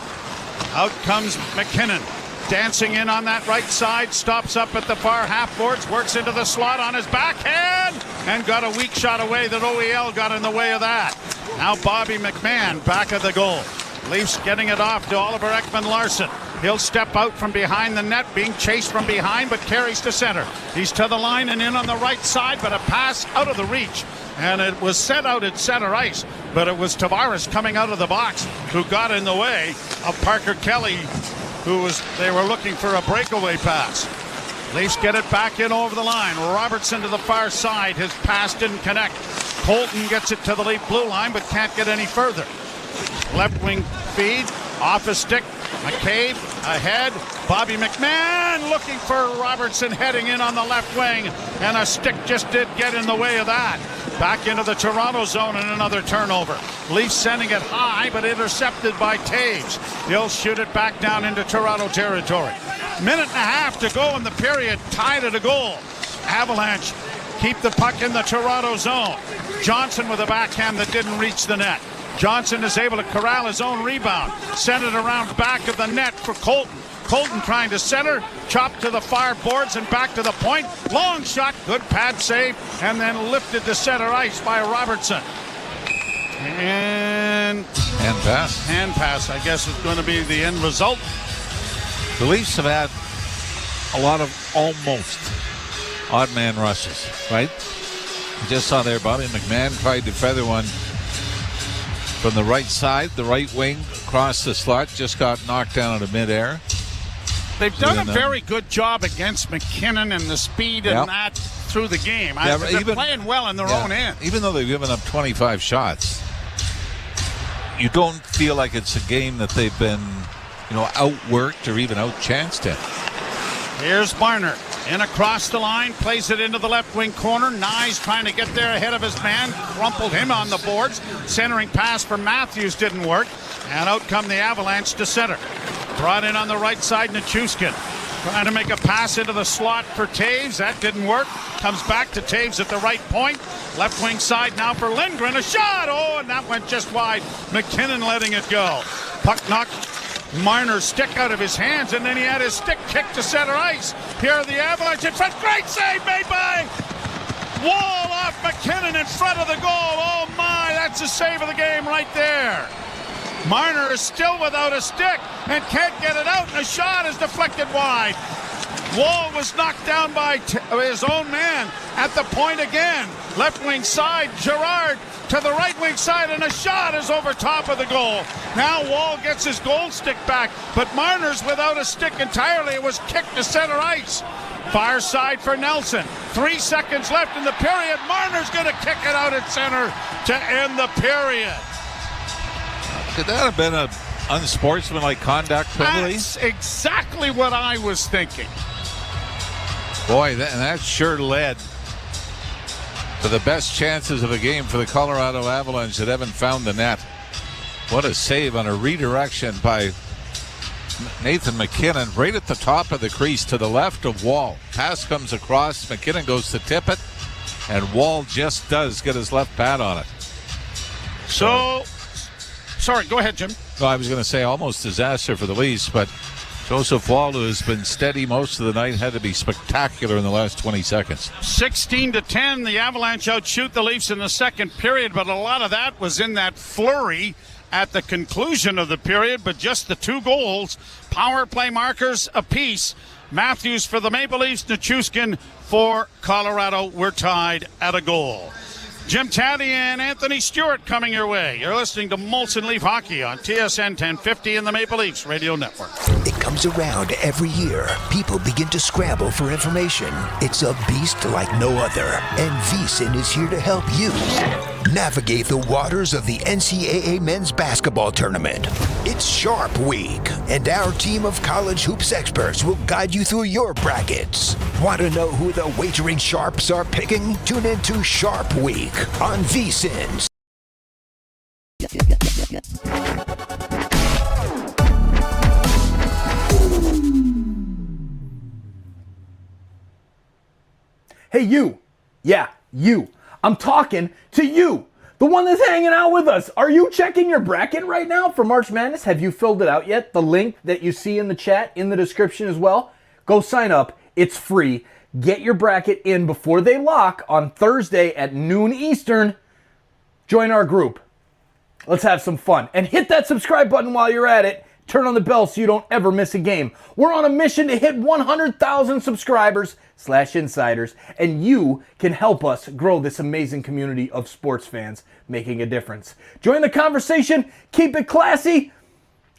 Out comes MacKinnon. Dancing in on that right side, stops up at the far half boards, works into the slot on his backhand, and got a weak shot away that OEL got in the way of that. Now Bobby McMahon back of the goal. Leafs getting it off to Oliver Ekman-Larsson. He'll step out from behind the net, being chased from behind, but carries to center. He's to the line and in on the right side, but a pass out of the reach. And it was set out at center ice, but it was Tavares coming out of the box who got in the way of Parker Kelly, they were looking for a breakaway pass. Leafs get it back in over the line. Robertson to the far side. His pass didn't connect. Colton gets it to the Leaf blue line, but can't get any further. Left wing feed, off a stick. McCabe ahead. Bobby McMahon looking for Robertson heading in on the left wing, and a stick just did get in the way of that. Back into the Toronto zone and another turnover. Leafs sending it high, but intercepted by Taves. He'll shoot it back down into Toronto territory. Minute and a half to go in the period, tied at a goal. Avalanche keep the puck in the Toronto zone. Johnson with a backhand that didn't reach the net. Johnson is able to corral his own rebound. Send it around back of the net for Colton. Colton trying to center, chop to the far boards and back to the point. Long shot, good pad save, and then lifted to center ice by Robertson. And pass. Hand pass, I guess, is going to be the end result. The Leafs have had a lot of almost odd man rushes, right? You just saw there Bobby McMahon tried to feather one from the right side, the right wing, across the slot, just got knocked down out of midair. They've done a very good job against MacKinnon and the speed and that through the game. They're playing well in their own end. Even though they've given up 25 shots, you don't feel like it's a game that they've been, outworked or even outchanced in. Here's Marner. In across the line, plays it into the left wing corner. Nyes trying to get there ahead of his man. Crumpled him on the boards. Centering pass for Matthews didn't work. And out come the Avalanche to center. Brought in on the right side, Nichushkin. Trying to make a pass into the slot for Taves. That didn't work. Comes back to Taves at the right point. Left wing side now for Lindgren. A shot! Oh, and that went just wide. MacKinnon letting it go. Puck knocked Marner's stick out of his hands, and then he had his stick kicked to center ice. Here are the Avalanche in front. Great save made by Wall off MacKinnon in front of the goal. Oh my, that's the save of the game right there. Marner is still without a stick and can't get it out, and a shot is deflected wide. Wall was knocked down by his own man at the point again. Left wing side, Girard to the right wing side, and a shot is over top of the goal. Now Wall gets his goal stick back, but Marner's without a stick entirely. It was kicked to center ice. Far side for Nelson. 3 seconds left in the period. Marner's going to kick it out at center to end the period. Could that have been an unsportsmanlike conduct penalty? That's exactly what I was thinking. Boy, that sure led to the best chances of the game for the Colorado Avalanche that haven't found the net. What a save on a redirection by Nathan MacKinnon right at the top of the crease to the left of Wall. Pass comes across, MacKinnon goes to tip it, and Wall just does get his left pad on it. Sorry, go ahead, Jim. Well, I was going to say almost disaster for the Leafs, but Joseph Wall, who has been steady most of the night, had to be spectacular in the last 20 seconds. 16-10, the Avalanche outshoot the Leafs in the second period, but a lot of that was in that flurry at the conclusion of the period, but just the 2 goals, power play markers apiece. Matthews for the Maple Leafs, Nichushkin for Colorado. We're tied at a goal. Jim Taddy and Anthony Stewart coming your way. You're listening to Molson Leaf Hockey on TSN 1050 and the Maple Leafs Radio Network. It comes around every year. People begin to scramble for information. It's a beast like no other. And VSiN is here to help you navigate the waters of the NCAA men's basketball tournament. It's Sharp Week, and our team of college hoops experts will guide you through your brackets. Want to know who the wagering sharps are picking? Tune into Sharp Week on VSiN. Hey, you. Yeah, you. I'm talking to you, the one that's hanging out with us. Are you checking your bracket right now for March Madness? Have you filled it out yet? The link that you see in the chat, in the description as well. Go sign up. It's free. Get your bracket in before they lock on Thursday at noon Eastern. Join our group. Let's have some fun. And hit that subscribe button while you're at it. Turn on the bell so you don't ever miss a game. We're on a mission to hit 100,000 subscribers/insiders, and you can help us grow this amazing community of sports fans making a difference. Join the conversation, keep it classy,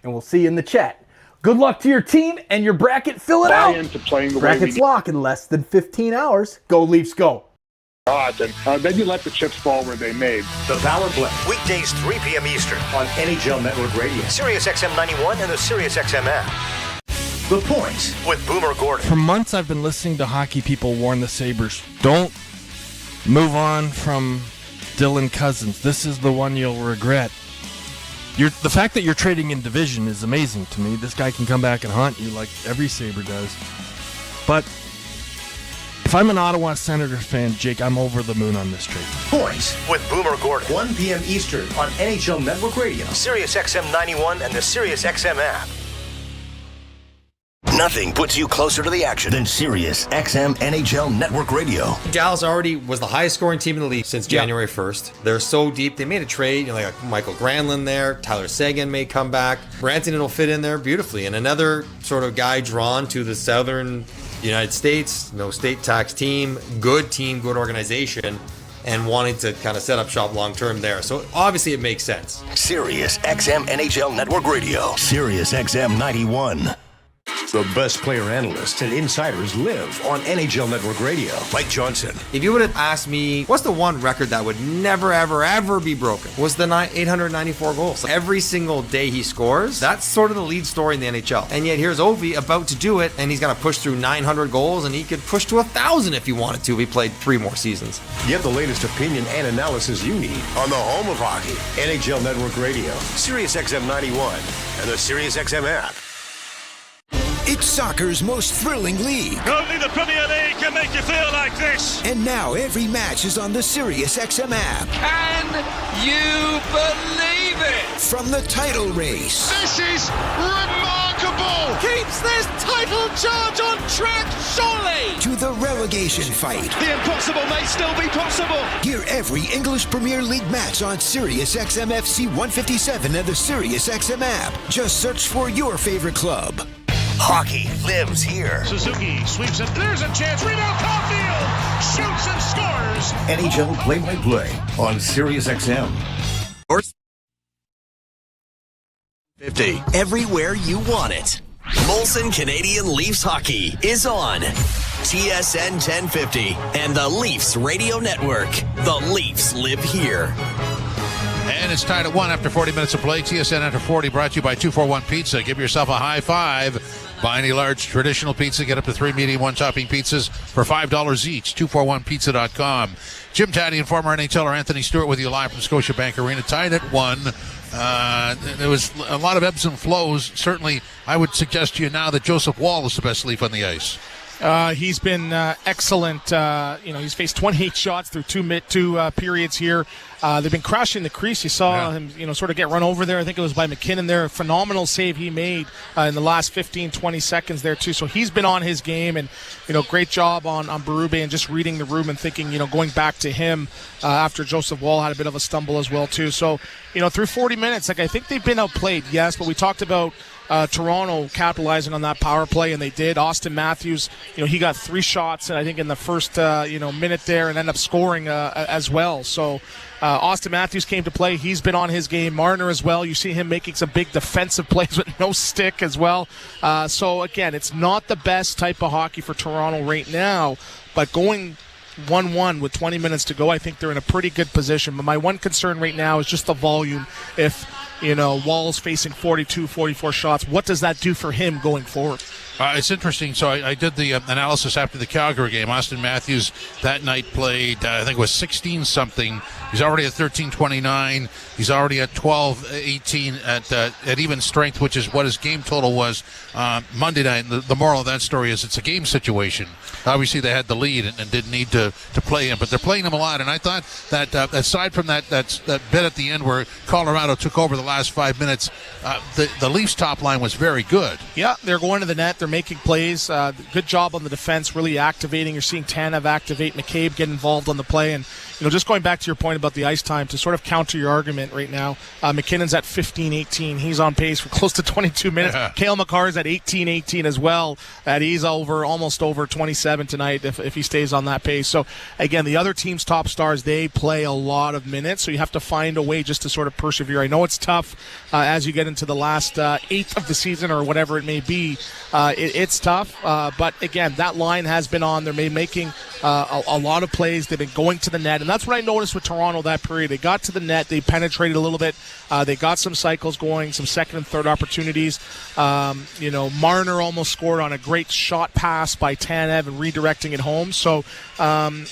and we'll see you in the chat. Good luck to your team and your bracket. Fill it out. Into playing the Brackets lock in less than 15 hours. Go Leafs, go. Then you let the chips fall where they may. The Power Play. Weekdays 3 p.m. Eastern on NHL Network Radio. Sirius XM 91 and the Sirius XM app. The Point with Boomer Gordon. For months I've been listening to hockey people warn the Sabres. Don't move on from Dylan Cousins. This is the one you'll regret. The fact that you're trading in division is amazing to me. This guy can come back and haunt you like every Sabre does. But if I'm an Ottawa Senators fan, Jake, I'm over the moon on this trade. Points with Boomer Gordon. 1 p.m. Eastern on NHL Network Radio. Sirius XM 91 and the Sirius XM app. Nothing puts you closer to the action than Sirius XM NHL Network Radio. Dallas already was the highest scoring team in the league since January 1st. They're so deep. They made a trade, like Michael Granlund there. Tyler Seguin may come back. Rantanen will fit in there beautifully. And another sort of guy drawn to the southern United States, no state tax team, good organization, and wanting to kind of set up shop long term there. So obviously it makes sense. Sirius XM NHL Network Radio. Sirius XM 91. The best player analysts and insiders live on NHL Network Radio. Mike Johnson. If you would have asked me, what's the one record that would never, ever, ever be broken? Was the 894 goals. Every single day he scores, that's sort of the lead story in the NHL. And yet here's Ovi about to do it, and he's going to push through 900 goals, and he could push to 1,000 if he wanted to if he played 3 more seasons. Get the latest opinion and analysis you need on the home of hockey, NHL Network Radio. Sirius XM 91 and the Sirius XM app. It's soccer's most thrilling league. Only the Premier League can make you feel like this. And now every match is on the Sirius XM app. Can you believe it? From the title race. This is remarkable. Keeps this title charge on track, surely. To the relegation fight. The impossible may still be possible. Hear every English Premier League match on Sirius XM FC 157 and the Sirius XM app. Just search for your favorite club. Hockey lives here. Suzuki sweeps it. There's a chance. Rebound. Caulfield shoots and scores. NHL play-by-play on Sirius XM. 50. Everywhere you want it. Molson Canadian Leafs Hockey is on TSN 1050 and the Leafs Radio Network. The Leafs live here. And it's tied at 1 after 40 minutes of play. TSN After 40 brought to you by 241 Pizza. Give yourself a high five. Buy any large traditional pizza. Get up to 3 medium, 1 topping pizzas for $5 each. 241pizza.com. Jim Taddy and former NHLer Anthony Stewart with you live from Scotiabank Arena. Tied at 1. There was a lot of ebbs and flows. Certainly, I would suggest to you now that Joseph Woll is the best Leaf on the ice. He's been excellent. He's faced 28 shots through two periods here. They've been crashing the crease. You saw him, sort of get run over there. I think it was by MacKinnon there. A phenomenal save he made in the last 15, 20 seconds there too. So he's been on his game, and great job on Berube and just reading the room and thinking, going back to him after Joseph Woll had a bit of a stumble as well too. So through 40 minutes, I think they've been outplayed, yes, but we talked about Toronto capitalizing on that power play, and they did. Austin Matthews, he got 3 shots, and I think in the first minute there, and ended up scoring as well. So Austin Matthews came to play. He's been on his game. Marner as well. You see him making some big defensive plays with no stick as well. So again, it's not the best type of hockey for Toronto right now, but going 1-1 with 20 minutes to go, I think they're in a pretty good position. But my one concern right now is just the volume. If Woll's facing 42, 44 shots, what does that do for him going forward? It's interesting. So I did the analysis after the Calgary game. Austin Matthews that night played, I think it was 16-something. He's already at 13-29. He's already at 12-18 at even strength, which is what his game total was Monday night. And the moral of that story is it's a game situation. Obviously, they had the lead and didn't need to play him, but they're playing him a lot. And I thought that aside from that bit at the end where Colorado took over the last 5 minutes, the Leafs' top line was very good. Yeah, they're going to the net. They're making plays. Good job on the defense, really activating. You're seeing Tanev activate, McCabe get involved on the play, and just going back to your point about the ice time, to sort of counter your argument right now, MacKinnon's at 15-18. He's on pace for close to 22 minutes. Yeah. Cale Makar's at 18-18 as well. He's almost over 27 tonight if he stays on that pace. So, again, the other team's top stars, they play a lot of minutes, so you have to find a way just to sort of persevere. I know it's tough as you get into the last eighth of the season or whatever it may be. It's tough, but again, that line has been on. They're making a lot of plays. They've been going to the net, and that's what I noticed with Toronto that period. They got to the net. They penetrated a little bit. They got some cycles going, some second and third opportunities. Marner almost scored on a great shot pass by Tanev and redirecting it home. So I'm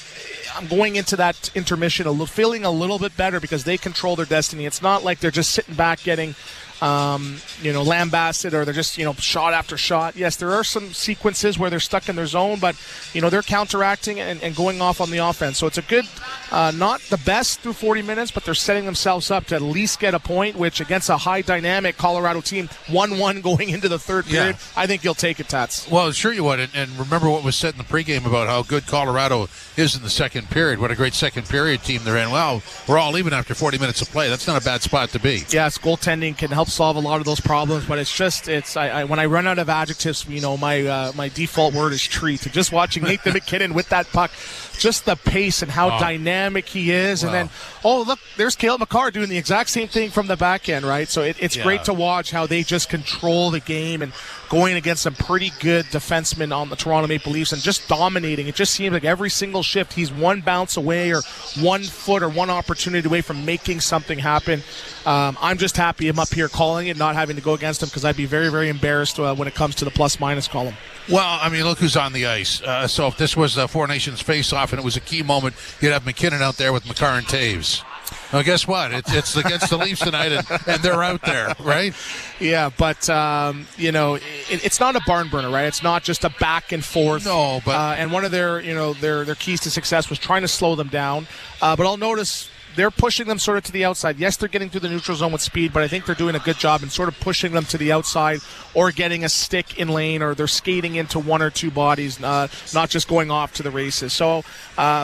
going into that intermission feeling a little bit better because they control their destiny. It's not like they're just sitting back getting lambasted, or they're just, shot after shot. Yes, there are some sequences where they're stuck in their zone, but, they're counteracting and going off on the offense. So it's a good, not the best through 40 minutes, but they're setting themselves up to at least get a point, which against a high dynamic Colorado team, 1-1 going into the third period, I think you'll take it, Tats. Well, sure you would. And remember what was said in the pregame about how good Colorado is in the second period. What a great second period team they're in. Well, we're all even after 40 minutes of play. That's not a bad spot to be. Yes, goaltending can help solve a lot of those problems, but when I run out of adjectives, my default word is treat. Just watching Nathan MacKinnon with that puck, just the pace and how dynamic he is. Wow. And then, look, there's Cale Makar doing the exact same thing from the back end, right? So it's great to watch how they just control the game and going against some pretty good defensemen on the Toronto Maple Leafs and just dominating. It just seems like every single shift he's one bounce away or 1 foot or one opportunity away from making something happen. I'm just happy I'm up here calling it, not having to go against him, because I'd be very, very embarrassed when it comes to the plus-minus column. Well, I mean, look who's on the ice. So if this was Four Nations face-off and it was a key moment, you'd have MacKinnon out there with Makar and Taves. Well, guess what? It's against the Leafs tonight, and they're out there, right? Yeah, but, it's not a barn burner, right? It's not just a back and forth. No, but... and one of their keys to success was trying to slow them down. But I'll notice they're pushing them sort of to the outside. Yes, they're getting through the neutral zone with speed, but I think they're doing a good job in sort of pushing them to the outside or getting a stick in lane, or they're skating into one or two bodies, not just going off to the races. So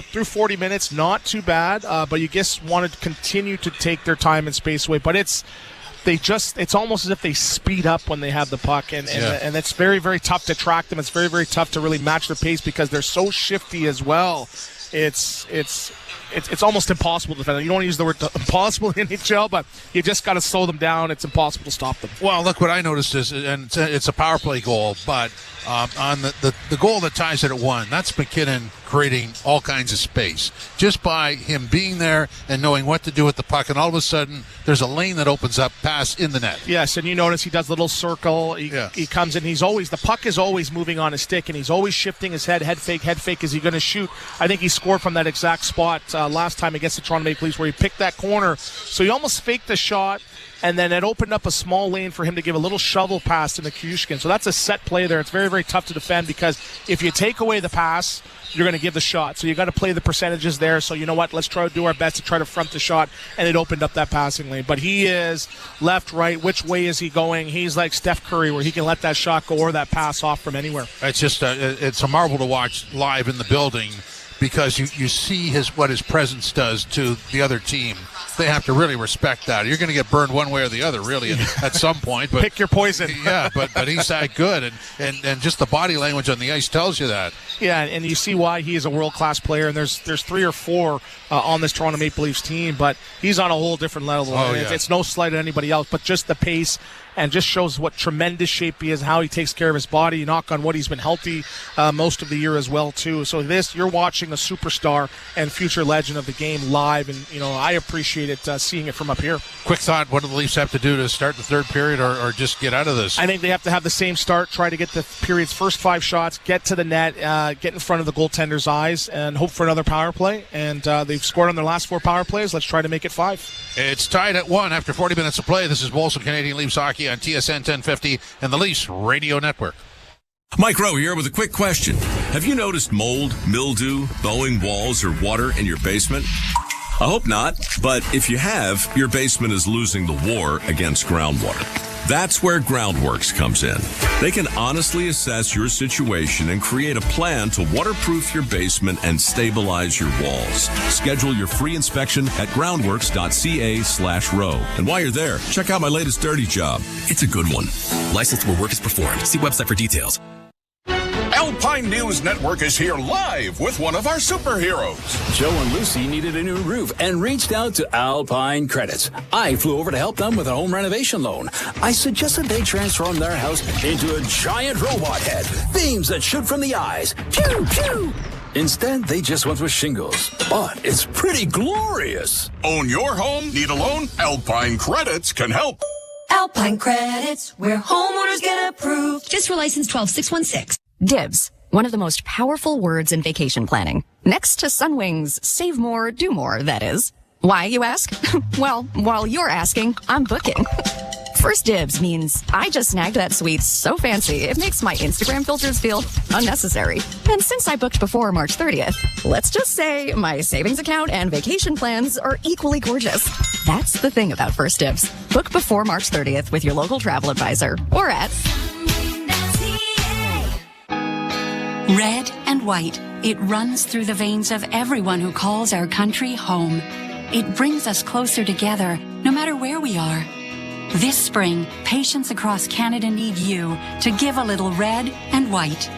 through 40 minutes, not too bad, but you just want to continue to take their time and space away. But it's almost as if they speed up when they have the puck, and it's very, very tough to track them. It's very, very tough to really match their pace because they're so shifty as well. It's almost impossible to defend. You don't want to use the word impossible in NHL, but you just got to slow them down. It's impossible to stop them. Well, look, what I noticed is, and it's a power play goal, but on the goal that ties it at 1, that's MacKinnon creating all kinds of space just by him being there and knowing what to do with the puck, and all of a sudden there's a lane that opens up, pass in the net. Yes, and you notice he does a little circle. He comes in. The puck is always moving on his stick, and he's always shifting his head fake. Is he going to shoot? I think he scored from that exact spot last time against the Toronto Maple Leafs, where he picked that corner. So he almost faked the shot, and then it opened up a small lane for him to give a little shovel pass to Nikiushkin. So that's a set play there. It's very, very tough to defend, because if you take away the pass, you're going to give the shot. So you got to play the percentages there. So you know what? Let's try to do our best to try to front the shot, and it opened up that passing lane. But he is left, right. Which way is he going? He's like Steph Curry, where he can let that shot go or that pass off from anywhere. It's just it's a marvel to watch live in the building, because you see what his presence does to the other team. They have to really respect that. You're going to get burned one way or the other, really, at some point. But pick your poison. Yeah, but he's that good, and just the body language on the ice tells you that. Yeah, and you see why he is a world-class player, and there's 3 or 4 on this Toronto Maple Leafs team, but he's on a whole different level. It's no slight at anybody else, but just the pace, and just shows what tremendous shape he is, how he takes care of his body. Knock on wood, he's been healthy most of the year as well, too. So you're watching a superstar and future legend of the game live, and I appreciate it seeing it from up here. Quick thought, what do the Leafs have to do to start the third period, or just get out of this? I think they have to have the same start, try to get the period's first 5 shots, get to the net, get in front of the goaltender's eyes, and hope for another power play. And they've scored on their last 4 power plays. Let's try to make it 5. It's tied at 1 after 40 minutes of play. This is Molson Canadian Leafs Hockey on TSN 1050 and the Leafs Radio Network. Mike Rowe here with a quick question. Have you noticed mold, mildew, bowing walls, or water in your basement? I hope not, but if you have, your basement is losing the war against groundwater. That's where Groundworks comes in. They can honestly assess your situation and create a plan to waterproof your basement and stabilize your walls. Schedule your free inspection at groundworks.ca/row. And while you're there, check out my latest dirty job. It's a good one. Licensed where work is performed. See website for details. Alpine News Network is here live with one of our superheroes. Joe and Lucy needed a new roof and reached out to Alpine Credits. I flew over to help them with a home renovation loan. I suggested they transform their house into a giant robot head, beams that shoot from the eyes. Pew, pew! Instead, they just went with shingles. But it's pretty glorious. Own your home? Need a loan? Alpine Credits can help. Alpine Credits, where homeowners get approved. Just for license 12616. Dibs, one of the most powerful words in vacation planning. Next to Sunwing's save more, do more, that is. Why, you ask? Well, while you're asking, I'm booking. First dibs means I just snagged that suite so fancy it makes my Instagram filters feel unnecessary. And since I booked before March 30th, let's just say my savings account and vacation plans are equally gorgeous. That's the thing about First Dibs. Book before March 30th with your local travel advisor or at... Red and white, it runs through the veins of everyone who calls our country home. It brings us closer together, no matter where we are. This spring, patients across Canada need you to give a little red and white.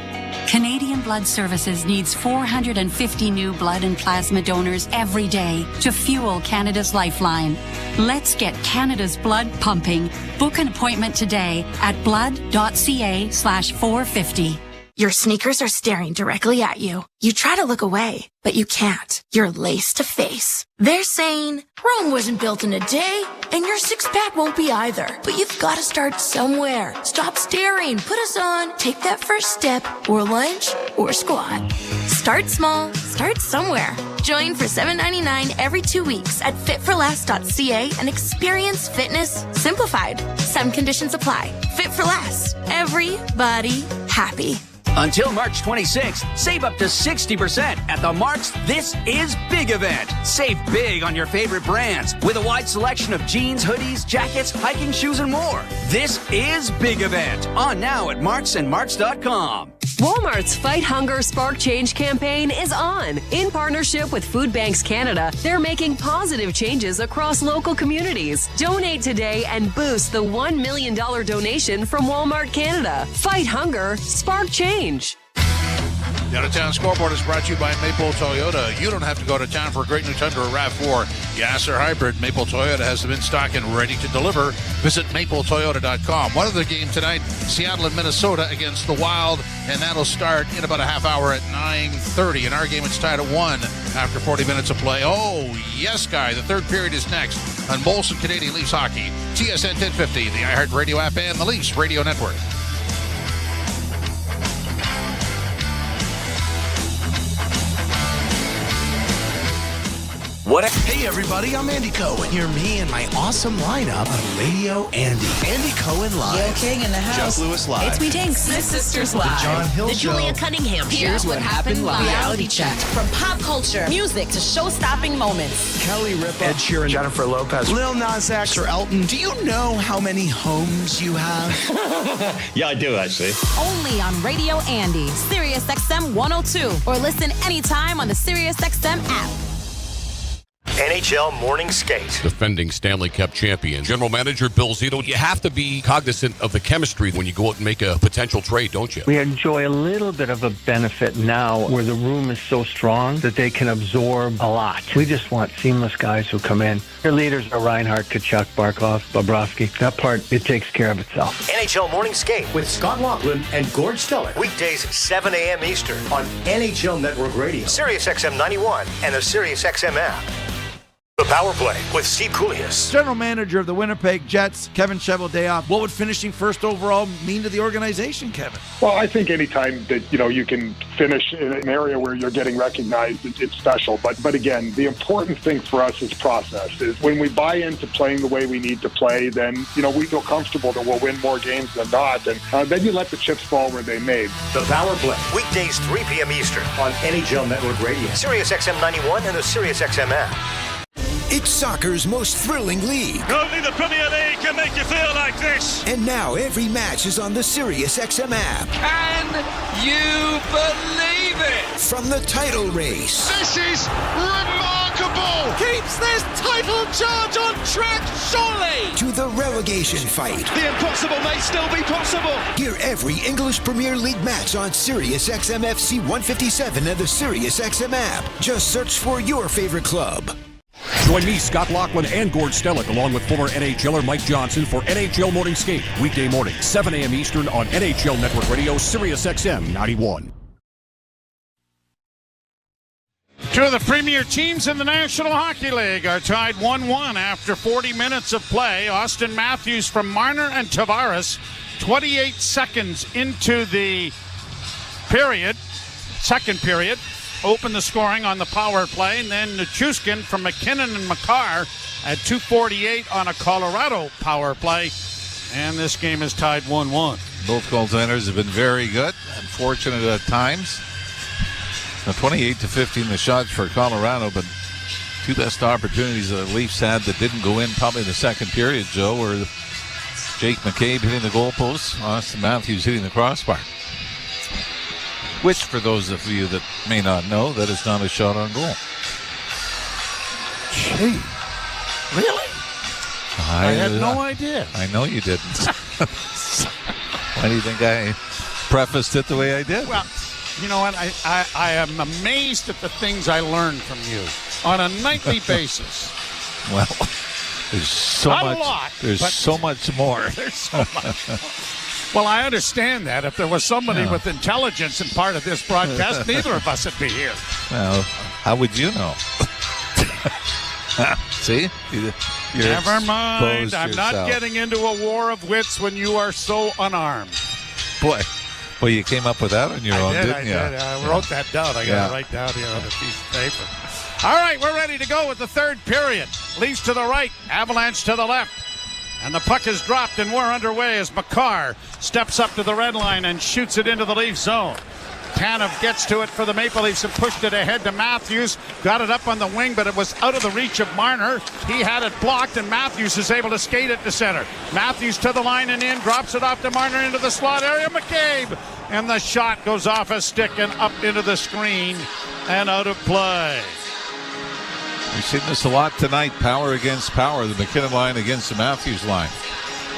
Canadian Blood Services needs 450 new blood and plasma donors every day to fuel Canada's lifeline. Let's get Canada's blood pumping. Book an appointment today at blood.ca/450. Your sneakers are staring directly at you. You try to look away, but you can't. You're laced to face. They're saying, Rome wasn't built in a day, and your six-pack won't be either. But you've got to start somewhere. Stop staring. Put us on. Take that first step, or lunge, or squat. Start small. Start somewhere. Join for $7.99 every 2 weeks at fitforlast.ca and experience fitness simplified. Some conditions apply. Fit for Last. Everybody happy. Until March 26th, save up to 60% at the Mark's This Is Big event. Save big on your favorite brands with a wide selection of jeans, hoodies, jackets, hiking shoes, and more. This is Big event. On now at Marks and Marks.com. Walmart's Fight Hunger Spark Change campaign is on. In partnership with Food Banks Canada, they're making positive changes across local communities. Donate today and boost the $1 million donation from Walmart Canada. Fight Hunger, Spark Change. The Out-of-Town Scoreboard is brought to you by Maple Toyota. You don't have to go to town for a great new Tundra or RAV4 gas or hybrid. Maple Toyota has them in stock and ready to deliver. Visit mapletoyota.com. One other game tonight, Seattle and Minnesota against the Wild, and that'll start in about a half hour at 9:30. In our game, it's tied at 1 after 40 minutes of play. Oh, yes, Guy. The third period is next on Molson Canadian Leafs Hockey, TSN 1050, the iHeartRadio app, and the Leafs Radio Network. Hey everybody, I'm Andy Cohen. Hear me and my awesome lineup on Radio Andy. Andy Cohen Live. Gail King in the house. Jeff Lewis Live. It's Me Tanks. The Sisters Live. The John Hill The Show. Julia Cunningham Show. Here's What Happened Live. Reality Check. From pop culture, music to show-stopping moments. Kelly Ripa. Ed Sheeran. Jennifer Lopez. Lil Nas X or Elton. Do you know how many homes you have? Yeah, I do actually. Only on Radio Andy, Sirius XM 102, or listen anytime on the Sirius XM app. NHL Morning Skate. Defending Stanley Cup champion, General Manager Bill Zito. You have to be cognizant of the chemistry when you go out and make a potential trade, don't you? We enjoy a little bit of a benefit now where the room is so strong that they can absorb a lot. We just want seamless guys who come in. Their leaders are Reinhart, Kachuk, Barkov, Bobrovsky. That part, it takes care of itself. NHL Morning Skate with Scott Laughlin and Gord Stellick. Weekdays 7 a.m. Eastern on NHL Network Radio, Sirius XM 91, and the Sirius XM app. The Power Play with Steve Koulias. General manager of the Winnipeg Jets, Kevin Cheveldayoff. What would finishing first overall mean to the organization, Kevin? Well, I think anytime that, you can finish in an area where you're getting recognized, it's special. But again, the important thing for us is process. Is when we buy into playing the way we need to play, then, we feel comfortable that we'll win more games than not. And then you let the chips fall where they may. The Power Play. Weekdays 3 p.m. Eastern on NHL Network Radio, Sirius XM 91, and the Sirius XM app. It's soccer's most thrilling league. Only the Premier League can make you feel like this. And now every match is on the SiriusXM app. Can you believe it? From the title race. This is remarkable. Keeps this title charge on track, surely. To the relegation fight. The impossible may still be possible. Hear every English Premier League match on SiriusXM FC 157 and the SiriusXM app. Just search for your favorite club. Join me, Scott Laughlin, and Gord Stellick, along with former NHLer Mike Johnson for NHL Morning Skate, weekday morning, 7 a.m. Eastern on NHL Network Radio, SiriusXM 91. Two of the premier teams in the National Hockey League are tied 1-1 after 40 minutes of play. Austin Matthews from Marner and Tavares, 28 seconds into the second period, opened the scoring on the power play, and then Nichushkin from MacKinnon and Makar at 2:48 on a Colorado power play, and this game is tied 1-1. Both goaltenders have been very good, unfortunate at times. Now 28-15 the shots for Colorado, but two best opportunities the Leafs had that didn't go in probably in the second period, Joe, were Jake McCabe hitting the goalpost, Austin Matthews hitting the crossbar. Which, for those of you that may not know, that is not a shot on goal. Gee, really? I had no idea. I know you didn't. Why do you think I prefaced it the way I did? Well, you know what? I am amazed at the things I learn from you on a nightly basis. Well, there's so not much. A lot, there's so much more. There's so much more. Well, I understand that. If there was somebody with intelligence in part of this broadcast, neither of us would be here. Well, how would you know? See? Never mind. I'm not getting into a war of wits when you are so unarmed. Boy, you came up with that on your own, didn't you? I wrote that down. I got to write down here on a piece of paper. All right, we're ready to go with the third period. Leafs to the right, Avalanche to the left. And the puck is dropped, and we're underway as Makar steps up to the red line and shoots it into the Leaf zone. Tanev gets to it for the Maple Leafs and pushed it ahead to Matthews. Got it up on the wing, but it was out of the reach of Marner. He had it blocked, and Matthews is able to skate it to center. Matthews to the line and in, drops it off to Marner into the slot area. McCabe, and the shot goes off a stick and up into the screen and out of play. We've seen this a lot tonight, power against power, the MacKinnon line against the Matthews line.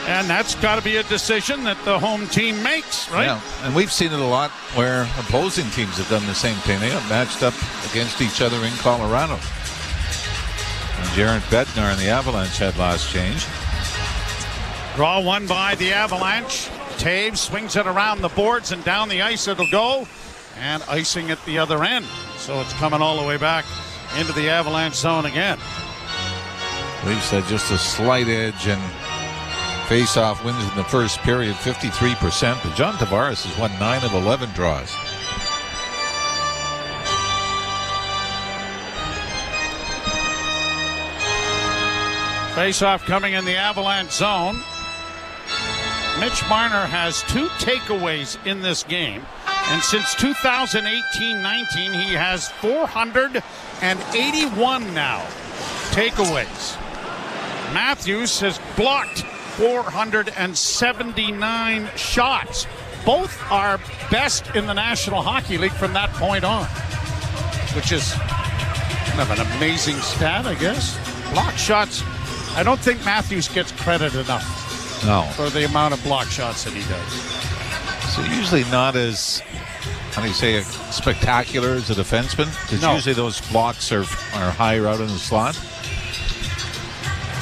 And that's got to be a decision that the home team makes, right? Yeah, and we've seen it a lot where opposing teams have done the same thing. They have matched up against each other in Colorado. And Jared Bednar and the Avalanche had last change. Draw one by the Avalanche. Taves swings it around the boards and down the ice it'll go. And icing at the other end. So it's coming all the way back into the Avalanche zone again. Leafs had just a slight edge, and face-off wins in the first period 53%, but John Tavares has won 9 of 11 draws. Face-off coming in the Avalanche zone. Mitch Marner has 2 takeaways in this game. And since 2018-19, he has 481 now takeaways. Matthews has blocked 479 shots. Both are best in the National Hockey League from that point on, which is kind of an amazing stat, I guess. Block shots, I don't think Matthews gets credit enough for the amount of block shots that he does. So usually not as, how do you say, spectacular as a defenseman? Because usually those blocks are higher out in the slot.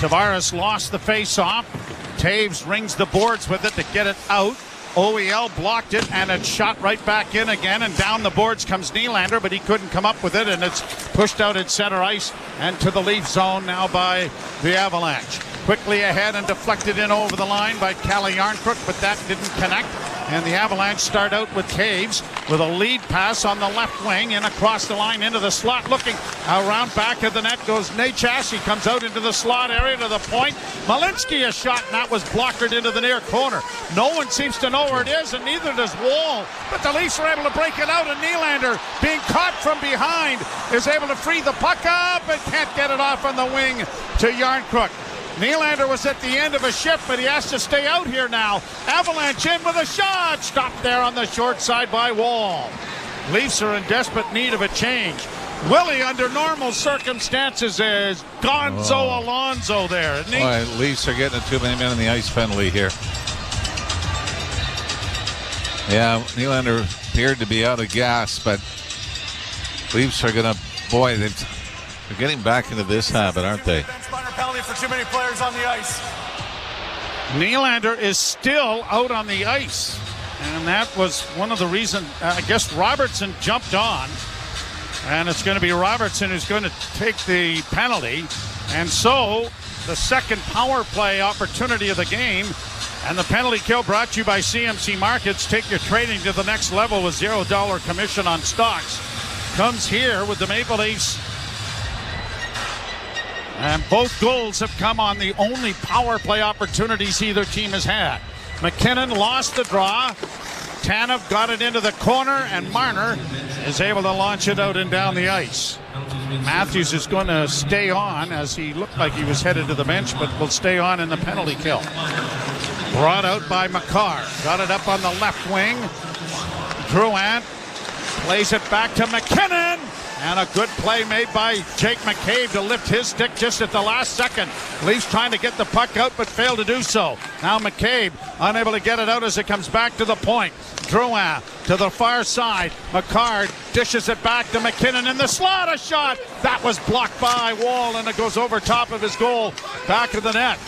Tavares lost the face-off. Taves rings the boards with it to get it out. OEL blocked it, and it's shot right back in again, and down the boards comes Nylander, but he couldn't come up with it, and it's pushed out at center ice and to the Leaf zone now by the Avalanche. Quickly ahead and deflected in over the line by Calle Järnkrok, but that didn't connect. And the Avalanche start out with Taves with a lead pass on the left wing and across the line into the slot. Looking around back of the net goes Necas. He comes out into the slot area to the point. Malinsky a shot, and that was blockered into the near corner. No one seems to know where it is, and neither does Wall. But the Leafs are able to break it out, and Nylander, being caught from behind, is able to free the puck up and can't get it off on the wing to Järnkrok. Nylander was at the end of a shift, but he has to stay out here now. Avalanche in with a shot. Stopped there on the short side by Wall. Leafs are in desperate need of a change. Willie, under normal circumstances, is Gonzo Alonso there, isn't he? Boy, Leafs are getting too many men in the ice penalty here. Yeah, Nylander appeared to be out of gas, but Leafs are going to, boy, they're getting back into this habit, aren't they? Penalty for too many players on the ice. Nylander is still out on the ice, and that was one of the reasons. I guess Robertson jumped on, and it's going to be Robertson who's going to take the penalty. And so the second power play opportunity of the game, and the penalty kill brought to you by CMC Markets. Take your trading to the next level with $0 commission on stocks. Comes here with the Maple Leafs. And both goals have come on the only power play opportunities either team has had. MacKinnon lost the draw. Tanev got it into the corner, and Marner is able to launch it out and down the ice. Matthews is going to stay on, as he looked like he was headed to the bench, but will stay on in the penalty kill. Brought out by Makar. Got it up on the left wing. Drouin plays it back to MacKinnon. And a good play made by Jake McCabe to lift his stick just at the last second. Leafs trying to get the puck out, but failed to do so. Now McCabe unable to get it out as it comes back to the point. Drouin to the far side. McCard dishes it back to MacKinnon in the slot. A shot that was blocked by Wall, and it goes over top of his goal, back of the net.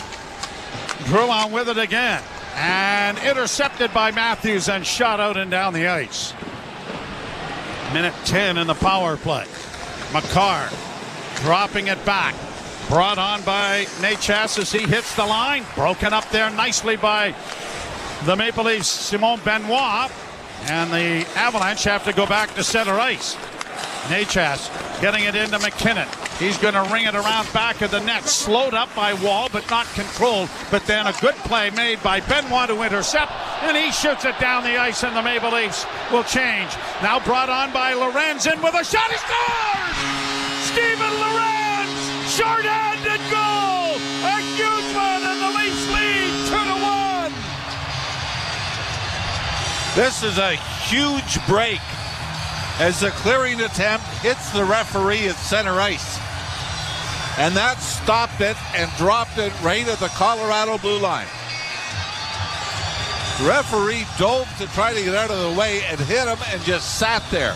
Drouin with it again, and intercepted by Matthews and shot out and down the ice. Minute 10 in the power play. Makar dropping it back. Brought on by Necas as he hits the line. Broken up there nicely by the Maple Leafs, Simon Benoit. And the Avalanche have to go back to center ice. Necas getting it into MacKinnon. He's going to ring it around back of the net. Slowed up by Wall, but not controlled. But then a good play made by Benoit to intercept, and he shoots it down the ice, and the Maple Leafs will change. Now brought on by Lorenz in with a shot. He scores! Steven Lorenz! Short-handed goal! A huge one, and the Leafs lead 2-1. This is a huge break as the clearing attempt hits the referee at center ice. And that stopped it and dropped it right at the Colorado blue line. The referee dove to try to get out of the way and hit him and just sat there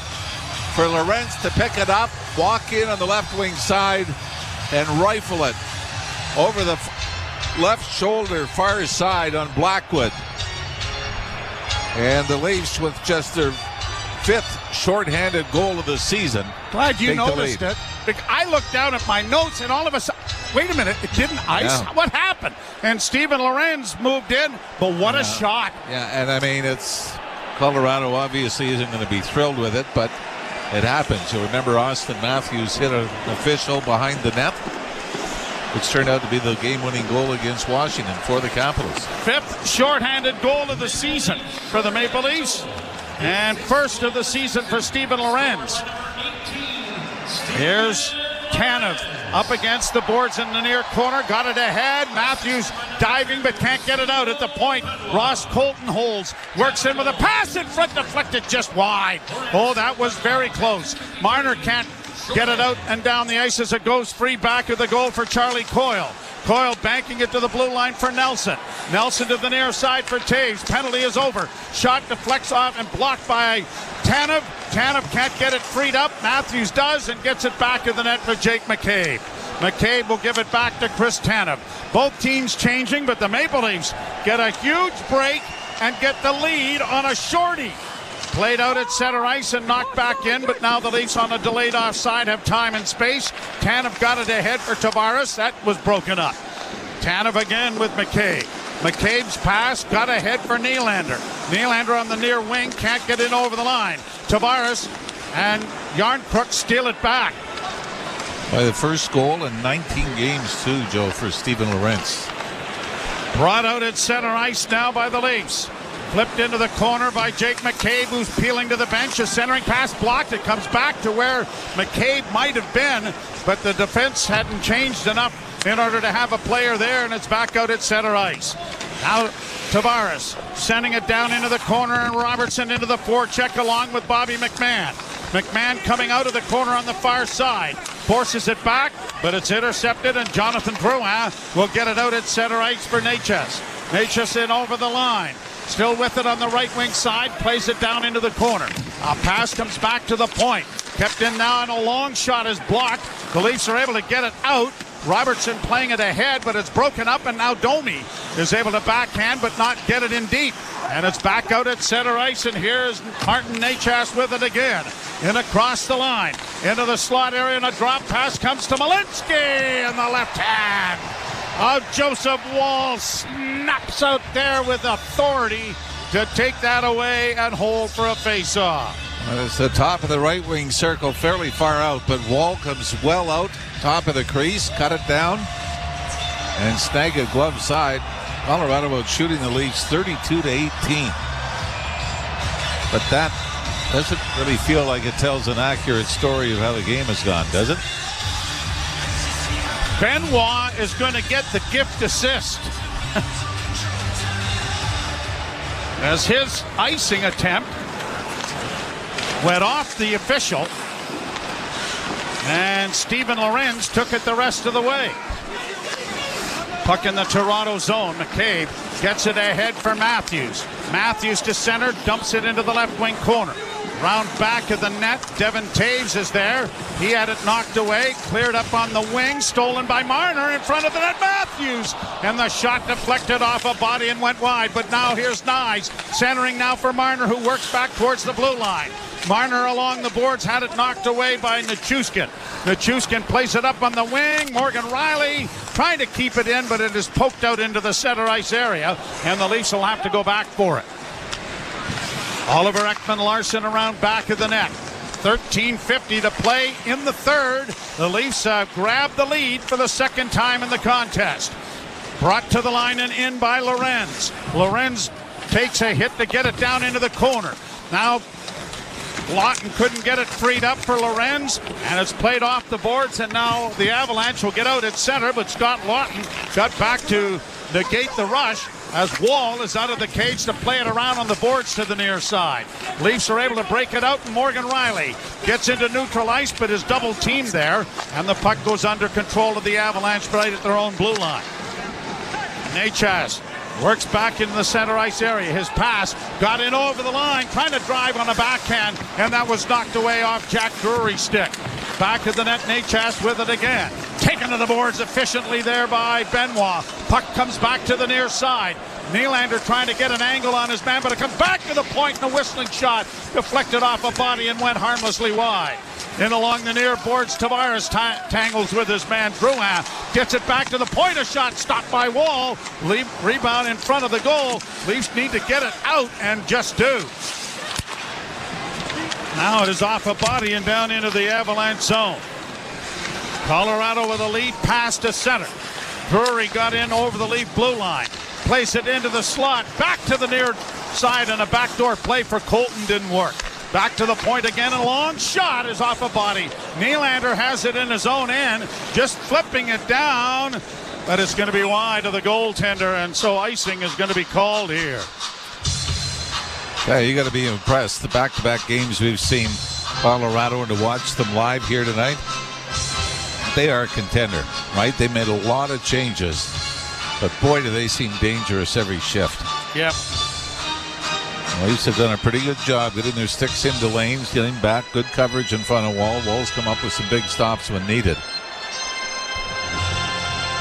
for Lorenz to pick it up, walk in on the left wing side, and rifle it over the left shoulder far side on Blackwood. And the Leafs with just their fifth shorthanded goal of the season. Glad you noticed it. I looked down at my notes, and all of a sudden, wait a minute, it didn't ice? Yeah. What happened? And Steven Lorenz moved in, but what a shot. Yeah, and I mean, it's Colorado obviously isn't going to be thrilled with it, but it happens. You remember Austin Matthews hit an official behind the net, which turned out to be the game-winning goal against Washington for the Capitals. Fifth shorthanded goal of the season for the Maple Leafs, and first of the season for Steven Lorenz. Here's Tanev up against the boards in the near corner. Got it ahead. Matthews diving but can't get it out at the point. Ross Colton holds. Works in with a pass in front. Deflected just wide. Oh, that was very close. Marner can't get it out and down the ice as it goes free back of the goal for Charlie Coyle. Coyle banking it to the blue line for Nelson. Nelson to the near side for Taves. Penalty is over. Shot deflects off and blocked by Tanev. Tanev can't get it freed up. Matthews does and gets it back to the net for Jake McCabe. McCabe will give it back to Chris Tanev. Both teams changing, but the Maple Leafs get a huge break and get the lead on a shorty. Played out at center ice and knocked back in, but now the Leafs on a delayed offside have time and space. Tanev got it ahead for Tavares. That was broken up. Tanev again with McCabe. McCabe's pass got ahead for Nylander. Nylander on the near wing, can't get in over the line. Tavares and Yarncrook steal it back. By the first goal in 19 games too, Joe, for Steven Lorenz. Brought out at center ice now by the Leafs. Flipped into the corner by Jake McCabe, who's peeling to the bench. A centering pass blocked. It comes back to where McCabe might have been, but the defense hadn't changed enough in order to have a player there, and it's back out at center ice. Now Tavares sending it down into the corner, and Robertson into the forecheck along with Bobby McMahon. McMahon coming out of the corner on the far side. Forces it back, but it's intercepted, and Jonathan Drouin will get it out at center ice for Necas. Necas in over the line. Still with it on the right wing side. Plays it down into the corner. A pass comes back to the point. Kept in now, and a long shot is blocked. The Leafs are able to get it out. Robertson playing it ahead, but it's broken up, and now Domi is able to backhand but not get it in deep. And it's back out at center ice, and here's Martin Necas with it again. In across the line, into the slot area, and a drop pass comes to Malinsky, in the left hand of Joseph Woll. Snaps out there with authority to take that away and hold for a face-off. It's the top of the right wing circle, fairly far out, but Wall comes well out, top of the crease, cut it down, and snag a glove side. Colorado out shooting the Leafs 32-18. But that doesn't really feel like it tells an accurate story of how the game has gone, does it? Benoit is going to get the gift assist. As his icing attempt went off the official, and Steven Lorenz took it the rest of the way. Puck in the Toronto zone. McCabe gets it ahead for Matthews. Matthews to center, dumps it into the left wing corner. Round back of the net, Devin Taves is there. He had it knocked away, cleared up on the wing, stolen by Marner in front of the net. Matthews, and the shot deflected off a body and went wide. But now here's Nyes, centering now for Marner, who works back towards the blue line. Marner along the boards, had it knocked away by Nichushkin. Nichushkin plays it up on the wing. Morgan Riley trying to keep it in, but it is poked out into the center ice area, and the Leafs will have to go back for it. Oliver Ekman-Larsson around back of the net. 13:50 to play in the third. The Leafs grab the lead for the second time in the contest. Brought to the line and in by Lorenz. Lorenz takes a hit to get it down into the corner. Now Lawton couldn't get it freed up for Lorenz, and it's played off the boards, and now the Avalanche will get out at center, but Scott Lawton got back to negate the rush as Wall is out of the cage to play it around on the boards to the near side. Leafs are able to break it out, and Morgan Riley gets into neutral ice, but is double teamed there, and the puck goes under control of the Avalanche right at their own blue line. Necas works back into the center ice area. His pass got in over the line, trying to drive on a backhand, and that was knocked away off Jack Drury's stick. Back of the net, Necas with it again. Taken to the boards efficiently there by Benoit. Puck comes back to the near side. Nylander trying to get an angle on his man, but it comes back to the point, and a whistling shot deflected off a body and went harmlessly wide. In along the near boards, Tavares tangles with his man. Drouin gets it back to the point. A shot stopped by Wall. Rebound in front of the goal. Leafs need to get it out, and just do. Now it is off a body and down into the Avalanche zone. Colorado with a lead pass to center. Drury got in over the Leaf blue line. Place it into the slot. Back to the near side, and a backdoor play for Colton didn't work. Back to the point again, and a long shot is off a body. Nylander has it in his own end, just flipping it down, but it's going to be wide of the goaltender, and so icing is going to be called here. Yeah, you got to be impressed. The back-to-back games we've seen Colorado, and to watch them live here tonight, they are a contender, right? They made a lot of changes, but boy, do they seem dangerous every shift. Yep. The Leafs have done a pretty good job getting their sticks into lanes, getting back, good coverage in front of Wall. Wall's come up with some big stops when needed.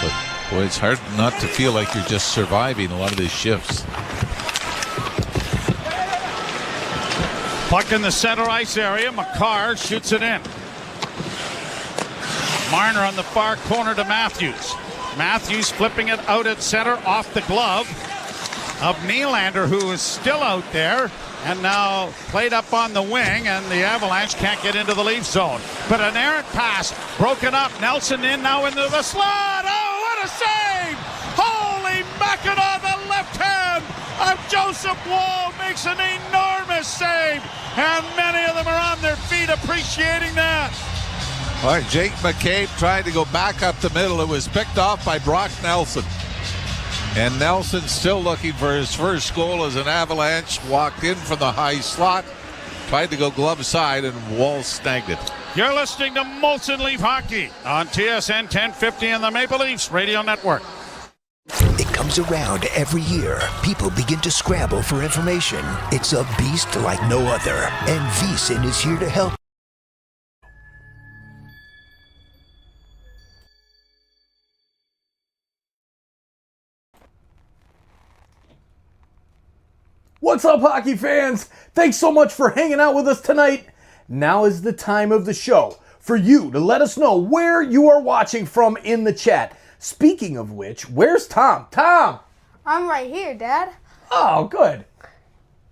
But boy, it's hard not to feel like you're just surviving a lot of these shifts. Puck in the center ice area. Makar shoots it in. Marner on the far corner to Matthews. Matthews flipping it out at center off the glove of Nylander, who is still out there, and now played up on the wing, and the Avalanche can't get into the Leaf zone. But an errant pass broken up. Nelson in now into the slot. Oh, what a save! Holy MacKinnon, the left hand of Joseph Woll makes an enormous save, and many of them are on their feet appreciating that. All right, Jake McCabe tried to go back up the middle. It was picked off by Brock Nelson. And Nelson still looking for his first goal as an Avalanche. Walked in from the high slot. Tried to go glove side, and Wall snagged it. You're listening to Molson Leaf Hockey on TSN 1050 and the Maple Leafs Radio Network. It comes around every year. People begin to scramble for information. It's a beast like no other. And VSiN is here to help. What's up, hockey fans? Thanks so much for hanging out with us tonight. Now is the time of the show for you to let us know where you are watching from in the chat. Speaking of which, where's Tom? Tom! I'm right here, Dad. Oh, good.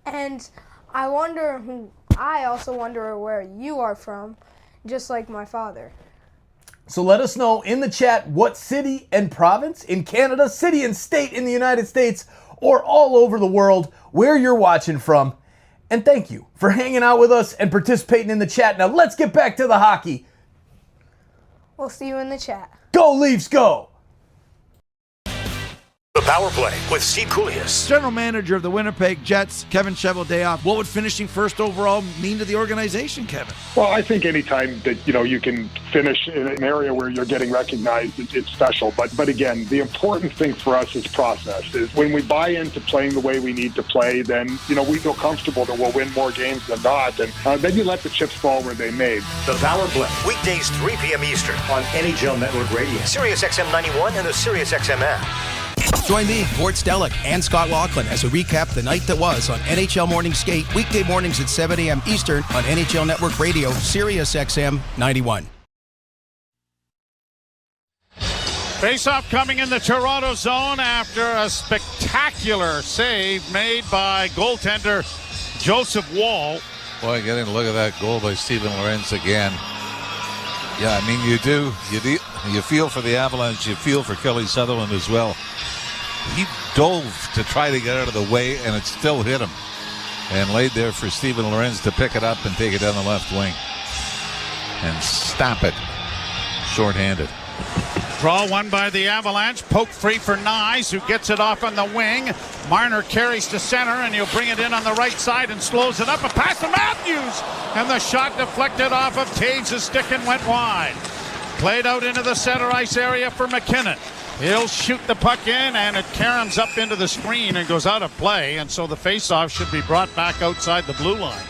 And I also wonder where you are from, just like my father. So let us know in the chat what city and province in Canada, city and state in the United States, or all over the world, where you're watching from. And thank you for hanging out with us and participating in the chat. Now let's get back to the hockey. We'll see you in the chat. Go Leafs, go! The Power Play with SickKids. General manager of the Winnipeg Jets, Kevin Cheveldayoff. What would finishing first overall mean to the organization, Kevin? Well, I think anytime that you can finish in an area where you're getting recognized, it's special. But again, the important thing for us is process. Is when we buy into playing the way we need to play, then we feel comfortable that we'll win more games than not, and then you let the chips fall where they may. The Power Play, weekdays 3 p.m. Eastern on NHL Network Radio, Sirius XM 91, and the Sirius XM app. Join me, Gord Stellick, and Scott Laughlin as we recap the night that was on NHL Morning Skate, weekday mornings at 7 a.m. Eastern on NHL Network Radio, Sirius XM 91. Face-off coming in the Toronto zone after a spectacular save made by goaltender Joseph Wall. Boy, getting a look at that goal by Steven Lorenz again. Yeah, I mean, you feel for the Avalanche, you feel for Kelly Sutherland as well. He dove to try to get out of the way, and it still hit him. And laid there for Steven Lorenz to pick it up and take it down the left wing. And stop it. Short-handed. Draw one by the Avalanche. Poke free for Nyes, who gets it off on the wing. Marner carries to center, and he'll bring it in on the right side and slows it up. A pass to Matthews, and the shot deflected off of Taves' stick and went wide. Played out into the center ice area for MacKinnon. He'll shoot the puck in, and it caroms up into the screen and goes out of play, and so the faceoff should be brought back outside the blue line.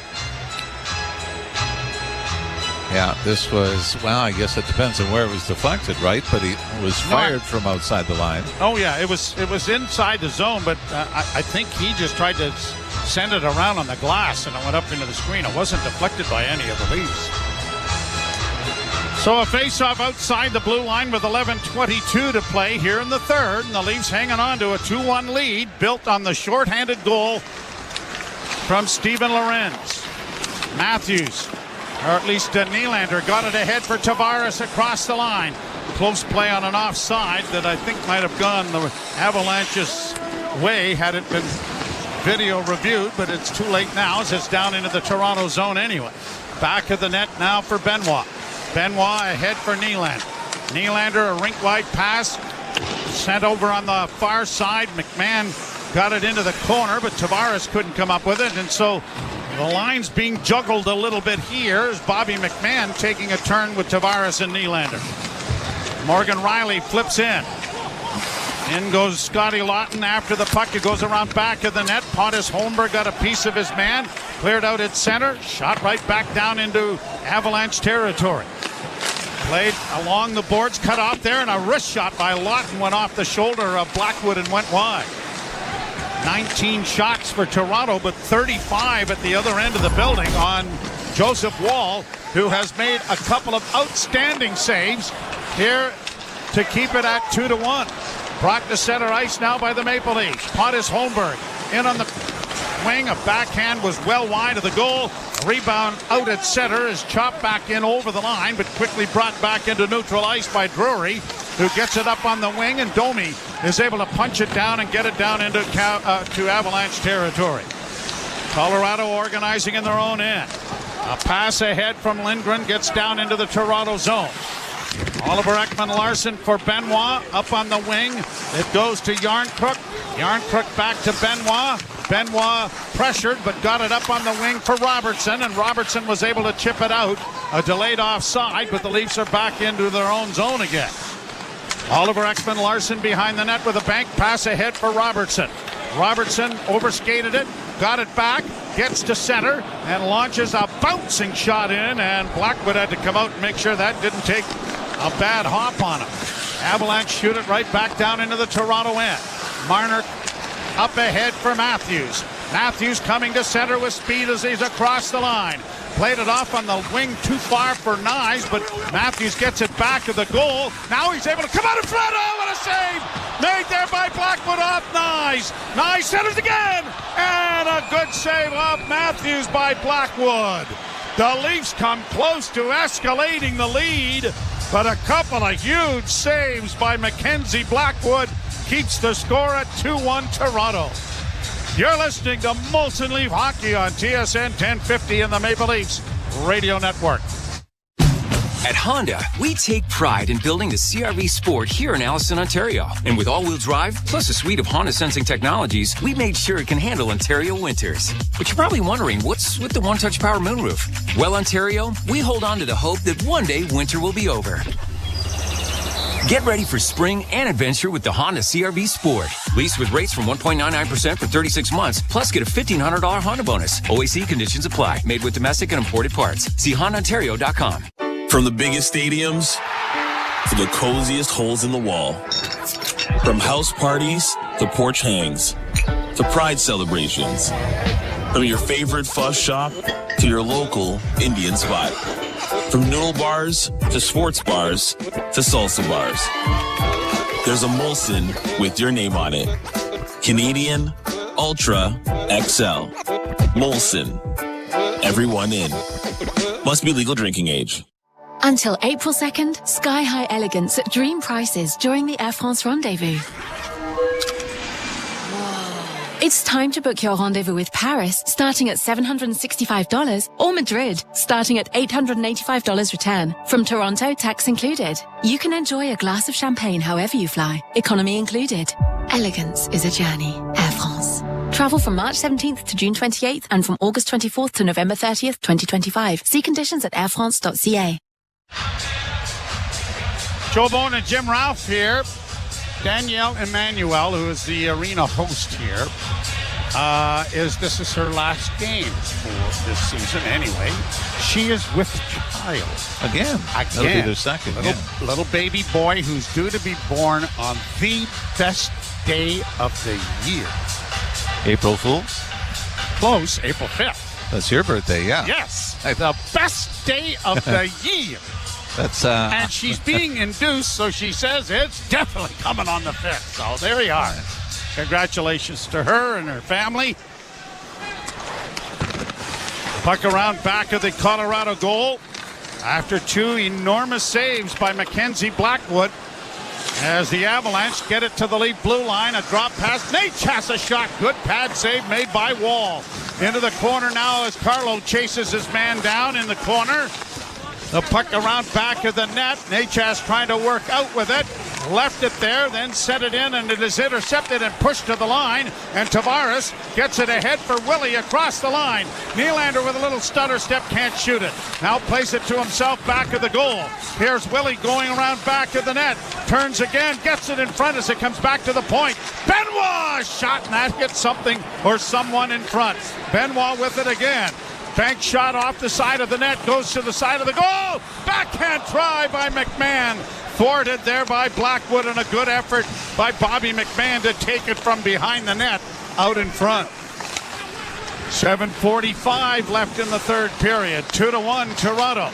Yeah, this was, well, I guess it depends on where it was deflected, right? But he was fired from outside the line. Oh, yeah, it was inside the zone, but I think he just tried to send it around on the glass, and it went up into the screen. It wasn't deflected by any of the Leafs. So a face-off outside the blue line with 11:22 to play here in the third, and the Leafs hanging on to a 2-1 lead built on the shorthanded goal from Steven Lorenz. Matthews, or at least Nylander, got it ahead for Tavares across the line. Close play on an offside that I think might have gone the Avalanche's way had it been video reviewed, but it's too late now as it's down into the Toronto zone anyway. Back of the net now for Benoit. Benoit ahead for Nylander. Nylander, a rink-wide pass sent over on the far side. McMahon got it into the corner, but Tavares couldn't come up with it, and so the line's being juggled a little bit here as Bobby McMahon taking a turn with Tavares and Nylander. Morgan Rielly flips in. In goes Scotty Lawton after the puck. It goes around back of the net. Pontus Holmberg got a piece of his man. Cleared out at center. Shot right back down into Avalanche territory. Played along the boards. Cut off there, and a wrist shot by Lawton went off the shoulder of Blackwood and went wide. 19 shots for Toronto, but 35 at the other end of the building on Joseph Wall, who has made a couple of outstanding saves here to keep it at 2-1. Brought to center ice now by the Maple Leafs. Pontus Holmberg in on the wing. A backhand was well wide of the goal. Rebound out at center is chopped back in over the line, but quickly brought back into neutral ice by Drury, who gets it up on the wing, and Domi is able to punch it down and get it down into to Avalanche territory. Colorado organizing in their own end. A pass ahead from Lindgren gets down into the Toronto zone. Oliver Ekman-Larsson for Benoit up on the wing. It goes to Yarncrook. Yarncrook back to Benoit. Benoit pressured but got it up on the wing for Robertson, and Robertson was able to chip it out. A delayed offside, but the Leafs are back into their own zone again. Oliver Ekman-Larsson behind the net with a bank pass ahead for Robertson. Robertson overskated it, got it back, gets to center, and launches a bouncing shot in, and Blackwood had to come out and make sure that didn't take a bad hop on him. Avalanche shoot it right back down into the Toronto end. Marner up ahead for Matthews. Matthews coming to center with speed as he's across the line. Played it off on the wing too far for Nyes, but Matthews gets it back to the goal. Now he's able to come out in front. Oh, what a save! Made there by Blackwood off Nyes. Nyes centers again! And a good save off Matthews by Blackwood. The Leafs come close to escalating the lead, but a couple of huge saves by Mackenzie Blackwood keeps the score at 2-1 Toronto. You're listening to Molson Leaf Hockey on TSN 1050 and the Maple Leafs Radio Network. At Honda, we take pride in building the CR-V Sport here in Alliston, Ontario. And with all-wheel drive, plus a suite of Honda sensing technologies, we made sure it can handle Ontario winters. But you're probably wondering, what's with the one-touch power moonroof? Well, Ontario, we hold on to the hope that one day winter will be over. Get ready for spring and adventure with the Honda CR-V Sport. Lease with rates from 1.99% for 36 months, plus get a $1,500 Honda bonus. OAC conditions apply. Made with domestic and imported parts. See HondaOntario.com. From the biggest stadiums to the coziest holes in the wall. From house parties to porch hangs to pride celebrations. From your favorite fuss shop to your local Indian spot. From noodle bars to sports bars to salsa bars. There's a Molson with your name on it. Canadian Ultra XL. Molson. Everyone in. Must be legal drinking age. Until April 2nd, sky-high elegance at dream prices during the Air France Rendezvous. It's time to book your rendezvous with Paris, starting at $765, or Madrid, starting at $885 return. From Toronto, tax included. You can enjoy a glass of champagne however you fly, economy included. Elegance is a journey. Air France. Travel from March 17th to June 28th and from August 24th to November 30th, 2025. See conditions at airfrance.ca. Joe Bone and Jim Ralph here. Danielle Emmanuel, who is the arena host here, this is her last game for this season anyway. She is with child. Again. That'll be their second. Little baby boy who's due to be born on the best day of the year. April Fool's? Close, April 5th. That's your birthday, yeah. Yes, the best day of the year. That's and she's being induced, so she says it's definitely coming on the 5th. So there you are. Congratulations to her and her family. Puck around back of the Colorado goal after two enormous saves by Mackenzie Blackwood as the Avalanche get it to the Leaf blue line. A drop pass. Nate has a shot. Good pad save made by Wall. Into the corner now as Carlo chases his man down in the corner. The puck around back of the net. Nachas trying to work out with it. Left it there, then set it in, and it is intercepted and pushed to the line. And Tavares gets it ahead for Willie across the line. Nylander with a little stutter step, can't shoot it. Now plays it to himself back of the goal. Here's Willie going around back of the net. Turns again, gets it in front as it comes back to the point. Benoit shot, and that hits something or someone in front. Benoit with it again. Bank shot off the side of the net, goes to the side of the goal. Backhand try by McMahon. Thwarted there by Blackwood, and a good effort by Bobby McMahon to take it from behind the net out in front. 7:45 left in the third period. 2-1 Toronto.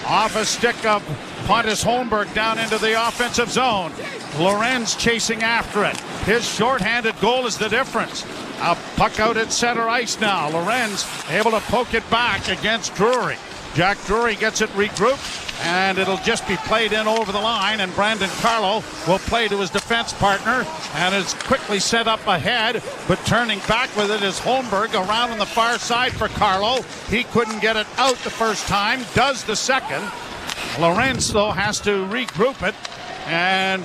Off a stick of Pontus Holmberg down into the offensive zone. Lorenz chasing after it. His shorthanded goal is the difference. A puck out at center ice now. Lorenz able to poke it back against Drury. Jack Drury gets it regrouped, and it'll just be played in over the line, and Brandon Carlo will play to his defense partner, and it's quickly set up ahead, but turning back with it is Holmberg around on the far side for Carlo. He couldn't get it out the first time, does the second. Lorenz, though, has to regroup it, and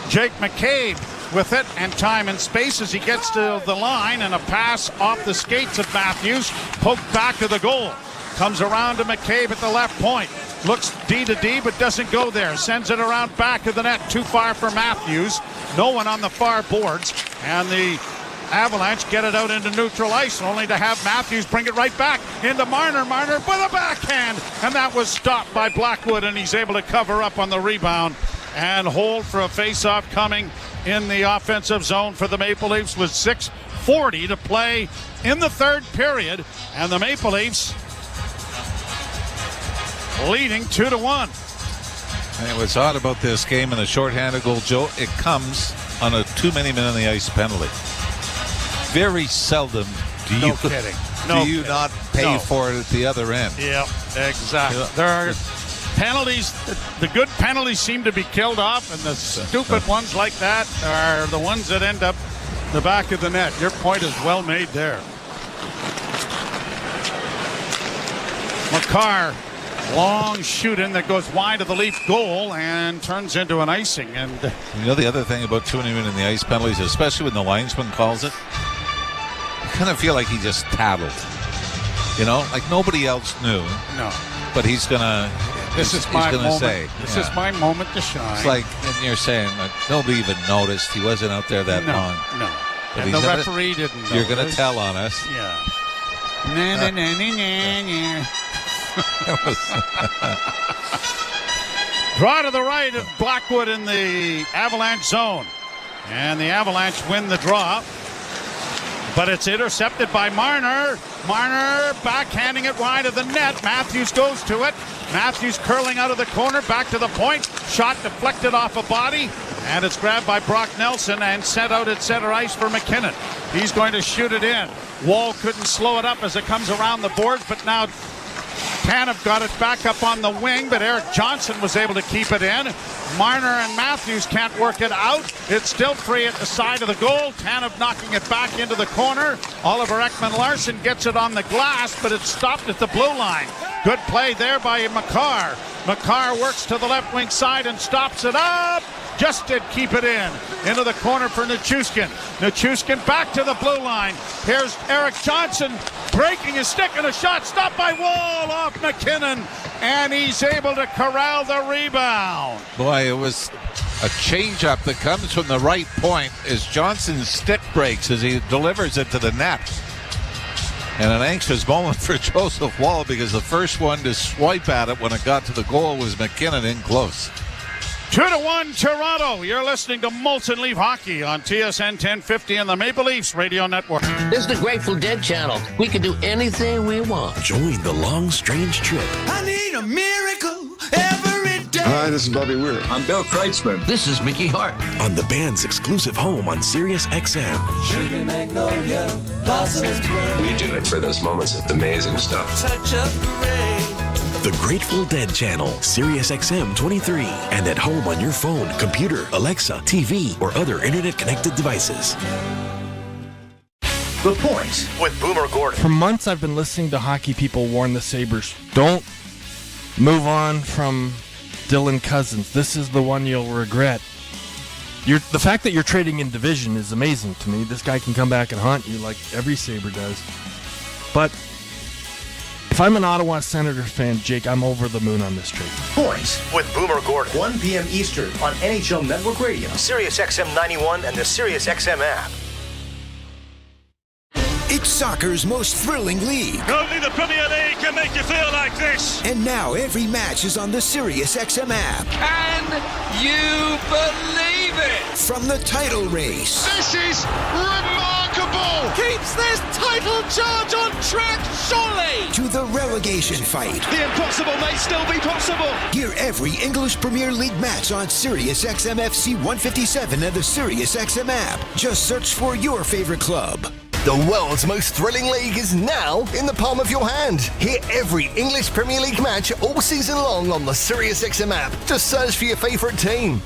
Jake McCabe with it, and time and space as he gets to the line, and a pass off the skates of Matthews, poked back to the goal. Comes around to McCabe at the left point. Looks D to D, but doesn't go there. Sends it around back of the net, too far for Matthews. No one on the far boards, and the Avalanche get it out into neutral ice, only to have Matthews bring it right back into Marner. Marner with a backhand, and that was stopped by Blackwood, and he's able to cover up on the rebound and hold for a face-off coming in the offensive zone for the Maple Leafs with 6:40 to play in the third period, and the Maple Leafs leading 2-1. And what's odd about this game and the shorthanded goal, Joe, it comes on a too many men on the ice penalty. Very seldom do you not pay for it at the other end. Yep, exactly. Yeah. There are penalties. The good penalties seem to be killed off, and the stupid ones like that are the ones that end up the back of the net. Your point is well made there. Makar, long shooting that goes wide of the Leaf goal and turns into an icing. And you know the other thing about too many men in the ice penalties, especially when the linesman calls it, you kind of feel like he just tattled. You know, like nobody else knew. No. But he's gonna. This is my moment. This is my moment to shine. It's like, and you're saying like, nobody even noticed. He wasn't out there that long. No. But and the referee didn't. You're gonna tell on us. Yeah. Nah. Draw to the right of Blackwood in the Avalanche zone. And the Avalanche win the draw. But it's intercepted by Marner. Marner backhanding it wide of the net. Matthews goes to it. Matthews curling out of the corner, back to the point. Shot deflected off a body. And it's grabbed by Brock Nelson and sent out at center ice for MacKinnon. He's going to shoot it in. Wall couldn't slow it up as it comes around the boards, but now Tanev got it back up on the wing, but Eric Johnson was able to keep it in. Marner and Matthews can't work it out. It's still free at the side of the goal. Tanev knocking it back into the corner. Oliver Ekman-Larsson gets it on the glass, but it's stopped at the blue line. Good play there by Makar. Makar works to the left wing side and stops it up. Just did keep it in. Into the corner for Nichushkin. Nichushkin back to the blue line. Here's Eric Johnson breaking his stick, and a shot stopped by Wall off MacKinnon. And he's able to corral the rebound. Boy, it was a changeup that comes from the right point as Johnson's stick breaks as he delivers it to the net. And an anxious moment for Joseph Wall because the first one to swipe at it when it got to the goal was MacKinnon in close. 2-1 Toronto. You're listening to Molson Leaf Hockey on TSN 1050 and the Maple Leafs Radio Network. This is the Grateful Dead channel. We can do anything we want. Join the long, strange trip. I need a miracle every day. Hi, this is Bobby Weir. I'm Bill Kreitzman. This is Mickey Hart. On the band's exclusive home on Sirius XM. Sugar Magnolia, Blossoms Bloom. We do it for those moments. It's amazing stuff. Touch of the rain. The Grateful Dead channel, Sirius XM 23, and at home on your phone, computer, Alexa, TV, or other internet-connected devices. The Point with Boomer Gordon. For months, I've been listening to hockey people warn the Sabres, don't move on from Dylan Cousins. This is the one you'll regret. The fact that you're trading in division is amazing to me. This guy can come back and haunt you like every Sabre does. But if I'm an Ottawa Senators fan, Jake, I'm over the moon on this trade. Point with Boomer Gordon. 1 p.m. Eastern on NHL Network Radio, Sirius XM 91, and the Sirius XM app. It's soccer's most thrilling league. Only the Premier League can make you feel like this. And now every match is on the Sirius XM app. Can you believe it? From the title race. This is remarkable. Keeps this title charge on track, surely. To the relegation fight. The impossible may still be possible. Hear every English Premier League match on Sirius XM FC 157 and the Sirius XM app. Just search for your favorite club. The world's most thrilling league is now in the palm of your hand. Hear every English Premier League match all season long on the SiriusXM app. Just search for your favourite team.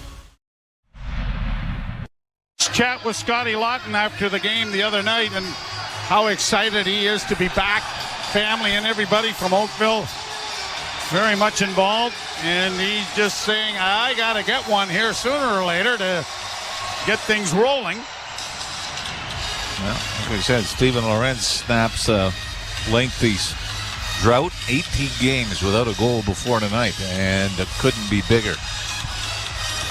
Chat with Scotty Lawton after the game the other night and how excited he is to be back. Family and everybody from Oakville very much involved, and he's just saying, I got to get one here sooner or later to get things rolling. Well, as we said, Steven Lorenz snaps a lengthy drought, 18 games without a goal before tonight, and it couldn't be bigger.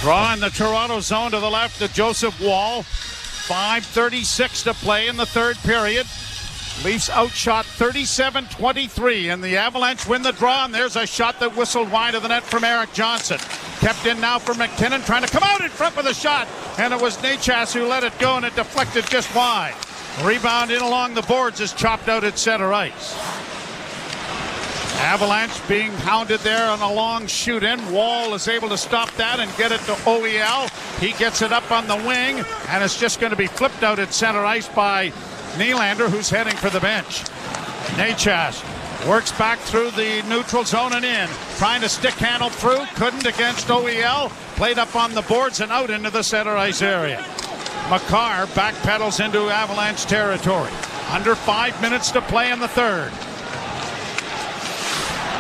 Draw in the Toronto zone to the left to Joseph Wall. 5:36 to play in the third period. Leafs outshot 37-23, and the Avalanche win the draw, and there's a shot that whistled wide of the net from Eric Johnson. Kept in now for MacKinnon, trying to come out in front with a shot, and it was Necas who let it go, and it deflected just wide. Rebound in along the boards is chopped out at center ice. Avalanche being hounded there on a long shoot-in. Wall is able to stop that and get it to OEL. He gets it up on the wing, and it's just going to be flipped out at center ice by Nylander, who's heading for the bench. Necas works back through the neutral zone and in. Trying to stick handle through. Couldn't against OEL. Played up on the boards and out into the center ice area. Makar backpedals into Avalanche territory. Under 5 minutes to play in the third.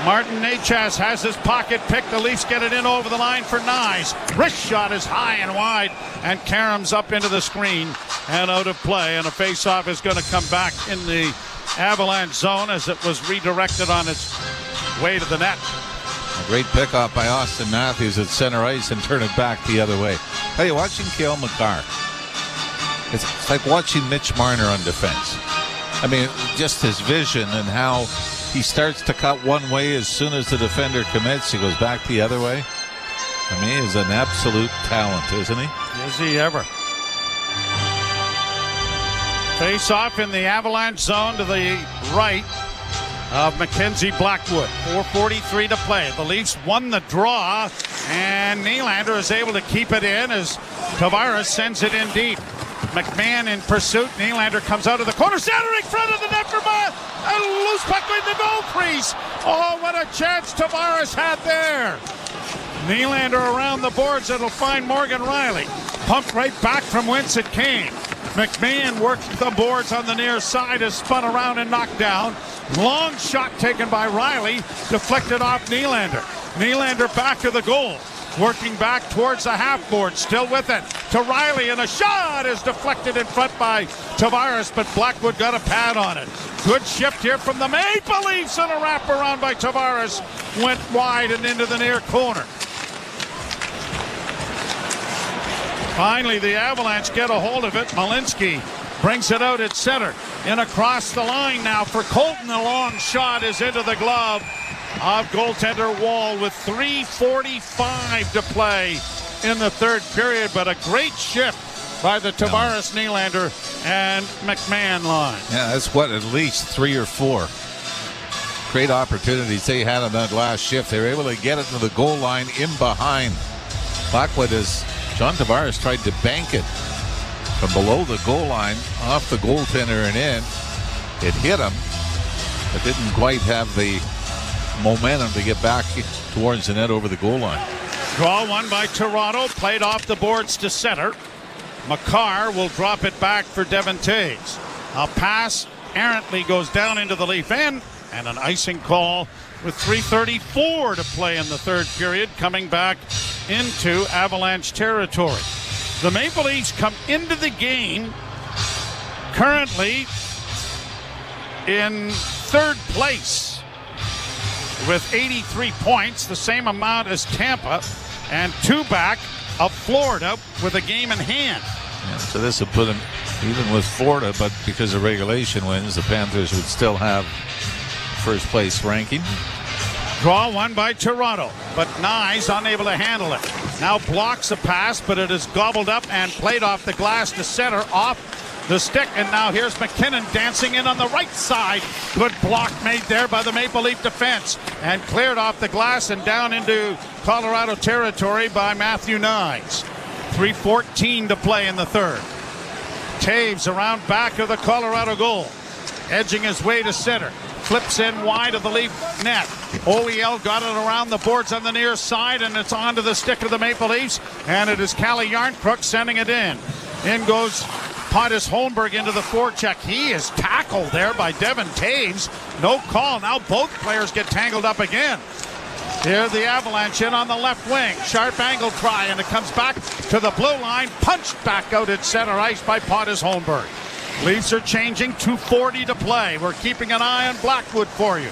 Martin Necas has his pocket pick. The Leafs get it in over the line for Nyes. Wrist shot is high and wide, and Karam's up into the screen and out of play. And a face-off is going to come back in the Avalanche zone as it was redirected on its way to the net. A great pickoff by Austin Matthews at center ice and turn it back the other way. Hey, watching Cale Makar, it's like watching Mitch Marner on defense. I mean, just his vision and how he starts to cut one way as soon as the defender commits. He goes back the other way. I mean, he's an absolute talent, isn't he? Is he ever? Face off in the Avalanche zone to the right of Mackenzie Blackwood. 4:43 to play. The Leafs won the draw, and Nylander is able to keep it in as Tavares sends it in deep. McMahon in pursuit. Nylander comes out of the corner, centering front of the net for a loose puck in the goal crease. Oh, what a chance Tavares had there. Nylander around the boards. It'll find Morgan Riley. Pumped right back from whence it came. McMahon worked the boards on the near side, is spun around and knocked down. Long shot taken by Riley, deflected off Nylander. Nylander back to the goal. Working back towards the half board, still with it to Riley, and a shot is deflected in front by Tavares, but Blackwood got a pad on it. Good shift here from the Maple Leafs, and a wraparound by Tavares went wide and into the near corner. Finally, the Avalanche get a hold of it. Malinsky brings it out at center. In across the line now for Colton. A long shot is into the glove of goaltender Wall with 3:45 to play in the third period, but a great shift by the Tavares, Nylander, and McMahon line. Yeah, that's what, at least 3 or 4 great opportunities they had on that last shift. They were able to get it to the goal line in behind. Blackwood, as John Tavares tried to bank it from below the goal line, off the goaltender and in. It hit him, but didn't quite have the momentum to get back towards the net over the goal line. Draw one by Toronto, played off the boards to center. Makar will drop it back for Devon Toews. A pass errantly goes down into the Leaf end, and an icing call with 3:34 to play in the third period, coming back into Avalanche territory. The Maple Leafs come into the game currently in third place with 83 points, the same amount as Tampa, and 2 back of Florida with a game in hand. Yeah, so this would put them even with Florida, but because of regulation wins, the Panthers would still have first place ranking. Draw one by Toronto, but Nyes unable to handle it. Now blocks a pass, but it is gobbled up and played off the glass to center, off the stick, and now here's MacKinnon dancing in on the right side. Good block made there by the Maple Leaf defense, and cleared off the glass and down into Colorado territory by Matthew Nyes. 3:14 to play in the third. Taves around back of the Colorado goal. Edging his way to center. Flips in wide of the Leaf net. OEL got it around the boards on the near side, and it's onto the stick of the Maple Leafs. And it is Calle Järnkrok sending it in. In goes Pontus Holmberg into the forecheck. He is tackled there by Devin Taves. No call. Now both players get tangled up again. Here the Avalanche in on the left wing. Sharp angle try, and it comes back to the blue line. Punched back out at center ice by Pontus Holmberg. Leafs are changing. 2:40 to play. We're keeping an eye on Blackwood for you.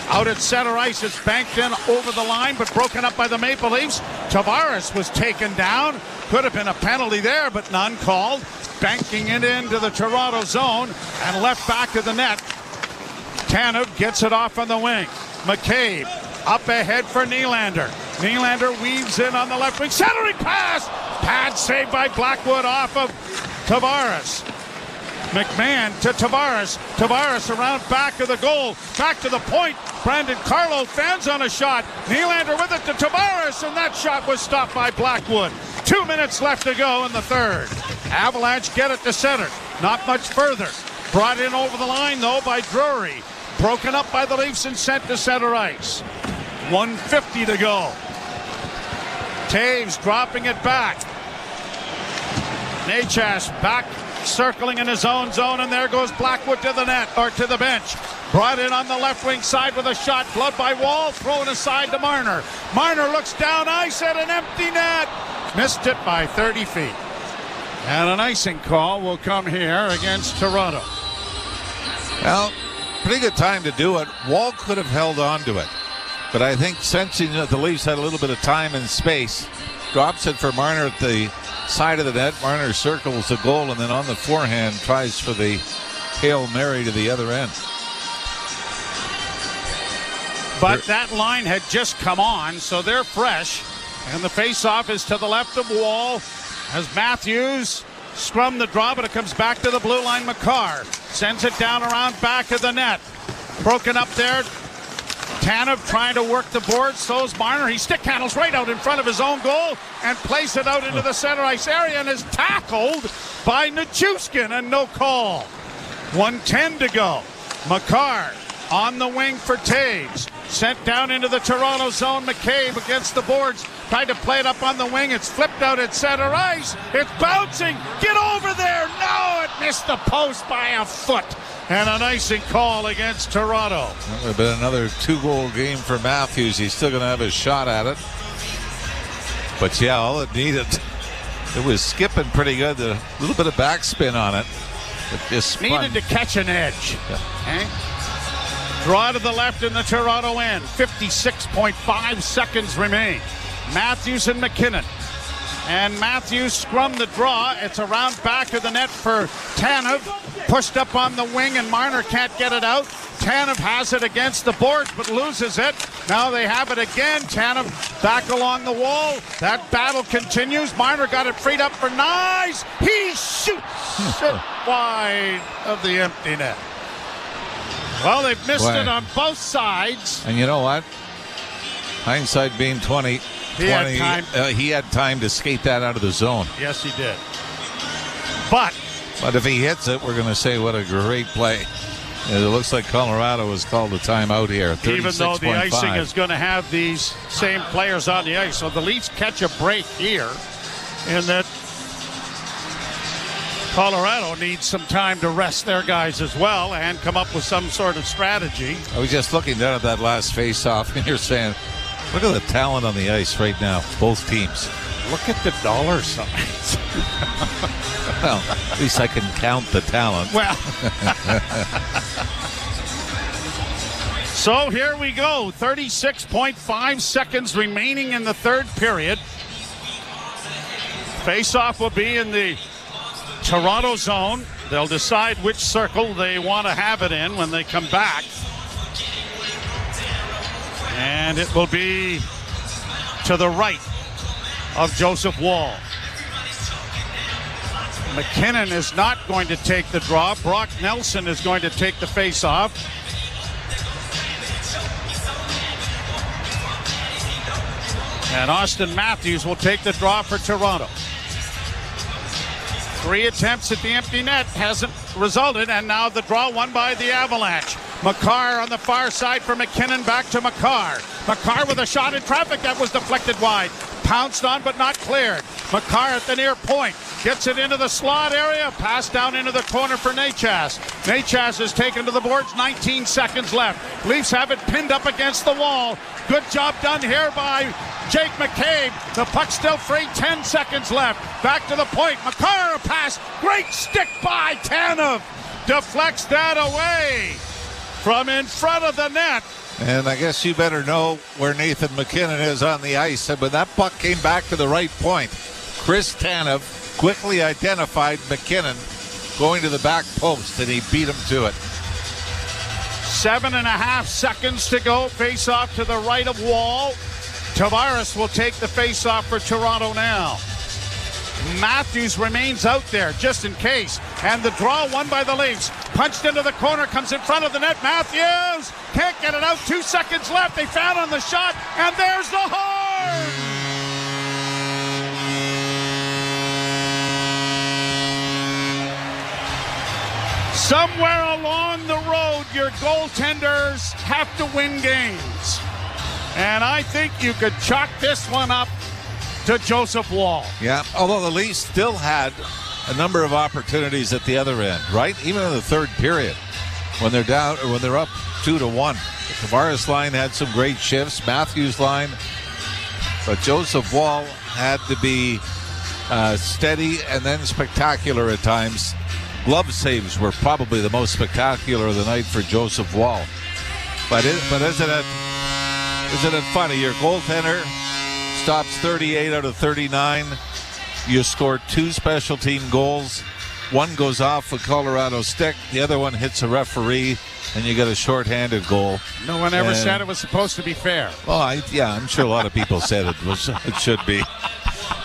Out at center ice, it's banked in over the line, but broken up by the Maple Leafs. Tavares was taken down. Could have been a penalty there, but none called. Banking it into the Toronto zone and left back of the net. Tanev gets it off on the wing. McCabe up ahead for Nylander. Nylander weaves in on the left wing. Centering pass! Pad saved by Blackwood off of Tavares. McMahon to Tavares. Tavares around back of the goal. Back to the point. Brandon Carlo fans on a shot. Nylander with it to Tavares, and that shot was stopped by Blackwood. 2 minutes left to go in the third. Avalanche get it to center. Not much further. Brought in over the line, though, by Drury. Broken up by the Leafs and sent to center ice. 1:50 to go. Taves dropping it back. Necas back, circling in his own zone, and there goes Blackwood to the net, or to the bench. Brought in on the left wing side with a shot, blood by Wall, thrown aside to Marner. Marner looks down ice at an empty net. Missed it by 30 feet. And an icing call will come here against Toronto. Well, pretty good time to do it. Wall could have held on to it. But I think sensing that the Leafs had a little bit of time and space, drops it for Marner at the side of the net. Marner circles the goal, and then on the forehand tries for the Hail Mary to the other end. But that line had just come on, so they're fresh. And the face-off is to the left of Wall as Matthews scrum the draw, but it comes back to the blue line. McCarr sends it down around back of the net. Broken up there. Tanev trying to work the board. So's Marner. He stick handles right out in front of his own goal and plays it out into the center ice area and is tackled by Nichushkin, and no call. 1:10 to go. McCarr on the wing for Taves. Sent down into the Toronto zone. McCabe against the boards. Tried to play it up on the wing. It's flipped out at center ice. It's bouncing. Get over there. No, it missed the post by a foot. And an icing call against Toronto. That would have been another 2-goal game for Matthews. He's still going to have a shot at it. But yeah, all it needed, it was skipping pretty good. A little bit of backspin on it. It just spun. Needed to catch an edge. Yeah. Okay. Draw to the left in the Toronto end. 56.5 seconds remain. Matthews and MacKinnon. And Matthews scrum the draw. It's around back of the net for Tanev. Pushed up on the wing, and Marner can't get it out. Tanev has it against the boards, but loses it. Now they have it again. Tanev back along the wall. That battle continues. Marner got it freed up for Nyes. He shoots it wide of the empty net. Well, they've missed it on both sides. And you know what? Hindsight being 20. He had time to skate that out of the zone. Yes, he did. But if he hits it, we're going to say what a great play. It looks like Colorado has called a timeout here. Even though the icing is going to have these same players on the ice. So the Leafs catch a break here in that Colorado needs some time to rest their guys as well and come up with some sort of strategy. I was just looking down at that last face-off, and you're saying, look at the talent on the ice right now, both teams. Look at the dollar signs. Well, at least I can count the talent. Well. So here we go. 36.5 seconds remaining in the third period. Face-off will be in the Toronto zone. They'll decide which circle they want to have it in when they come back. And it will be to the right of Joseph Wall. MacKinnon is not going to take the draw. Brock Nelson is going to take the face-off. And Austin Matthews will take the draw for Toronto. 3 attempts at the empty net hasn't resulted, and now the draw won by the Avalanche. Makar on the far side for MacKinnon, back to Makar. Makar with a shot in traffic that was deflected wide. Pounced on but not cleared. Makar at the near point. Gets it into the slot area. Pass down into the corner for Necas. Necas is taken to the boards. 19 seconds left. Leafs have it pinned up against the wall. Good job done here by Jake McCabe. The puck still free. 10 seconds left. Back to the point. Makar a pass. Great stick by Tanev. Deflects that away from in front of the net. And I guess you better know where Nathan MacKinnon is on the ice. And when that puck came back to the right point, Chris Tanev quickly identified MacKinnon going to the back post, and he beat him to it. 7.5 seconds to go. Face off to the right of Wall. Tavares will take the face off for Toronto now. Matthews remains out there just in case. And the draw won by the Leafs. Punched into the corner, comes in front of the net. Matthews can't get it out. 2 seconds left. They found on the shot, and there's the horn! Somewhere along the road, your goaltenders have to win games. And I think you could chalk this one up to Joseph Wall. Yeah, although the Leafs still had a number of opportunities at the other end, right? Even in the third period, when they're down or when they're up 2-1. The Tavares line had some great shifts, Matthews line, but Joseph Wall had to be steady and then spectacular at times. Glove saves were probably the most spectacular of the night for Joseph Wall. But isn't it funny? Your goaltender stops 38 out of 39. You score 2 special team goals. One goes off with Colorado's stick. The other one hits a referee, and you get a shorthanded goal. No one ever said it was supposed to be fair. Well, I'm sure a lot of people said it should be,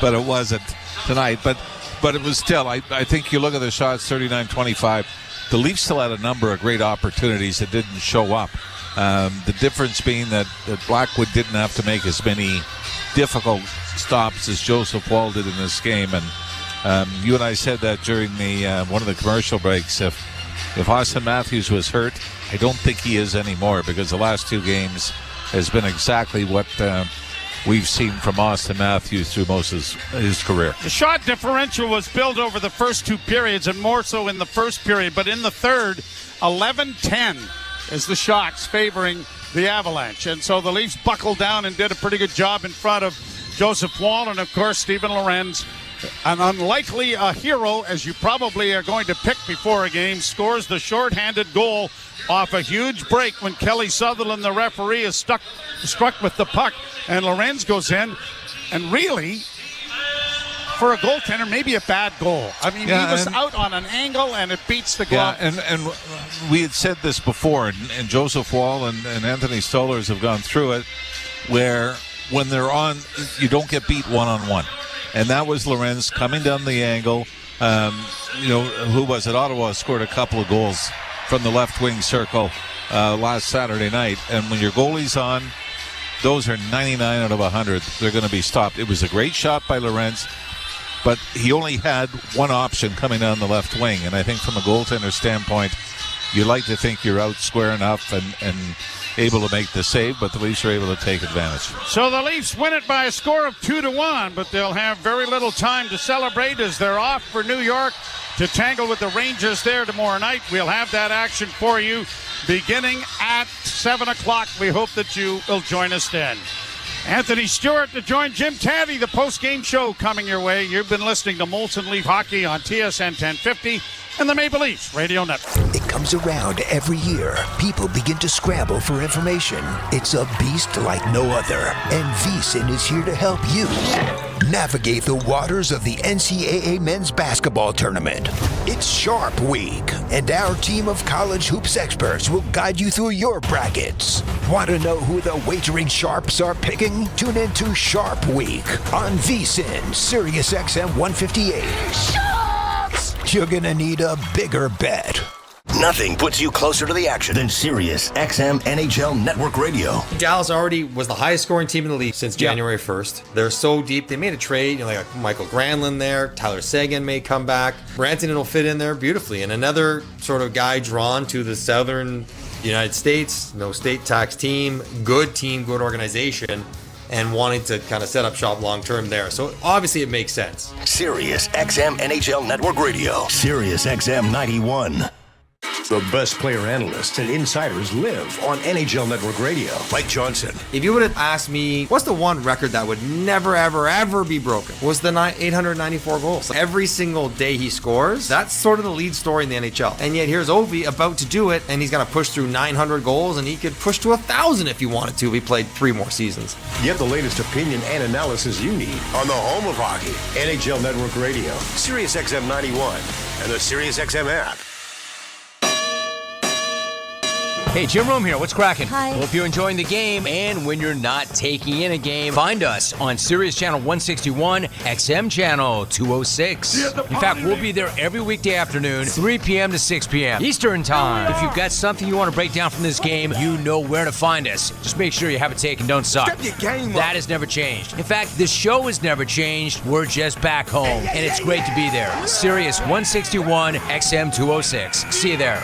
but it wasn't tonight. But it was still, I think you look at the shots, 39-25. The Leafs still had a number of great opportunities that didn't show up. The difference being that Blackwood didn't have to make as many difficult stops as Joseph Wall did in this game. And you and I said that during the one of the commercial breaks. If Austin Matthews was hurt, I don't think he is anymore, because the last 2 games has been exactly what we've seen from Austin Matthews through most of his career. The shot differential was built over the first 2 periods, and more so in the first period. But in the third, 11-10 is the shots favoring the Avalanche. And so the Leafs buckled down and did a pretty good job in front of Joseph Wall. And, of course, Steven Lorenz, an unlikely hero, as you probably are going to pick before a game, scores the shorthanded goal off a huge break when Kelly Sutherland, the referee, is struck with the puck. And Lorenz goes in, and really, for a goaltender, maybe a bad goal. I mean, he was out on an angle, and it beats the glove. Yeah, and we had said this before, and Joseph Wall and Anthony Stolarz have gone through it, where when they're on, you don't get beat one-on-one. And that was Lorenz coming down the angle. Who was it? Ottawa scored a couple of goals from the left wing circle last Saturday night. And when your goalie's on, those are 99 out of 100. They're going to be stopped. It was a great shot by Lorenz, but he only had one option coming down the left wing. And I think from a goaltender standpoint, you like to think you're out square enough and able to make the save, but the Leafs are able to take advantage. So the Leafs win it by a score of 2-1, but they'll have very little time to celebrate as they're off for New York to tangle with the Rangers there tomorrow night. We'll have that action for you beginning at 7 o'clock. We hope that you will join us then. Anthony Stewart to join Jim Taddy, the post-game show coming your way. You've been listening to Molson Leaf Hockey on TSN 1050 and the Maple Leafs Radio Network. It comes around every year. People begin to scramble for information. It's a beast like no other. And VSiN is here to help you navigate the waters of the NCAA men's basketball tournament. It's Sharp Week, and our team of college hoops experts will guide you through your brackets. Want to know who the wagering sharps are picking? Tune in to Sharp Week on VSiN, Sirius XM 158. Sharps! You're gonna need a bigger bet. Nothing puts you closer to the action than Sirius XM NHL Network Radio. Dallas already was the highest scoring team in the league since January 1st. They're so deep. They made a trade, like Michael Granlund there. Tyler Seguin may come back. Rantanen will fit in there beautifully. And another sort of guy drawn to the southern United States, no state tax team, good organization, and wanting to kind of set up shop long term there. So obviously it makes sense. Sirius XM NHL Network Radio. Sirius XM 91. The best player analysts and insiders live on NHL Network Radio. Mike Johnson. If you would have asked me, what's the one record that would never, ever, ever be broken? Was the 894 goals. Every single day he scores, that's sort of the lead story in the NHL. And yet here's Ovi about to do it, and he's going to push through 900 goals, and he could push to 1,000 if he wanted to. He played 3 more seasons. Get the latest opinion and analysis you need on the home of hockey, NHL Network Radio, Sirius XM 91, and the Sirius XM app. Hey, Jim Rome here. What's cracking? Hi. Hope you're enjoying the game, and when you're not taking in a game, find us on Sirius Channel 161, XM Channel 206. In fact, we'll be there every weekday afternoon, 3 p.m. to 6 p.m. Eastern Time. If you've got something you want to break down from this game, you know where to find us. Just make sure you have a take and don't suck. Step your game up. That has never changed. In fact, this show has never changed. We're just back home, and it's great to be there. Sirius 161, XM 206. See you there.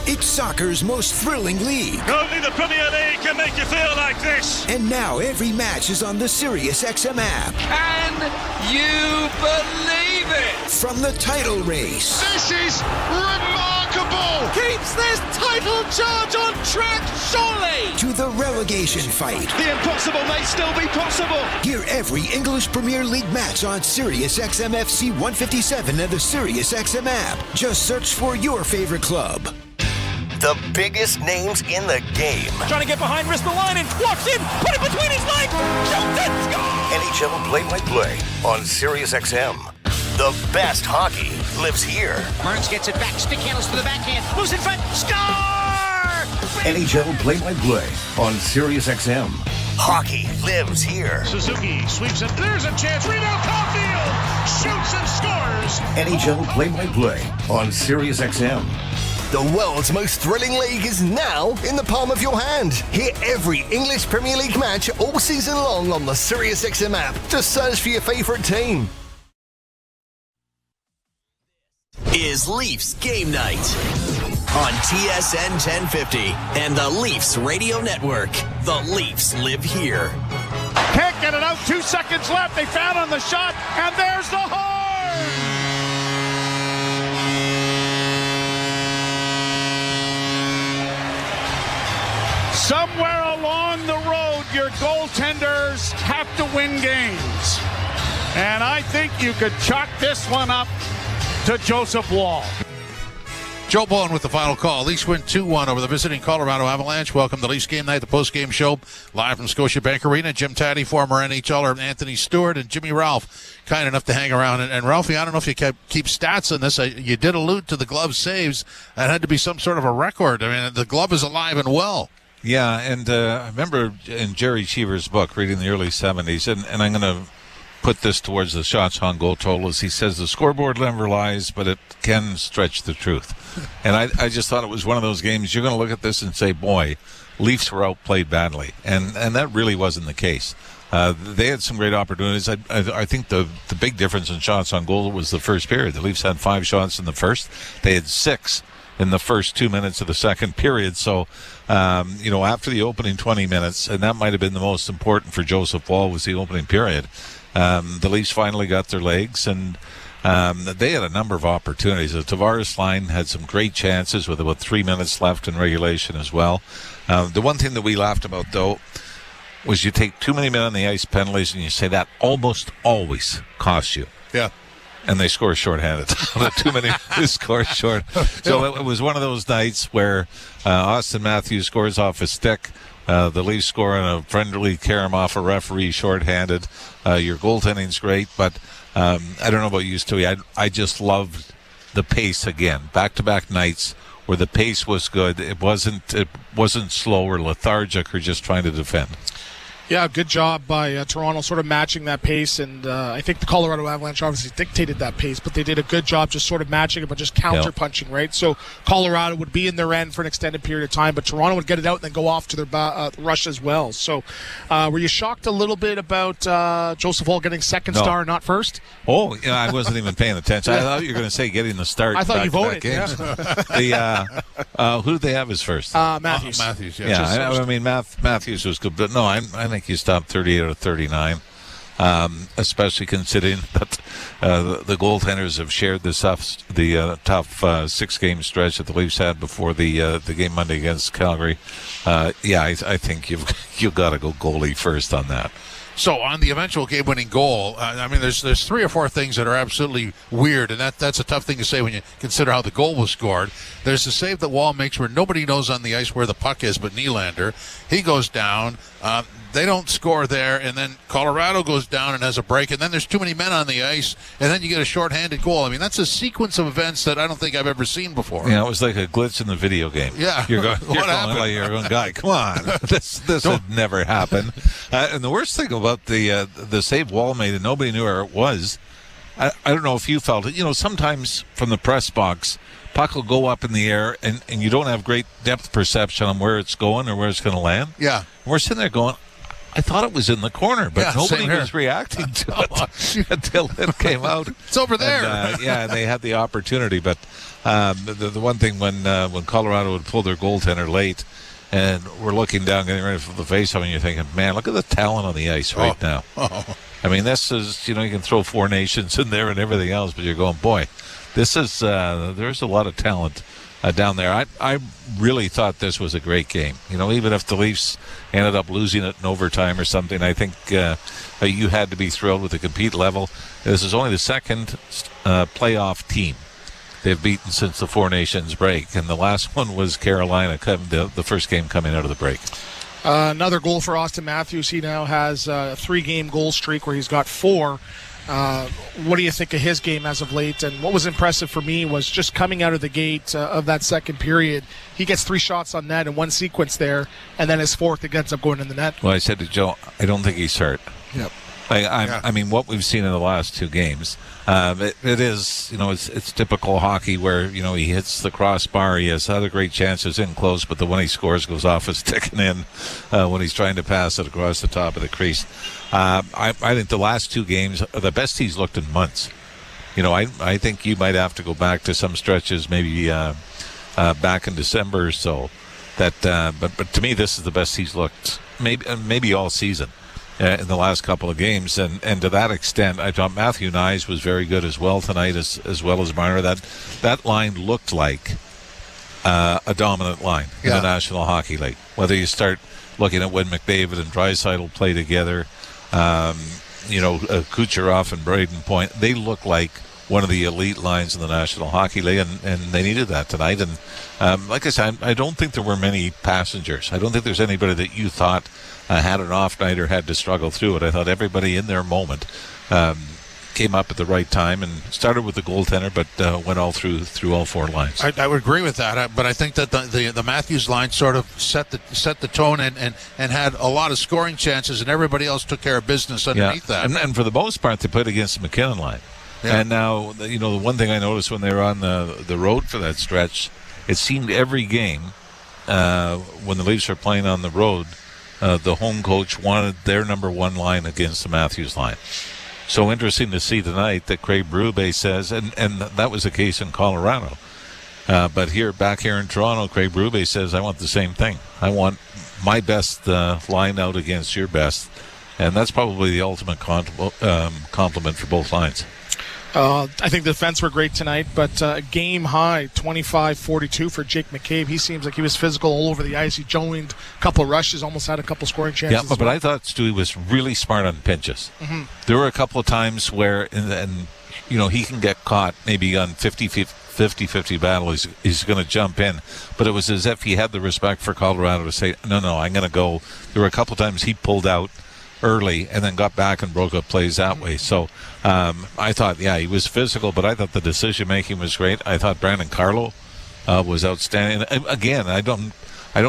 It's soccer's most thrilling league. Only the Premier League can make you feel like this. And now every match is on the Sirius XM app. Can you believe it? From the title race. This is remarkable. Keeps this title charge on track, surely. To the relegation fight. The impossible may still be possible. Hear every English Premier League match on Sirius XM FC 157 and the Sirius XM app. Just search for your favorite club. The biggest names in the game. Trying to get behind, wrist the line, and walks in, put it between his legs, shoots it, score! NHL play-by-play on Sirius XM. The best hockey lives here. Burns gets it back, stick handles to the backhand, moves in front, score! NHL play-by-play on Sirius XM. Hockey lives here. Suzuki sweeps it. There's a chance. Rebound, Caulfield shoots and scores. NHL play-by-play on Sirius XM. The world's most thrilling league is now in the palm of your hand. Hear every English Premier League match all season long on the SiriusXM app. Just search for your favorite team. Is Leafs Game Night on TSN 1050 and the Leafs Radio Network. The Leafs live here. Can't get it out. 2 seconds left. They found on the shot, and there's the horn. Somewhere along the road, your goaltenders have to win games. And I think you could chalk this one up to Joseph Woll. Joe Bowen with the final call. Leafs win 2-1 over the visiting Colorado Avalanche. Welcome to Leafs Game Night, the post-game show, live from Scotiabank Arena. Jim Taddy, former NHLer Anthony Stewart, and Jimmy Ralph, kind enough to hang around. And Ralphie, I don't know if you keep stats on this. You did allude to the glove saves. That had to be some sort of a record. I mean, the glove is alive and well. Yeah, and I remember in Jerry Cheever's book, reading the early 70s, and I'm going to put this towards the shots on goal totals. He says the scoreboard never lies, but it can stretch the truth. And I just thought it was one of those games you're going to look at this and say, boy, Leafs were outplayed badly. And that really wasn't the case. They had some great opportunities. I think the big difference in shots on goal was the first period. The Leafs had 5 shots in the first. They had 6 in the first 2 minutes of the second period. So, after the opening 20 minutes, and that might have been the most important for Joseph Woll, was the opening period. The Leafs finally got their legs, and they had a number of opportunities. The Tavares line had some great chances with about 3 minutes left in regulation as well. The one thing that we laughed about, though, was you take too many men on the ice penalties, and you say that almost always costs you. Yeah. And they score shorthanded. Too many score short. So it was one of those nights where Austin Matthews scores off a stick. The Leafs score on a friendly carom off a referee shorthanded. Your goaltending's great, but I don't know about you, Stewie. I just loved the pace again. Back-to-back nights where the pace was good. It wasn't slow or lethargic or just trying to defend. Yeah, good job by Toronto sort of matching that pace, and I think the Colorado Avalanche obviously dictated that pace, but they did a good job just sort of matching it, but just counter-punching, right? So Colorado would be in their end for an extended period of time, but Toronto would get it out and then go off to their rush as well. So were you shocked a little bit about Joseph Woll getting second star, not first? Oh, yeah, I wasn't even paying attention. I thought you were going to say getting the start. I thought you voted, games. Who did they have as first? Matthews. Matthews, yeah. Yeah, I mean, Matthews was good, but no, I think he stopped 38 out of 39, especially considering that the goaltenders have shared the tough 6-game stretch that the Leafs had before the game Monday against Calgary. I think you've got to go goalie first on that. So on the eventual game-winning goal, I mean, there's 3 or 4 things that are absolutely weird, and that's a tough thing to say when you consider how the goal was scored. There's the save that Woll makes where nobody knows on the ice where the puck is but Nylander. He goes down. They don't score there, and then Colorado goes down and has a break, and then there's too many men on the ice, and then you get a shorthanded goal. I mean, that's a sequence of events that I don't think I've ever seen before. Yeah, it was like a glitch in the video game. Yeah. You're going, What happened? like you're going, guy, come on. This would never happen. And the worst thing about the save Woll made, and nobody knew where it was, I don't know if you felt it. You know, sometimes from the press box, puck will go up in the air, and you don't have great depth perception on where it's going or where it's going to land. Yeah. And we're sitting there going, I thought it was in the corner, but nobody same here. was reacting to it until it came out. It's over there. And, they had the opportunity. But the one thing when Colorado would pull their goaltender late, and we're looking down, getting ready for the faceoff, and you're thinking, man, look at the talent on the ice right now. I mean, this is, you can throw 4 nations in there and everything else, but you're going, boy, this is there's a lot of talent down there. I really thought this was a great game. Even if the Leafs ended up losing it in overtime or something, I think you had to be thrilled with the compete level. This is only the second playoff team they've beaten since the 4 Nations break, and the last one was Carolina, the first game coming out of the break. Another goal for Austin Matthews. He now has a 3-game goal streak where he's got 4. What do you think of his game as of late? And what was impressive for me was just coming out of the gate of that second period, he gets 3 shots on net in one sequence there, and then his 4th, it ends up going in the net. Well, I said to Joe, I don't think he's hurt. Yep. I mean, what we've seen in the last 2 games, it is, it's typical hockey where, he hits the crossbar, he has other great chances in close, but the one he scores goes off his sticking in when he's trying to pass it across the top of the crease. I think the last 2 games are the best he's looked in months. I think you might have to go back to some stretches, maybe back in December or so. But to me, this is the best he's looked, maybe all season. In the last couple of games, and to that extent, I thought Matthew Nyes was very good as well tonight, as well as Marner. That line looked like a dominant line in the National Hockey League. Whether you start looking at when McDavid and Draisaitl play together, Kucherov and Braden Point, they look like one of the elite lines in the National Hockey League, and they needed that tonight. And like I said, I don't think there were many passengers. I don't think there's anybody that you thought had an off night or had to struggle through it. I thought everybody in their moment came up at the right time and started with the goaltender, but went all through all 4 lines. I would agree with that, but I think that the Matthews line sort of set the tone and had a lot of scoring chances, and everybody else took care of business underneath that. And for the most part, they played against the MacKinnon line. Yeah. And now, the one thing I noticed when they were on the road for that stretch, it seemed every game when the Leafs are playing on the road, the home coach wanted their number 1 line against the Matthews line. So interesting to see tonight that Craig Berube says, and that was the case in Colorado. But back here in Toronto, Craig Berube says, I want the same thing. I want my best line out against your best. And that's probably the ultimate compliment for both lines. I think the defense were great tonight, but game high 25-42 for Jake McCabe. He seems like he was physical all over the ice. He joined a couple of rushes, almost had a couple scoring chances. Yeah, but I thought Stewie was really smart on pinches. Mm-hmm. There were a couple of times where, and he can get caught maybe on 50-50 battle. He's going to jump in, but it was as if he had the respect for Colorado to say, no, I'm going to go. There were a couple of times he pulled out early and then got back and broke up plays that way. So I thought, he was physical, but I thought the decision making was great. I thought Brandon Carlo was outstanding. Again, I don't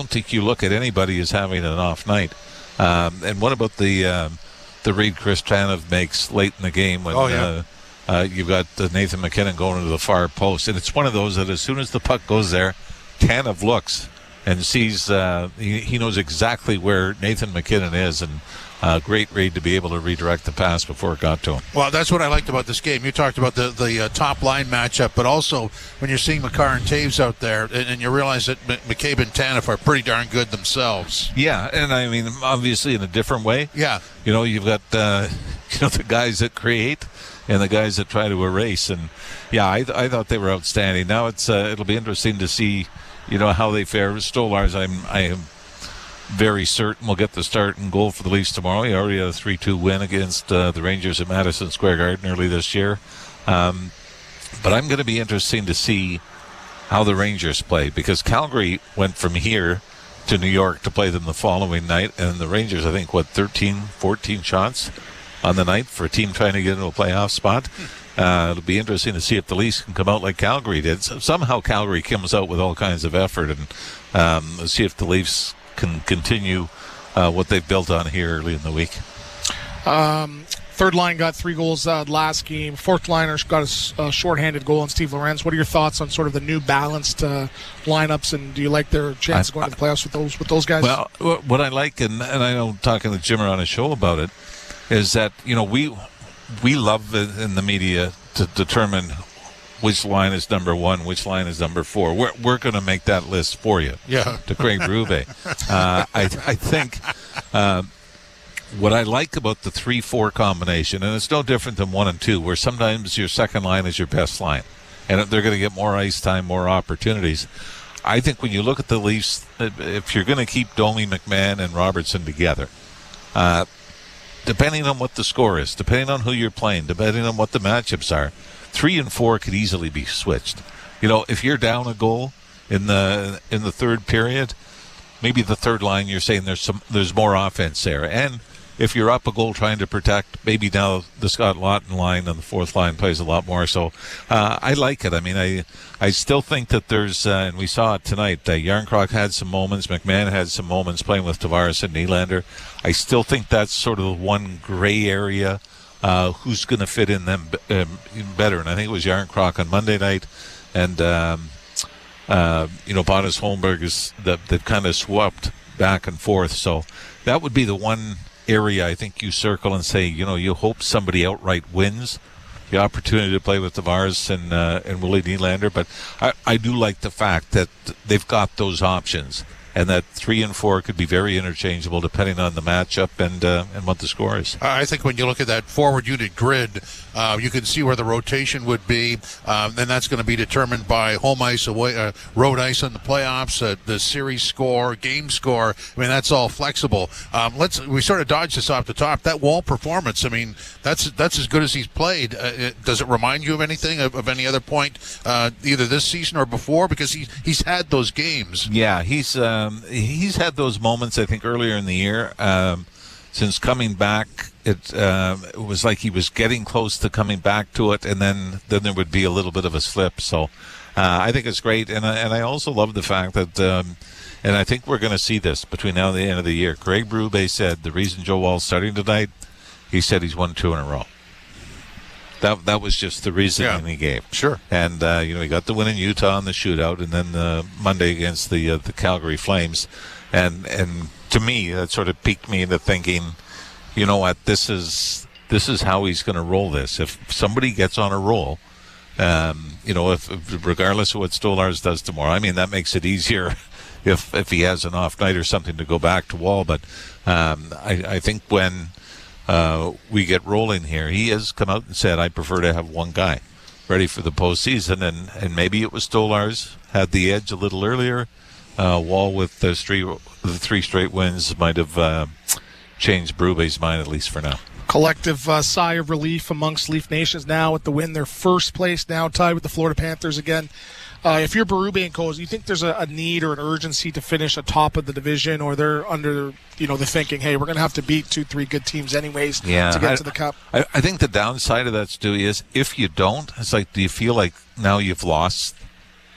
think you look at anybody as having an off night. And what about the read Chris Tanev makes late in the game when you've got Nathan MacKinnon going into the far post? And it's one of those that as soon as the puck goes there, Tanev looks and sees he knows exactly where Nathan MacKinnon is, and great read to be able to redirect the pass before it got to him. Well, that's what I liked about this game. You talked about the top line matchup, but also when you're seeing Makar and Taves out there, and you realize that McCabe and Tanev are pretty darn good themselves. Yeah, and I mean, obviously in a different way. Yeah. You've got the guys that create and the guys that try to erase. And, yeah, I thought they were outstanding. Now it'll be interesting to see, how they fare. Stolarz, I am very certain will get the start and goal for the Leafs tomorrow. He already had a 3-2 win against the Rangers at Madison Square Garden early this year. But I'm going to be interesting to see how the Rangers play, because Calgary went from here to New York to play them the following night, and the Rangers, I think, 13, 14 shots on the night for a team trying to get into a playoff spot. It'll be interesting to see if the Leafs can come out like Calgary did. Somehow Calgary comes out with all kinds of effort, and let's see if the Leafs can continue what they've built on here early in the week. Third line got 3 goals last game. Fourth liner got a shorthanded goal on Steve Lorenz. What are your thoughts on sort of the new balanced lineups, and do you like their chance of going to the playoffs with those guys? Well, what I like, and I know talking to Jimmer on a show about it, is that we love in the media to determine which line is number 1, which line is number 4. We're going to make that list for you. Yeah. To Craig Berube. I think what I like about the 3-4 combination, and it's no different than 1 and 2, where sometimes your second line is your best line, and they're going to get more ice time, more opportunities. I think when you look at the Leafs, if you're going to keep Domi, McMahon, and Robertson together, depending on what the score is, depending on who you're playing, depending on what the matchups are, 3 and 4 could easily be switched. If you're down a goal in the third period, maybe the third line, you're saying there's more offense there. And if you're up a goal trying to protect, maybe now the Scott Laughton line on the fourth line plays a lot more. So I like it. I mean, I still think that there's, and we saw it tonight, Yarncroc had some moments, McMahon had some moments playing with Tavares and Nylander. I still think that's sort of the one gray area. Who's going to fit in them better? And I think it was Yarncroc on Monday night, and Pontus Holmberg is that kind of swapped back and forth. So that would be the one area I think you circle and say, you hope somebody outright wins the opportunity to play with Tavares and Willie Nylander. But I do like the fact that they've got those options, and that 3 and 4 could be very interchangeable depending on the matchup and what the score is. I think when you look at that forward unit grid, you can see where the rotation would be, and that's going to be determined by home ice, away, road ice in the playoffs, the series score, game score. I mean, that's all flexible. We sort of dodged this off the top. That Wall performance, I mean, that's as good as he's played. Does it remind you of anything, of any other point, either this season or before? Because he's had those games. Yeah, he's had those moments, I think, earlier in the year. Since coming back, it was like he was getting close to coming back to it, and then there would be a little bit of a slip. So I think it's great. And I also love the fact that, and I think we're going to see this between now and the end of the year. Craig Berube said the reason Joe Wall's starting tonight, he said he's won 2 in a row. That was just the reason he gave. Sure. And, he got the win in Utah in the shootout, and then Monday against the Calgary Flames. And to me, that sort of piqued me into thinking, you know what, this is how he's going to roll this. If somebody gets on a roll, if regardless of what Stolarz does tomorrow, I mean, that makes it easier if he has an off night or something to go back to Wall. But I think when we get rolling here, he has come out and said, I prefer to have one guy ready for the postseason, and maybe it was Stolarz had the edge a little earlier. Wall with the 3 straight wins might have changed Berube's mind, at least for now. Collective sigh of relief amongst Leaf Nations now with the win. They're first place now, tied with the Florida Panthers again. If you're Berube and Co., do you think there's a need or an urgency to finish atop of the division, or they're under the thinking, hey, we're going to have to beat 2-3 good teams anyways to get to the Cup? I think the downside of that, Stewie, is if you don't, it's like, do you feel like now you've lost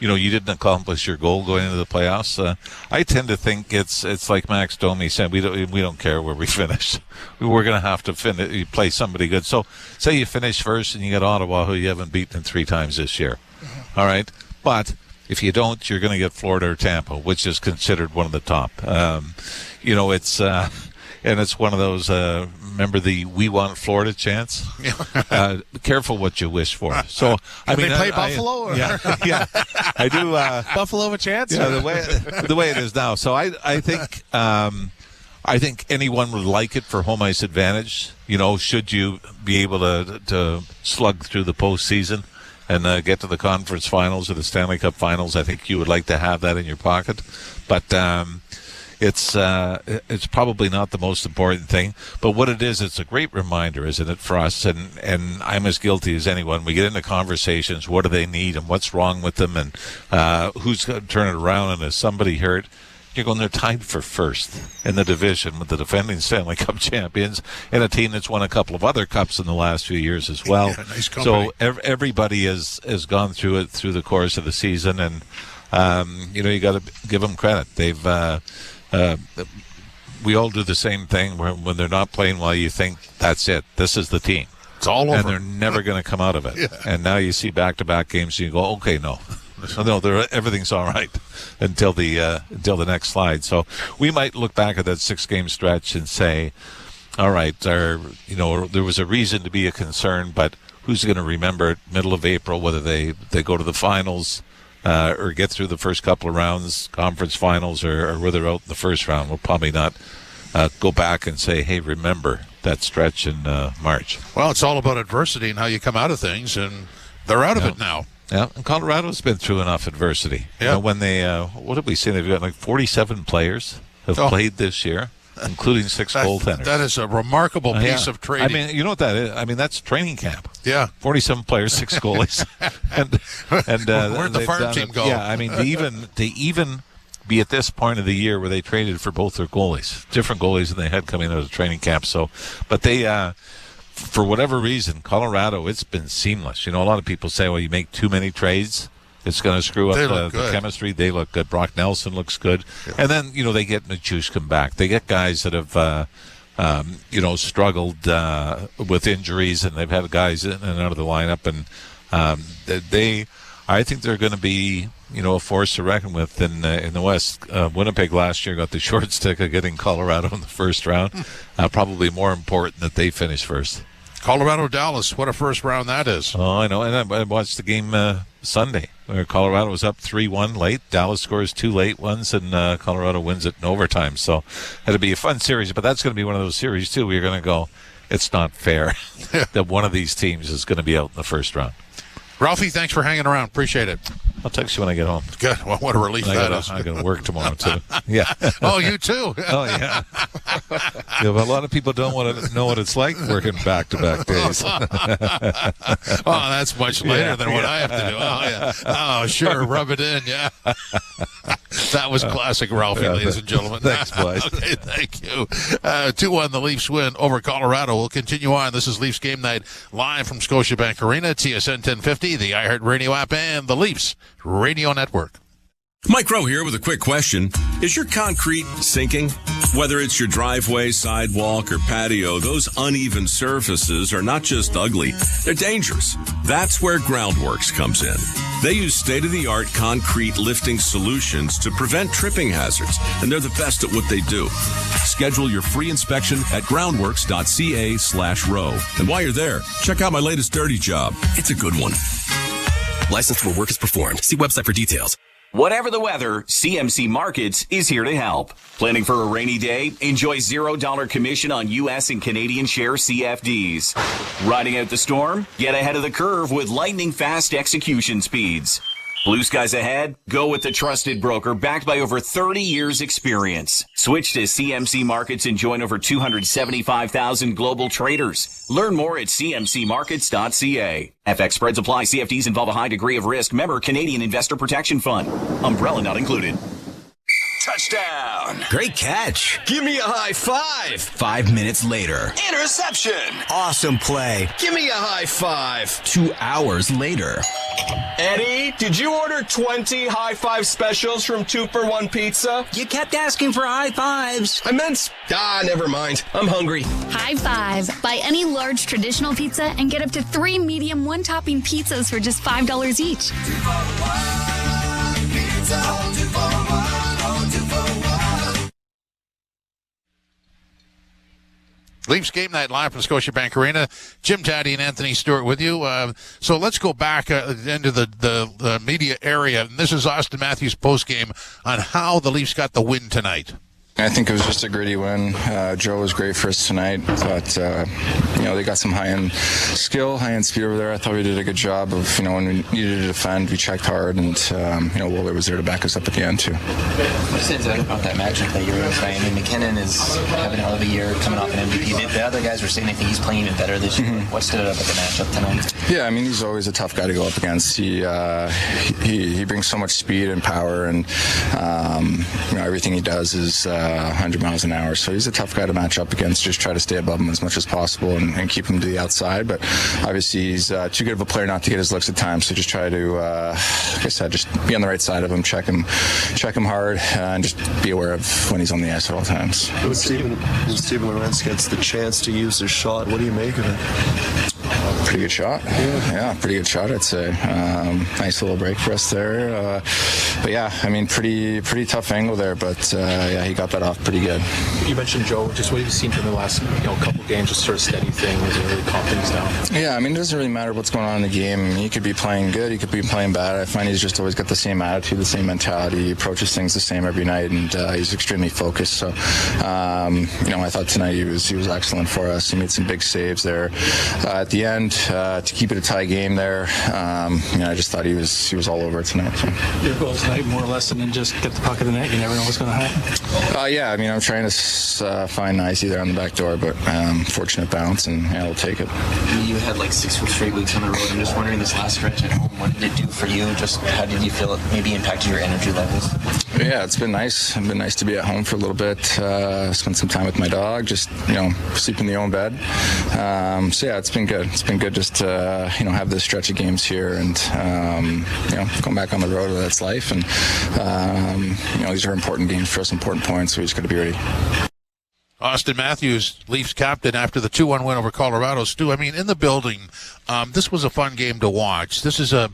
you didn't accomplish your goal going into the playoffs. I tend to think it's like Max Domi said, we don't care where we finish. We're going to have to play somebody good. So say you finish first and you get Ottawa, who you haven't beaten 3 times this year. All right, but if you don't, you're going to get Florida or Tampa, which is considered one of the top. It's and it's one of those. Remember the "We Want Florida" chants? Careful what you wish for. So they play Buffalo. Yeah, I do. Buffalo have a chance. Yeah, the way it is now. So I think anyone would like it for home ice advantage. Should you be able to slug through the postseason and get to the conference finals or the Stanley Cup finals, I think you would like to have that in your pocket. But it's probably not the most important thing. But what it is, it's a great reminder, isn't it, for us? And I'm as guilty as anyone. We get into conversations, what do they need and what's wrong with them and who's going to turn it around and is somebody hurt? You're going, they're tied for first in the division with the defending Stanley Cup champions and a team that's won a couple of other cups in the last few years as well. Yeah, nice company. So everybody has gone through it through the course of the season, and you got to give them credit. They've we all do the same thing when they're not playing well. You think that's it. This is the team. It's all over, and they're never going to come out of it. Yeah. And now you see back-to-back games, and you go, okay, no, everything's all right until the next slide. So we might look back at that 6-game stretch and say, all right, there was a reason to be a concern, but who's going to remember it middle of April, whether they go to the finals or get through the first couple of rounds, conference finals, or whether they're out in the first round. We'll probably not go back and say, hey, remember that stretch in March. Well, it's all about adversity and how you come out of things, and they're out of it now. Yeah, and Colorado's been through enough adversity. Yeah. When they, what did we say? They've got like 47 players have played this year, including 6 goaltenders. That is a remarkable piece of trading. I mean, you know what that is? I mean, that's training camp. Yeah. 47 players, 6 goalies. and where'd the farm team go? Yeah, I mean, to even be at this point of the year where they traded for both their goalies, different goalies than they had coming out of training camp. So, but they, for whatever reason, Colorado, it's been seamless. A lot of people say, well, you make too many trades, it's going to screw up the chemistry. They look good. Brock Nelson looks good. Yeah. And then, they get Nichushkin back. They get guys that have, struggled with injuries, and they've had guys in and out of the lineup. And I think they're going to be, a force to reckon with in the West. Winnipeg last year got the short stick of getting Colorado in the first round. Probably more important that they finish first. Colorado-Dallas, what a first round that is. Oh, I know. And I watched the game Sunday where Colorado was up 3-1 late. Dallas scores 2 late ones, and Colorado wins it in overtime. So it'll be a fun series, but that's going to be one of those series, too, where you're going to go, it's not fair that one of these teams is going to be out in the first round. Ralphie, thanks for hanging around. Appreciate it. I'll text you when I get home. Good. Well, what a relief that is. I got to work tomorrow, too. Yeah. Oh, you too? Oh, yeah. But a lot of people don't want to know what it's like working back-to-back days. Oh, that's much later than what I have to do. Oh, yeah. Oh, sure. Rub it in, yeah. That was classic Ralphie, ladies and gentlemen. Thanks, boys. Okay, thank you. 2-1, the Leafs win over Colorado. We'll continue on. This is Leafs Game Night live from Scotiabank Arena, TSN 1050, the iHeartRadio app, and the Leafs Radio Network. Mike Rowe here with a quick question. Is your concrete sinking? Whether it's your driveway, sidewalk, or patio, those uneven surfaces are not just ugly, they're dangerous. That's where Groundworks comes in. They use state-of-the-art concrete lifting solutions to prevent tripping hazards, and they're the best at what they do. Schedule your free inspection at groundworks.ca/row. And while you're there, check out my latest dirty job. It's a good one. Licensed where work is performed. See website for details. Whatever the weather, CMC Markets is here to help. Planning for a rainy day? Enjoy $0 commission on U.S. and Canadian share CFDs. Riding out the storm? Get ahead of the curve with lightning fast execution speeds. Blue skies ahead? Go with the trusted broker backed by over 30 years experience. Switch to CMC Markets and join over 275,000 global traders. Learn more at cmcmarkets.ca. FX spreads apply. CFDs involve a high degree of risk. Member Canadian Investor Protection Fund. Umbrella not included. Touchdown. Great catch. Give me a high five. 5 minutes later. Interception. Awesome play. Give me a high five. 2 hours later. Eddie, did you order 20 high five specials from 2-for-1 Pizza? You kept asking for high fives. I meant... never mind. I'm hungry. High five. Buy any large traditional pizza and get up to 3 medium one-topping pizzas for just $5 each. Leafs Game Night live from Scotiabank Arena. Jim Taddy and Anthony Stewart with you. So let's go back into the media area. And this is Austin Matthews' postgame on how the Leafs got the win tonight. I think it was just a gritty win. Joe was great for us tonight, but they got some high-end skill, high-end speed over there. I thought we did a good job of, when we needed to defend, we checked hard, and Wooler was there to back us up at the end too. What stands out about that matchup that you were playing? I mean, MacKinnon is having a hell of a year, coming off an MVP. The other guys were saying they think he's playing even better this year. Mm-hmm. What stood out about the matchup tonight? Yeah, I mean, he's always a tough guy to go up against. He brings so much speed and power, and everything he does is 100 miles an hour. So he's a tough guy to match up against. Just try to stay above him as much as possible and keep him to the outside. But obviously he's too good of a player not to get his looks at times. So just try to, like I said, just be on the right side of him, check him hard, and just be aware of when he's on the ice at all times. When Steven Lorenz gets the chance to use his shot, what do you make of it? Pretty good shot. Yeah, pretty good shot, I'd say. Nice little break for us there. But yeah, I mean, pretty tough angle there. But he got that off pretty good. You mentioned Joe. Just what have you seen from the last couple games? Just sort of steady things and really calm things down. Yeah, I mean, it doesn't really matter what's going on in the game. He could be playing good. He could be playing bad. I find he's just always got the same attitude, the same mentality. He approaches things the same every night, and he's extremely focused. So, I thought tonight he was excellent for us. He made some big saves there at the end to keep it a tie game there. I just thought he was all over it tonight. So. Your goal tonight, more or less, than just get the puck in the net. You never know what's going to happen. Yeah, I mean, I'm trying to find Nicey there on the back door, but fortunate bounce, and we'll take it. You had like 6 straight weeks on the road. I'm just wondering, this last stretch at home, what did it do for you? Just how did you feel it maybe impacted your energy levels? Yeah, it's been nice. It's been nice to be at home for a little bit, spend some time with my dog, just, sleep in the own bed. So yeah, it's been good. It's been good just to, have this stretch of games here and, going back on the road, that's life. And, these are important games for us, important points, so we just got to be ready. Austin Matthews, Leafs captain, after the 2-1 win over Colorado. Stu, I mean, in the building, this was a fun game to watch. This is the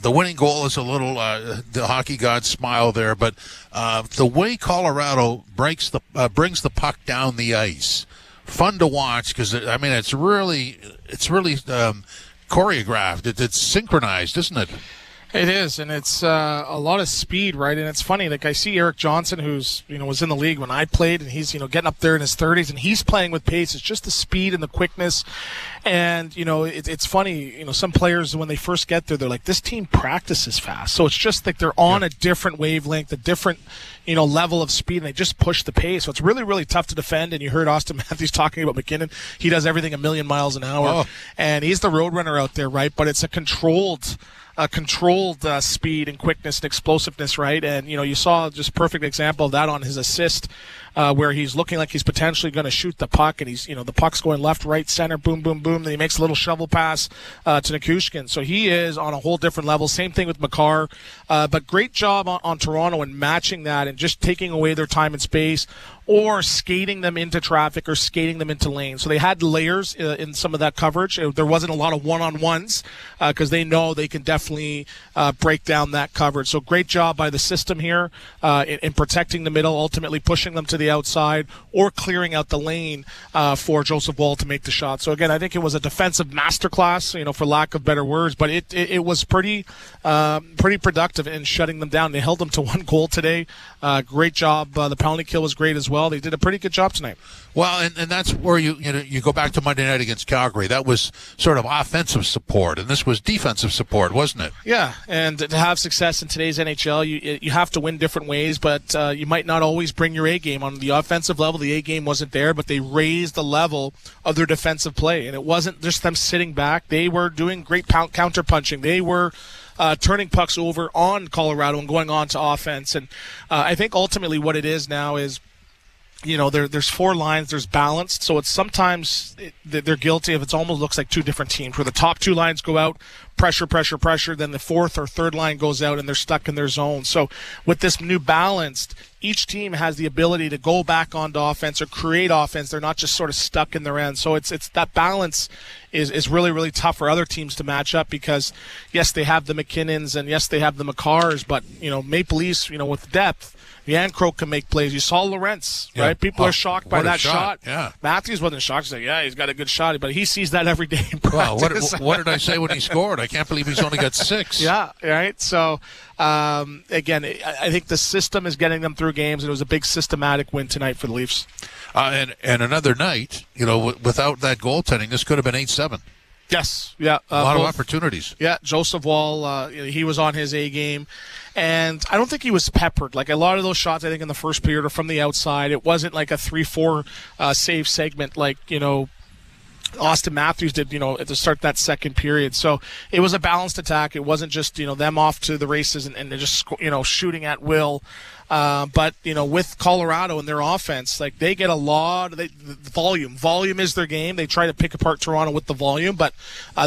winning goal is a little, the hockey gods smile there, but the way Colorado brings the puck down the ice, fun to watch because, I mean, it's really choreographed. It's synchronized, isn't it? It is, and it's a lot of speed, right? And it's funny, like I see Eric Johnson, who's was in the league when I played, and he's getting up there in his 30s, and he's playing with pace. It's just the speed and the quickness, and it's funny. Some players when they first get there, they're like, this team practices fast, so it's just like they're on a different wavelength, a different level of speed, and they just push the pace. So it's really, really tough to defend. And you heard Austin Matthews talking about MacKinnon. He does everything a million miles an hour, and he's the road runner out there, right? But it's a controlled speed and quickness and explosiveness, right? And you saw just a perfect example of that on his assist, where he's looking like he's potentially going to shoot the puck, and he's the puck's going left, right, center, boom, boom, boom. Then he makes a little shovel pass to Nichushkin. So he is on a whole different level. Same thing with Makar, but great job on Toronto in matching that and just taking away their time and space, or skating them into traffic or skating them into lanes. So they had layers in some of that coverage. There wasn't a lot of one-on-ones because they know they can definitely break down that coverage. So great job by the system here in protecting the middle, ultimately pushing them to the outside or clearing out the lane for Joseph Woll to make the shot. So again, I think it was a defensive masterclass, for lack of better words, but it was pretty productive in shutting them down. They held them to 1 goal today. Great job. The penalty kill was great as well. They did a pretty good job tonight. Well, and that's where you go back to Monday night against Calgary. That was sort of offensive support, and this was defensive support, wasn't it? Yeah, and to have success in today's NHL, you have to win different ways, but you might not always bring your A game. On the offensive level, the A game wasn't there, but they raised the level of their defensive play, and it wasn't just them sitting back. They were doing great counter punching. They were turning pucks over on Colorado and going on to offense. And I think ultimately what it is now is, there's 4 lines, there's balanced, so it's sometimes they're guilty of it almost looks like 2 different teams where the top 2 lines go out, pressure, then the 4th or 3rd line goes out and they're stuck in their zone. So with this new balanced, each team has the ability to go back onto offense or create offense. They're not just sort of stuck in their end. So it's that balance is really, really tough for other teams to match up because, yes, they have the MacKinnons and, yes, they have the McCarrs, but, Maple Leafs, with depth, Yancroke can make plays. You saw Lorentz, right? People are shocked by that shot. Yeah. Matthews wasn't shocked. He's like, yeah, he's got a good shot, but he sees that every day in practice. Well, what did I say when he scored? I can't believe he's only got 6. Yeah, right. So, again, I think the system is getting them through games, and it was a big systematic win tonight for the Leafs. And another night, without that goaltending, this could have been 8-7. Yes, yeah. A lot of opportunities. Yeah, Joseph Wall, he was on his A game. And I don't think he was peppered. Like a lot of those shots, I think, in the first period are from the outside. It wasn't like a 3-4 save segment like, Austin Matthews did, to start that second period. So it was a balanced attack. It wasn't just, them off to the races and they're just, shooting at will. But, with Colorado and their offense, like they get a lot of the volume. Volume is their game. They try to pick apart Toronto with the volume, but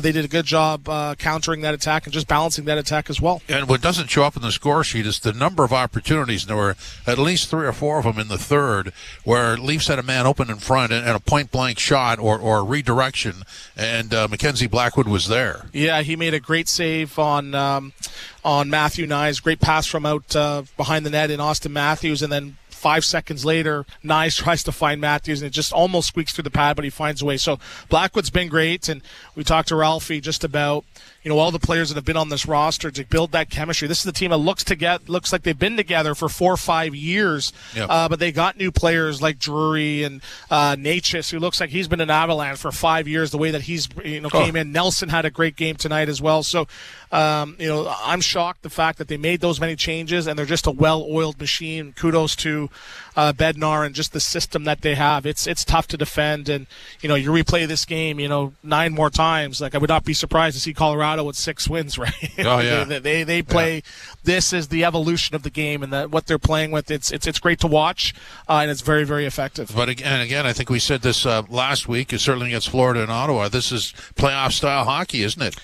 they did a good job countering that attack and just balancing that attack as well. And what doesn't show up in the score sheet is the number of opportunities. And there were at least 3 or 4 of them in the third where Leafs had a man open in front and a point-blank shot or redirection, and Mackenzie Blackwood was there. Yeah, he made a great save on Matthew Nyes. Great pass from out behind the net in Austin Matthews, and then 5 seconds later, Nyes tries to find Matthews, and it just almost squeaks through the pad, but he finds a way. So Blackwood's been great, and we talked to Ralphie just about all the players that have been on this roster to build that chemistry. This is the team that looks like they've been together for 4 or 5 years, but they got new players like Drury and Natchez, who looks like he's been an Avalanche for 5 years. The way that he's came in, Nelson had a great game tonight as well. So I'm shocked the fact that they made those many changes and they're just a well-oiled machine. Kudos to Bednar and just the system that they have. It's tough to defend, and you replay this game 9 more times. Like I would not be surprised to see Colorado with 6 wins, right? Oh yeah. they play. Yeah. This is the evolution of the game, and what they're playing with. It's great to watch, and it's very, very effective. But again, I think we said this last week. Certainly against Florida and Ottawa. This is playoff style hockey, isn't it?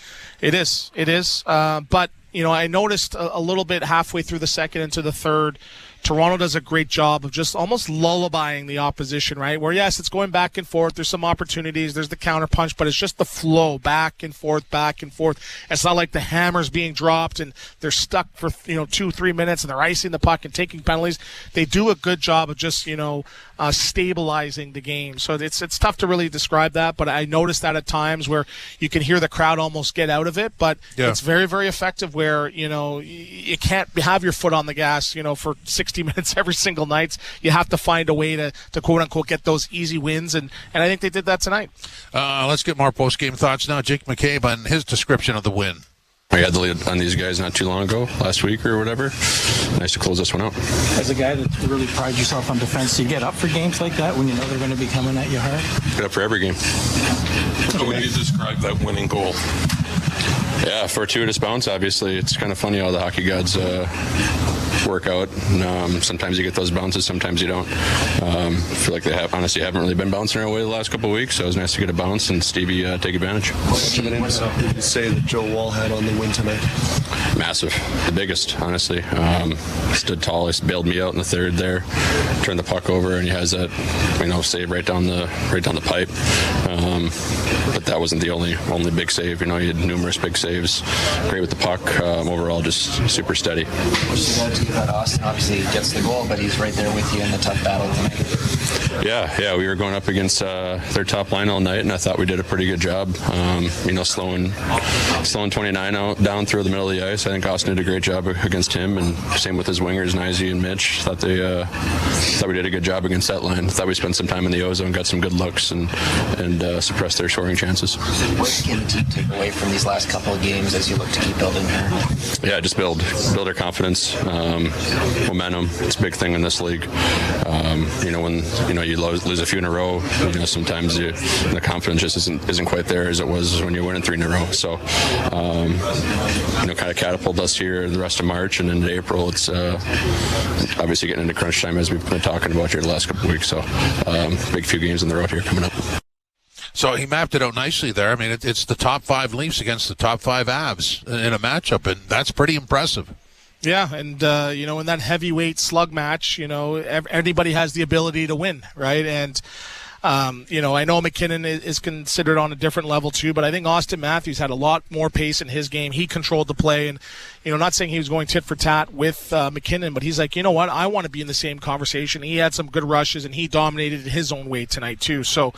It is. But I noticed a little bit halfway through the second into the third, Toronto does a great job of just almost lullabying the opposition, right? Where, yes, it's going back and forth. There's some opportunities. There's the counter punch, but it's just the flow back and forth. It's not like the hammer's being dropped and they're stuck for, 2-3 minutes and they're icing the puck and taking penalties. They do a good job of just, stabilizing the game. So it's tough to really describe that, but I noticed that at times where you can hear the crowd almost get out of it, but it's very, very effective where, you can't have your foot on the gas, for 60 minutes every single night. You have to find a way to quote unquote get those easy wins, and I think they did that tonight. Let's get more post-game thoughts now. Jake McCabe on his description of the win. We had the lead on these guys not too long ago, last week or whatever. Nice to close this one out. As a guy that really prides yourself on defense, do you get up for games like that when you know they're going to be coming at you hard? Get up for every game. How would you describe that winning goal? Yeah, fortuitous bounce, obviously. It's kind of funny how the hockey gods work out. Sometimes you get those bounces, sometimes you don't. I feel like they haven't really been bouncing our way the last couple of weeks, so it was nice to get a bounce and Stevie take advantage. How much of an impact did you say that Joe Wall had on the win tonight? Massive. The biggest, honestly. Stood tall. He bailed me out in the third there. Turned the puck over, and he has that, save right down the pipe. But that wasn't the only big save. He had numerous big saves. Great with the puck. Overall, just super steady. What's the attitude about Austin? Obviously, he gets the goal, but he's right there with you in the tough battle tonight. Yeah. We were going up against their top line all night, and I thought we did a pretty good job. Slowing 29 out down through the middle of the ice. I think Austin did a great job against him, and same with his wingers, Nyes and Mitch. Thought we did a good job against that line. Thought we spent some time in the ozone, got some good looks, and suppressed their scoring chances. What can the team take away from these last couple of games as you look to keep building here? Yeah, just build our confidence, momentum. It's a big thing in this league. When you lose a few in a row. Sometimes the confidence just isn't quite there as it was when you're winning 3 in a row. So, kind of catapulted us here the rest of March and into April. It's obviously getting into crunch time as we've been talking about here the last couple of weeks. So, big few games on the road here coming up. So he mapped it out nicely there. I mean, it's the top 5 Leafs against the top 5 Avs in a matchup, and that's pretty impressive. Yeah, and, in that heavyweight slug match, everybody has the ability to win, right? And, I know MacKinnon is considered on a different level too, but I think Austin Matthews had a lot more pace in his game. He controlled the play, and, not saying he was going tit for tat with MacKinnon, but he's like, you know what, I want to be in the same conversation. He had some good rushes, and he dominated in his own way tonight too. So,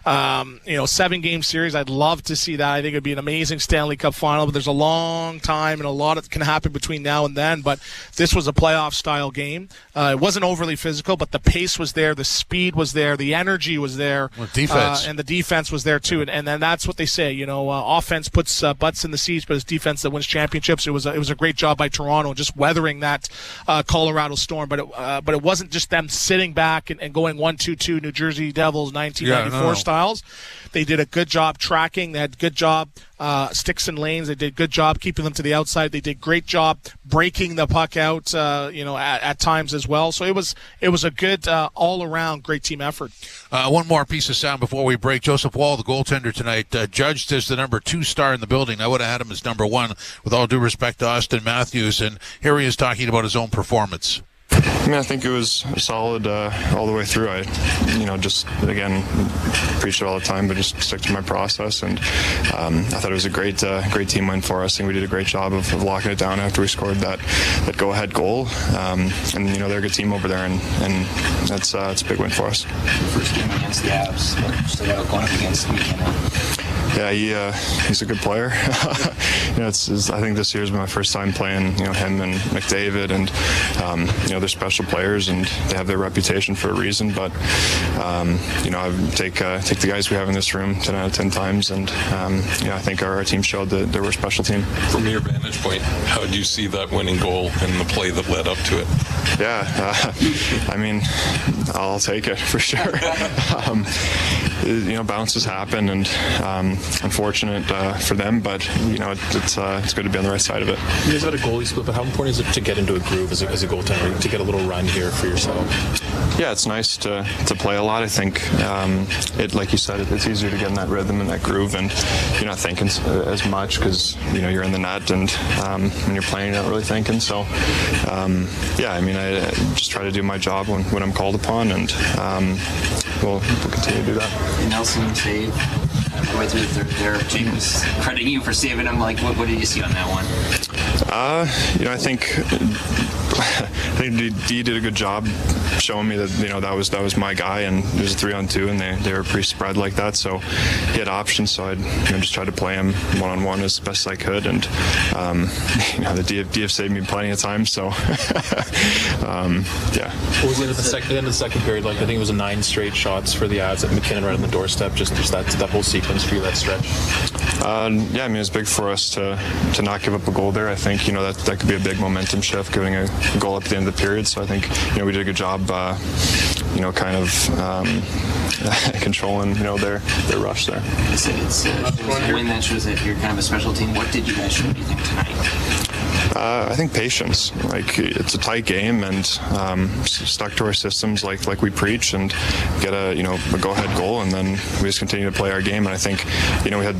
7-game series, I'd love to see that. I think it would be an amazing Stanley Cup final, but there's a long time and a lot can happen between now and then. But this was a playoff-style game. It wasn't overly physical, but the pace was there, the speed was there, the energy was there. Well, defense. And the defense was there, too. And then that's what they say, offense puts butts in the seats, but it's defense that wins championships. It was a great job by Toronto just weathering that Colorado storm. But it wasn't just them sitting back and going 1-2-2 New Jersey Devils 1994 styles. They did a good job tracking. They had good job sticks and lanes. They did good job keeping them to the outside. They did great job breaking the puck out, at times as well. So it was a good all-around great team effort. One more piece of sound before we break. Joseph Woll, the goaltender tonight, judged as the number 2 star in the building. I would have had him as number 1, with all due respect to Austin Matthews. And here he is talking about his own performance. I think it was solid all the way through. I just, again, preach it all the time, but just stick to my process. And I thought it was a great team win for us. I think we did a great job of locking it down after we scored that go-ahead goal. And they're a good team over there, and it's a big win for us. First game against the Avs, but still out going up against MacKinnon. Yeah, he's a good player. I think this year's been my first time playing, him and McDavid, and they're special players and they have their reputation for a reason. But I take the guys we have in this room 10 out of 10 times, and I think our team showed that they were a special team. From your vantage point, how do you see that winning goal and the play that led up to it? Yeah, I'll take it for sure. Bounces happen, and unfortunate for them, but it's good to be on the right side of it. You guys had a goalie split, but how important is it to get into a groove as a goaltender, to get a little run here for yourself? Yeah, it's nice to play a lot. I think like you said, it's easier to get in that rhythm and that groove, and you're not thinking as much because you're in the net, and when you're playing, you're not really thinking. So I just try to do my job when I'm called upon, and we'll continue to do that. Nelson save the way through the third there. James crediting you for saving him. What did you see on that one? I think D did a good job showing me that that was my guy, and it was a 3-on-2, and they were pretty spread like that. So he had options. So I just tried to play him one-on-one as best as I could, and the D have saved me plenty of times. So yeah. What was it at the end of the second period? I think it was 9 straight shots for the Avs at MacKinnon right on the doorstep. Just that whole sequence for you, that stretch. It was big for us to not give up a goal there. I think that could be a big momentum shift, giving a goal at the end of the period. So I think we did a good job, controlling their rush there. It's a win that shows that you're kind of a special team. What did you guys show, do you think, tonight? I think patience. It's a tight game, and stuck to our systems like we preach, and get a go-ahead goal, and then we just continue to play our game. And I think we had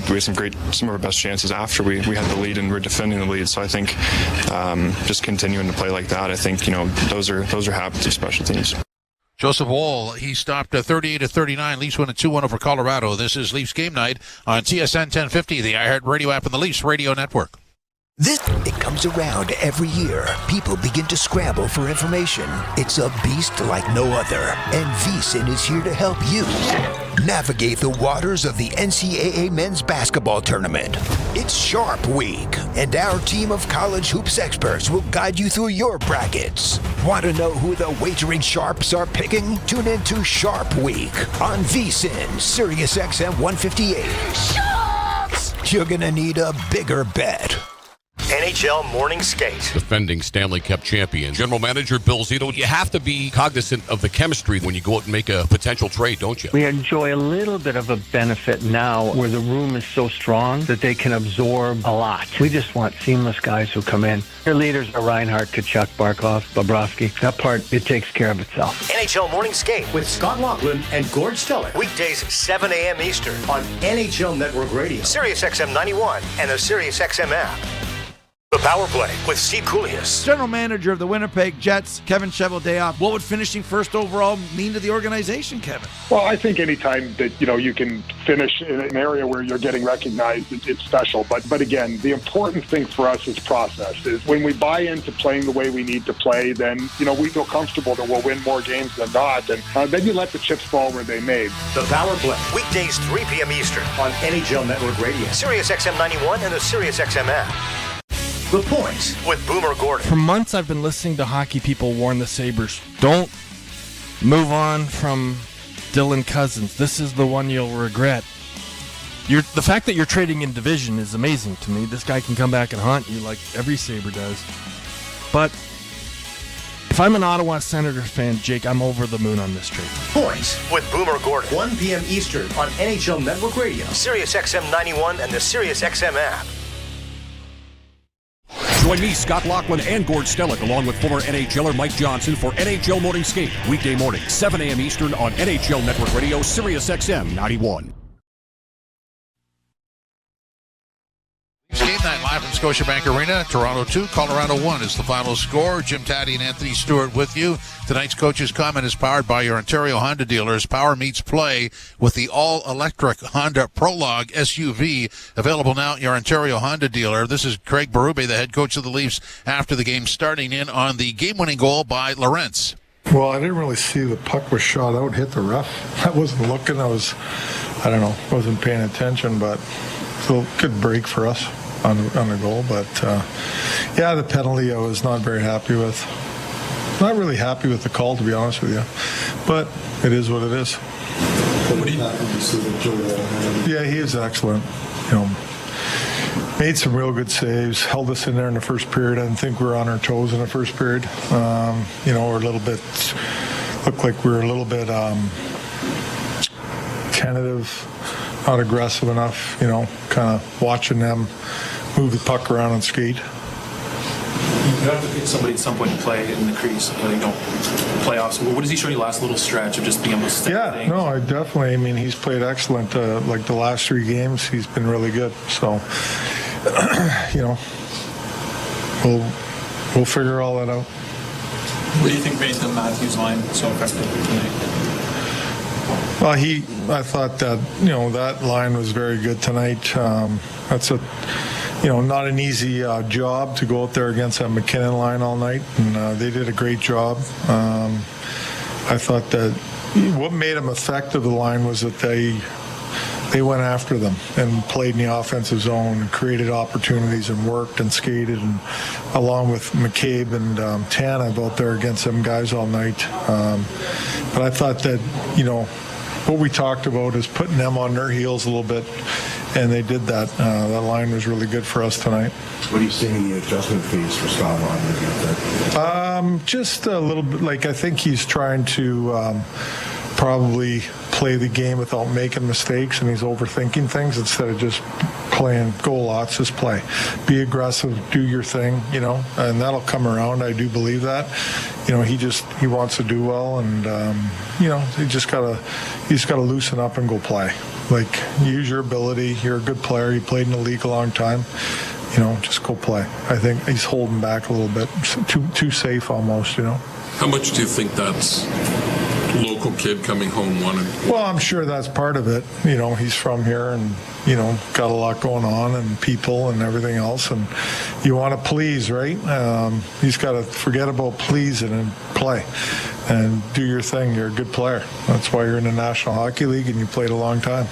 some of our best chances after we had the lead, and we're defending the lead. So I think just continuing to play like that, I think those are habits of special teams. Joseph Woll, he stopped 38-39. Leafs win a 2-1 over Colorado. This is Leafs Game Night on TSN 1050, the iHeartRadio app, and the Leafs Radio Network. It comes around every year. People begin to scramble for information. It's a beast like no other, and VSiN is here to help you navigate the waters of the NCAA men's basketball tournament. It's Sharp Week, and our team of college hoops experts will guide you through your brackets. Want to know who the wagering sharps are picking? Tune in to Sharp Week on VSiN, Sirius XM 158. Sharps! You're gonna need a bigger bet. NHL Morning Skate. Defending Stanley Cup champion, General Manager Bill Zito. You have to be cognizant of the chemistry when you go out and make a potential trade, don't you? We enjoy a little bit of a benefit now where the room is so strong that they can absorb a lot. We just want seamless guys who come in. Your leaders are Reinhart, Kachuk, Barkov, Bobrovsky. That part, it takes care of itself. NHL Morning Skate with Scott Laughlin and Gord Stellick. Weekdays 7 a.m. Eastern on NHL Network Radio, Sirius XM 91, and the Sirius XM app. The Power Play with Steve Kouleas. General Manager of the Winnipeg Jets, Kevin Cheveldayoff. What would finishing first overall mean to the organization, Kevin? Well, I think any time that, you can finish in an area where you're getting recognized, it's special. But again, the important thing for us is process. Is when we buy into playing the way we need to play, then, we feel comfortable that we'll win more games than not. And then you let the chips fall where they may. The Power Play, weekdays 3 p.m. Eastern on NHL Network Radio, Sirius XM 91, and the Sirius XM app. The Points with Boomer Gordon. For months, I've been listening to hockey people warn the Sabres, don't move on from Dylan Cousins. This is the one you'll regret. The fact that you're trading in division is amazing to me. This guy can come back and haunt you like every Sabre does. But if I'm an Ottawa Senators fan, Jake, I'm over the moon on this trade. Points with Boomer Gordon. 1 p.m. Eastern on NHL Network Radio, Sirius XM 91, and the Sirius XM app. Join me, Scott Laughlin, and Gord Stellick, along with former NHLer Mike Johnson for NHL Morning Skate, weekday morning, 7 a.m. Eastern on NHL Network Radio, Sirius XM 91. Game night live from Scotiabank Arena. Toronto 2, Colorado 1 is the final score. Jim Taddy and Anthony Stewart with you. Tonight's Coach's Comment is powered by your Ontario Honda dealers. Power meets play with the all-electric Honda Prologue SUV, available now at your Ontario Honda dealer. This is Craig Berube, the head coach of the Leafs, after the game, starting in on the game-winning goal by Lorentz. Well, I didn't really see the puck was shot out, hit the ref. I wasn't looking. Wasn't paying attention, but it's a good break for us on the goal. But, the penalty I was not very happy with. Not really happy with the call, to be honest with you. But it is what it is. Yeah, he is excellent. Made some real good saves, held us in there in the first period. I didn't think we were on our toes in the first period. We're a little bit, looked like we were a little bit tentative, not aggressive enough, kind of watching them move the puck around and skate. You have to pick somebody at some point to play in the crease, playoffs. What has he shown you last little stretch of just being able to stay? I definitely. He's played excellent. Like the last 3 games, he's been really good. So, we'll figure all that out. What do you think made the Matthews line so effective tonight? Well, I thought that, that line was very good tonight. That's not an easy job to go out there against that MacKinnon line all night, and they did a great job. I thought that what made them effective, the line, was that they went after them and played in the offensive zone and created opportunities and worked and skated, and along with McCabe and Tanev out there against them guys all night. But I thought that, what we talked about is putting them on their heels a little bit, and they did that. That line was really good for us tonight. What are you seeing in the adjustment phase for Scott Laughlin? Just a little bit. I think he's trying to probably play the game without making mistakes, and he's overthinking things instead of just playing goal lots. Just play, be aggressive, do your thing, and that'll come around. I do believe that. He wants to do well, and he's gotta loosen up and go play. Use your ability. You're a good player. You played in the league a long time. Just go play. I think he's holding back a little bit, too safe almost. How much do you think that's local kid coming home wanted? Well, I'm sure that's part of it. He's from here and, got a lot going on and people and everything else. And you want to please, right? He's got to forget about pleasing and play and do your thing. You're a good player. That's why you're in the National Hockey League and you played a long time.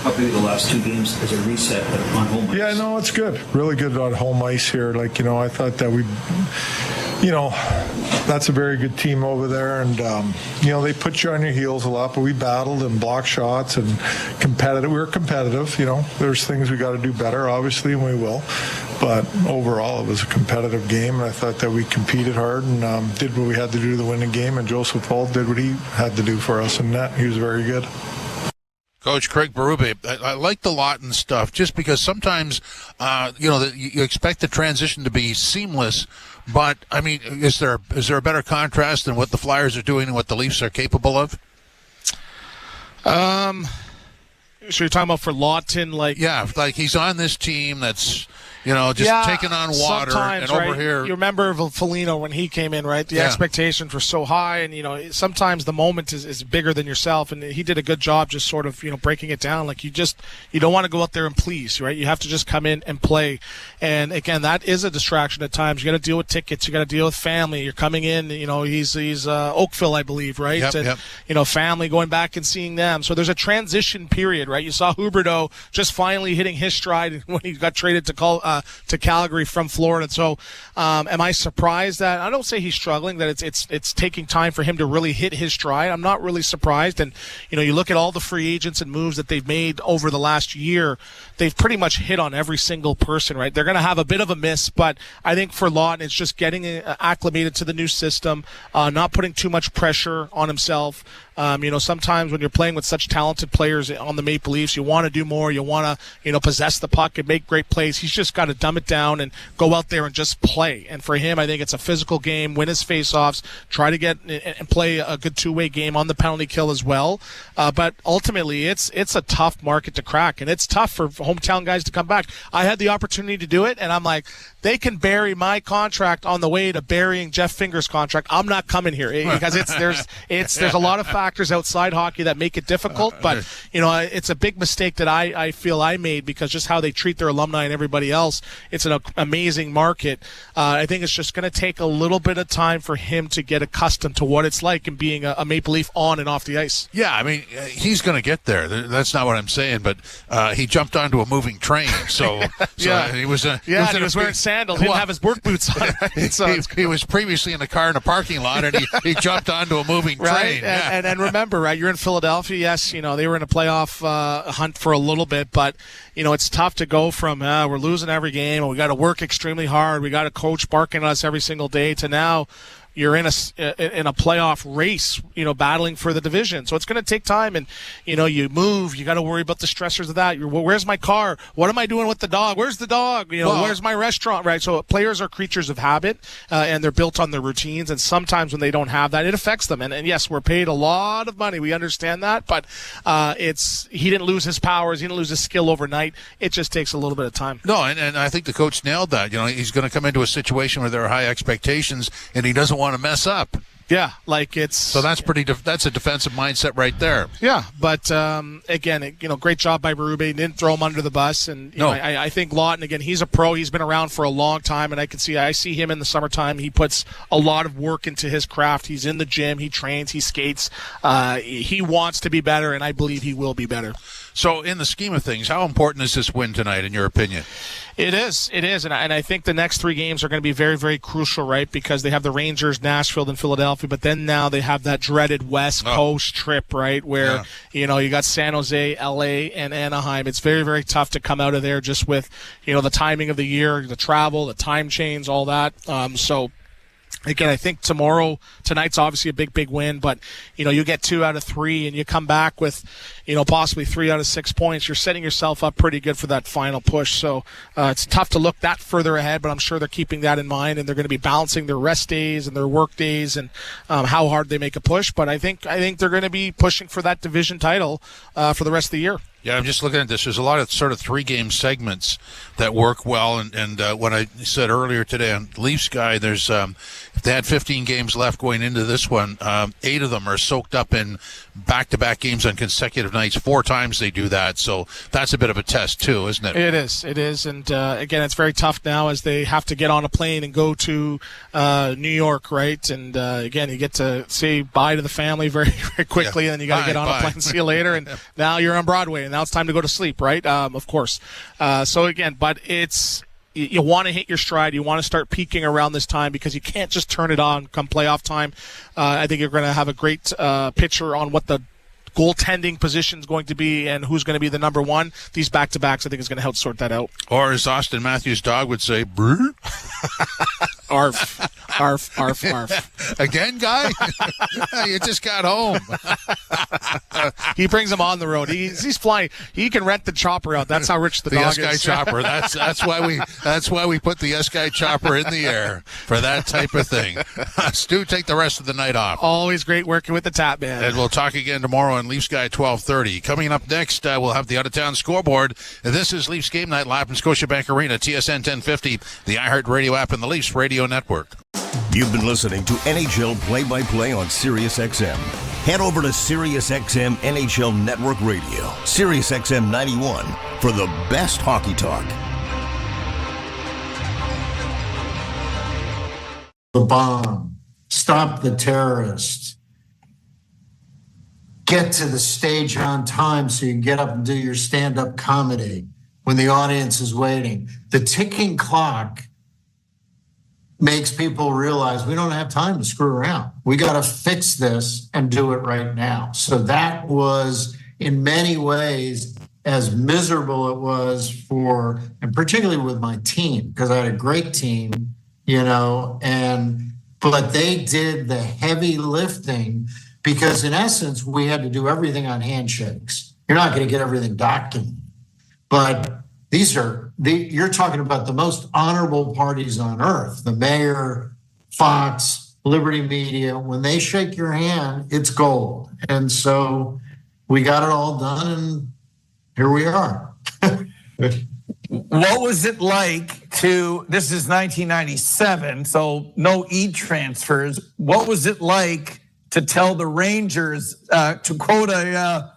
How big the last 2 games as a reset on home ice? Yeah, no, it's good. Really good on home ice here. I thought that we that's a very good team over there, and they put you on your heels a lot, but we battled and blocked shots and competitive. We were competitive. There's things we got to do better, obviously, and we will. But overall, it was a competitive game, and I thought that we competed hard and did what we had to do to win the game. And Joseph Holt did what he had to do for us in net. He was very good. Coach Craig Berube, I like the Lawton stuff just because sometimes, you expect the transition to be seamless. But, I mean, is there a better contrast than what the Flyers are doing and what the Leafs are capable of? So you're talking about for Lawton, Yeah, he's on this team that's, taking on water, and over here. You remember Foligno when he came in, right? The expectations were so high, and sometimes the moment is bigger than yourself, and he did a good job just sort of breaking it down. Like you don't want to go out there and please, right? You have to just come in and play, and again, that is a distraction at times. You got to deal with tickets, you got to deal with family. You're coming in, he's Oakville, I believe, right? Yep, and family, going back and seeing them. So there's a transition period, right? You saw Huberdeau just finally hitting his stride when he got traded to Calgary from Florida. So am I surprised that I don't say he's struggling, that it's taking time for him to really hit his stride? I'm not really surprised. And you look at all the free agents and moves that they've made over the last year, they've pretty much hit on every single person, right? They're going to have a bit of a miss, but I think for Lawton, it's just getting acclimated to the new system, not putting too much pressure on himself. Sometimes when you're playing with such talented players on the Maple Leafs, you want to do more. You want to, possess the puck and make great plays. He's just got to dumb it down and go out there and just play. And for him, I think it's a physical game, win his faceoffs, try to get and play a good two-way game on the penalty kill as well. But ultimately, it's a tough market to crack, and it's tough for hometown guys to come back. I had the opportunity to do it, and I'm like, they can bury my contract on the way to burying Jeff Finger's contract. I'm not coming here because there's a lot of factors outside hockey that make it difficult. But it's a big mistake that I feel I made, because just how they treat their alumni and everybody else. It's an amazing market. I think it's just going to take a little bit of time for him to get accustomed to what it's like in being a Maple Leaf on and off the ice. Yeah, I mean, he's going to get there. That's not what I'm saying, but he jumped onto a moving train, so he was wearing sandals. He didn't have his work boots on. He was previously in a car in a parking lot, and he jumped onto a moving train. And remember, right? You're in Philadelphia. Yes, they were in a playoff hunt for a little bit, but it's tough to go from we're losing every game and we got to work extremely hard. We got a coach barking at us every single day to now you're in a playoff race, battling for the division. So it's going to take time, and you move. You got to worry about the stressors of that. Where's my car? What am I doing with the dog? Where's the dog? Where's my restaurant? Right. So players are creatures of habit, and they're built on their routines. And sometimes when they don't have that, it affects them. And yes, we're paid a lot of money. We understand that, but he didn't lose his powers. He didn't lose his skill overnight. It just takes a little bit of time. No, and I think the coach nailed that. He's going to come into a situation where there are high expectations, and he doesn't want to mess up. Yeah, so that's that's a defensive mindset right there. Yeah, but again, great job by Berube. Didn't throw him under the bus, and I think Lawton, again, he's a pro. He's been around for a long time, and I see him in the summertime. He puts a lot of work into his craft. He's in the gym. He trains. He skates. He wants to be better, and I believe he will be better. So, in the scheme of things, how important is this win tonight, in your opinion? It is, and I think the next three games are going to be very, very crucial, right? Because they have the Rangers, Nashville, and Philadelphia, but then now they have that dreaded West Coast trip, right? Where you got San Jose, LA, and Anaheim. It's very, very tough to come out of there just with the timing of the year, the travel, the time change, all that. So. Again, I think tonight's obviously a big, big win, but, you get 2 out of 3 and you come back with, possibly 3 out of 6 points. You're setting yourself up pretty good for that final push. So it's tough to look that further ahead, but I'm sure they're keeping that in mind, and they're going to be balancing their rest days and their work days and how hard they make a push. But I think they're going to be pushing for that division title for the rest of the year. Yeah, I'm just looking at this. There's a lot of sort of 3-game segments that work well, and what I said earlier today on Leafs Guy, there's if they had 15 games left going into this one, 8 of them are soaked up in back-to-back games on consecutive nights. 4 times they do that, so that's a bit of a test too, isn't it? It is, and again, it's very tough now as they have to get on a plane and go to New York, right? And again, you get to say bye to the family very, very quickly, and then you got to get on a plane, see you later, and now you're on Broadway, and now it's time to go to sleep, right? Of course. So again, but it's you want to hit your stride. You want to start peaking around this time because you can't just turn it on come playoff time. I think you're going to have a great picture on what the goaltending position is going to be and who's going to be the number one. These back-to-backs, I think, is going to help sort that out. Or as Austin Matthews' dog would say, brr. Arf, arf, arf, arf. Again, guy? You just got home. He brings him on the road. He's flying. He can rent the chopper out. That's how rich the dog is. The S-Guy chopper. That's why we put the S-Guy chopper in the air for that type of thing. Stu, take the rest of the night off. Always great working with the Tap Man. And we'll talk again tomorrow on Leafs Guy 12:30. Coming up next, we'll have the out-of-town scoreboard. This is Leafs Game Night live from Scotiabank Arena, TSN 1050, the iHeartRadio app, and the Leafs Radio Network. You've been listening to NHL Play-by-Play on SiriusXM. Head over to SiriusXM NHL Network Radio, SiriusXM 91, for the best hockey talk. The bomb. Stop the terrorists. Get to the stage on time so you can get up and do your stand-up comedy when the audience is waiting. The ticking clock makes people realize we don't have time to screw around. We got to fix this and do it right now. So that was, in many ways, as miserable it was for, and particularly with my team, because I had a great team, but they did the heavy lifting because in essence, we had to do everything on handshakes. You're not going to get everything documented, but you're talking about the most honorable parties on earth, the mayor, Fox, Liberty Media. When they shake your hand, it's gold. And so we got it all done, and here we are. What was it like this is 1997, so no e-transfers. What was it like to tell the Rangers, to quote a...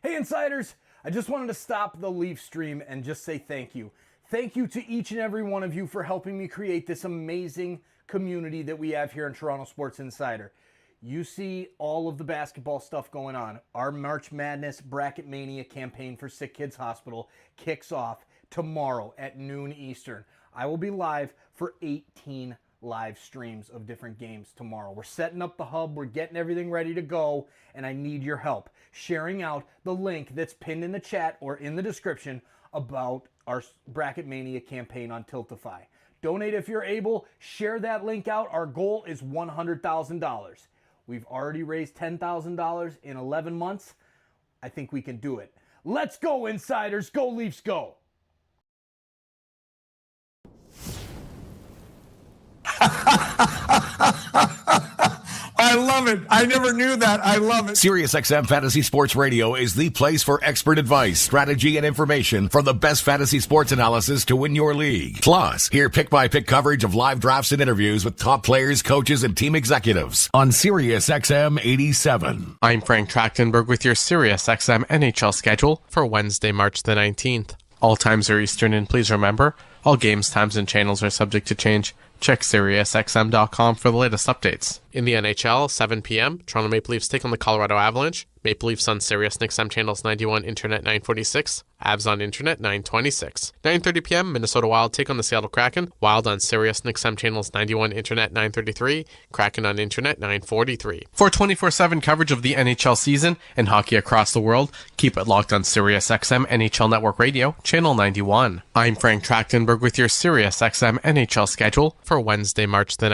Hey Insiders, I just wanted to stop the Leaf stream and just say thank you. Thank you to each and every one of you for helping me create this amazing community that we have here in Toronto Sports Insider. You see all of the basketball stuff going on. Our March Madness Bracket Mania campaign for SickKids Hospital kicks off tomorrow at noon Eastern. I will be live for 18 live streams of different games tomorrow. We're setting up the hub, we're getting everything ready to go, and I need your help sharing out the link that's pinned in the chat or in the description about our Bracket Mania campaign on Tiltify. Donate if you're able, share that link out. Our goal is $100,000. We've already raised $10,000 in 11 months. I think we can do it. Let's go, Insiders. Go Leafs, go. I love it. I never knew that. I love it. SiriusXM Fantasy Sports Radio is the place for expert advice, strategy, and information for the best fantasy sports analysis to win your league. Plus, hear pick-by-pick coverage of live drafts and interviews with top players, coaches, and team executives on SiriusXM 87. I'm Frank Trachtenberg with your SiriusXM NHL schedule for Wednesday, March the 19th. All times are Eastern, and please remember, all games, times, and channels are subject to change. Check SiriusXM.com for the latest updates. In the NHL, 7 p.m., Toronto Maple Leafs take on the Colorado Avalanche. Maple Leafs on Sirius XM Channels 91, Internet 946. Avs on Internet 926. 9:30 p.m., Minnesota Wild take on the Seattle Kraken. Wild on Sirius XM Channels 91, Internet 933. Kraken on Internet 943. For 24/7 coverage of the NHL season and hockey across the world, keep it locked on Sirius XM NHL Network Radio, Channel 91. I'm Frank Trachtenberg with your Sirius XM NHL schedule for Wednesday, March the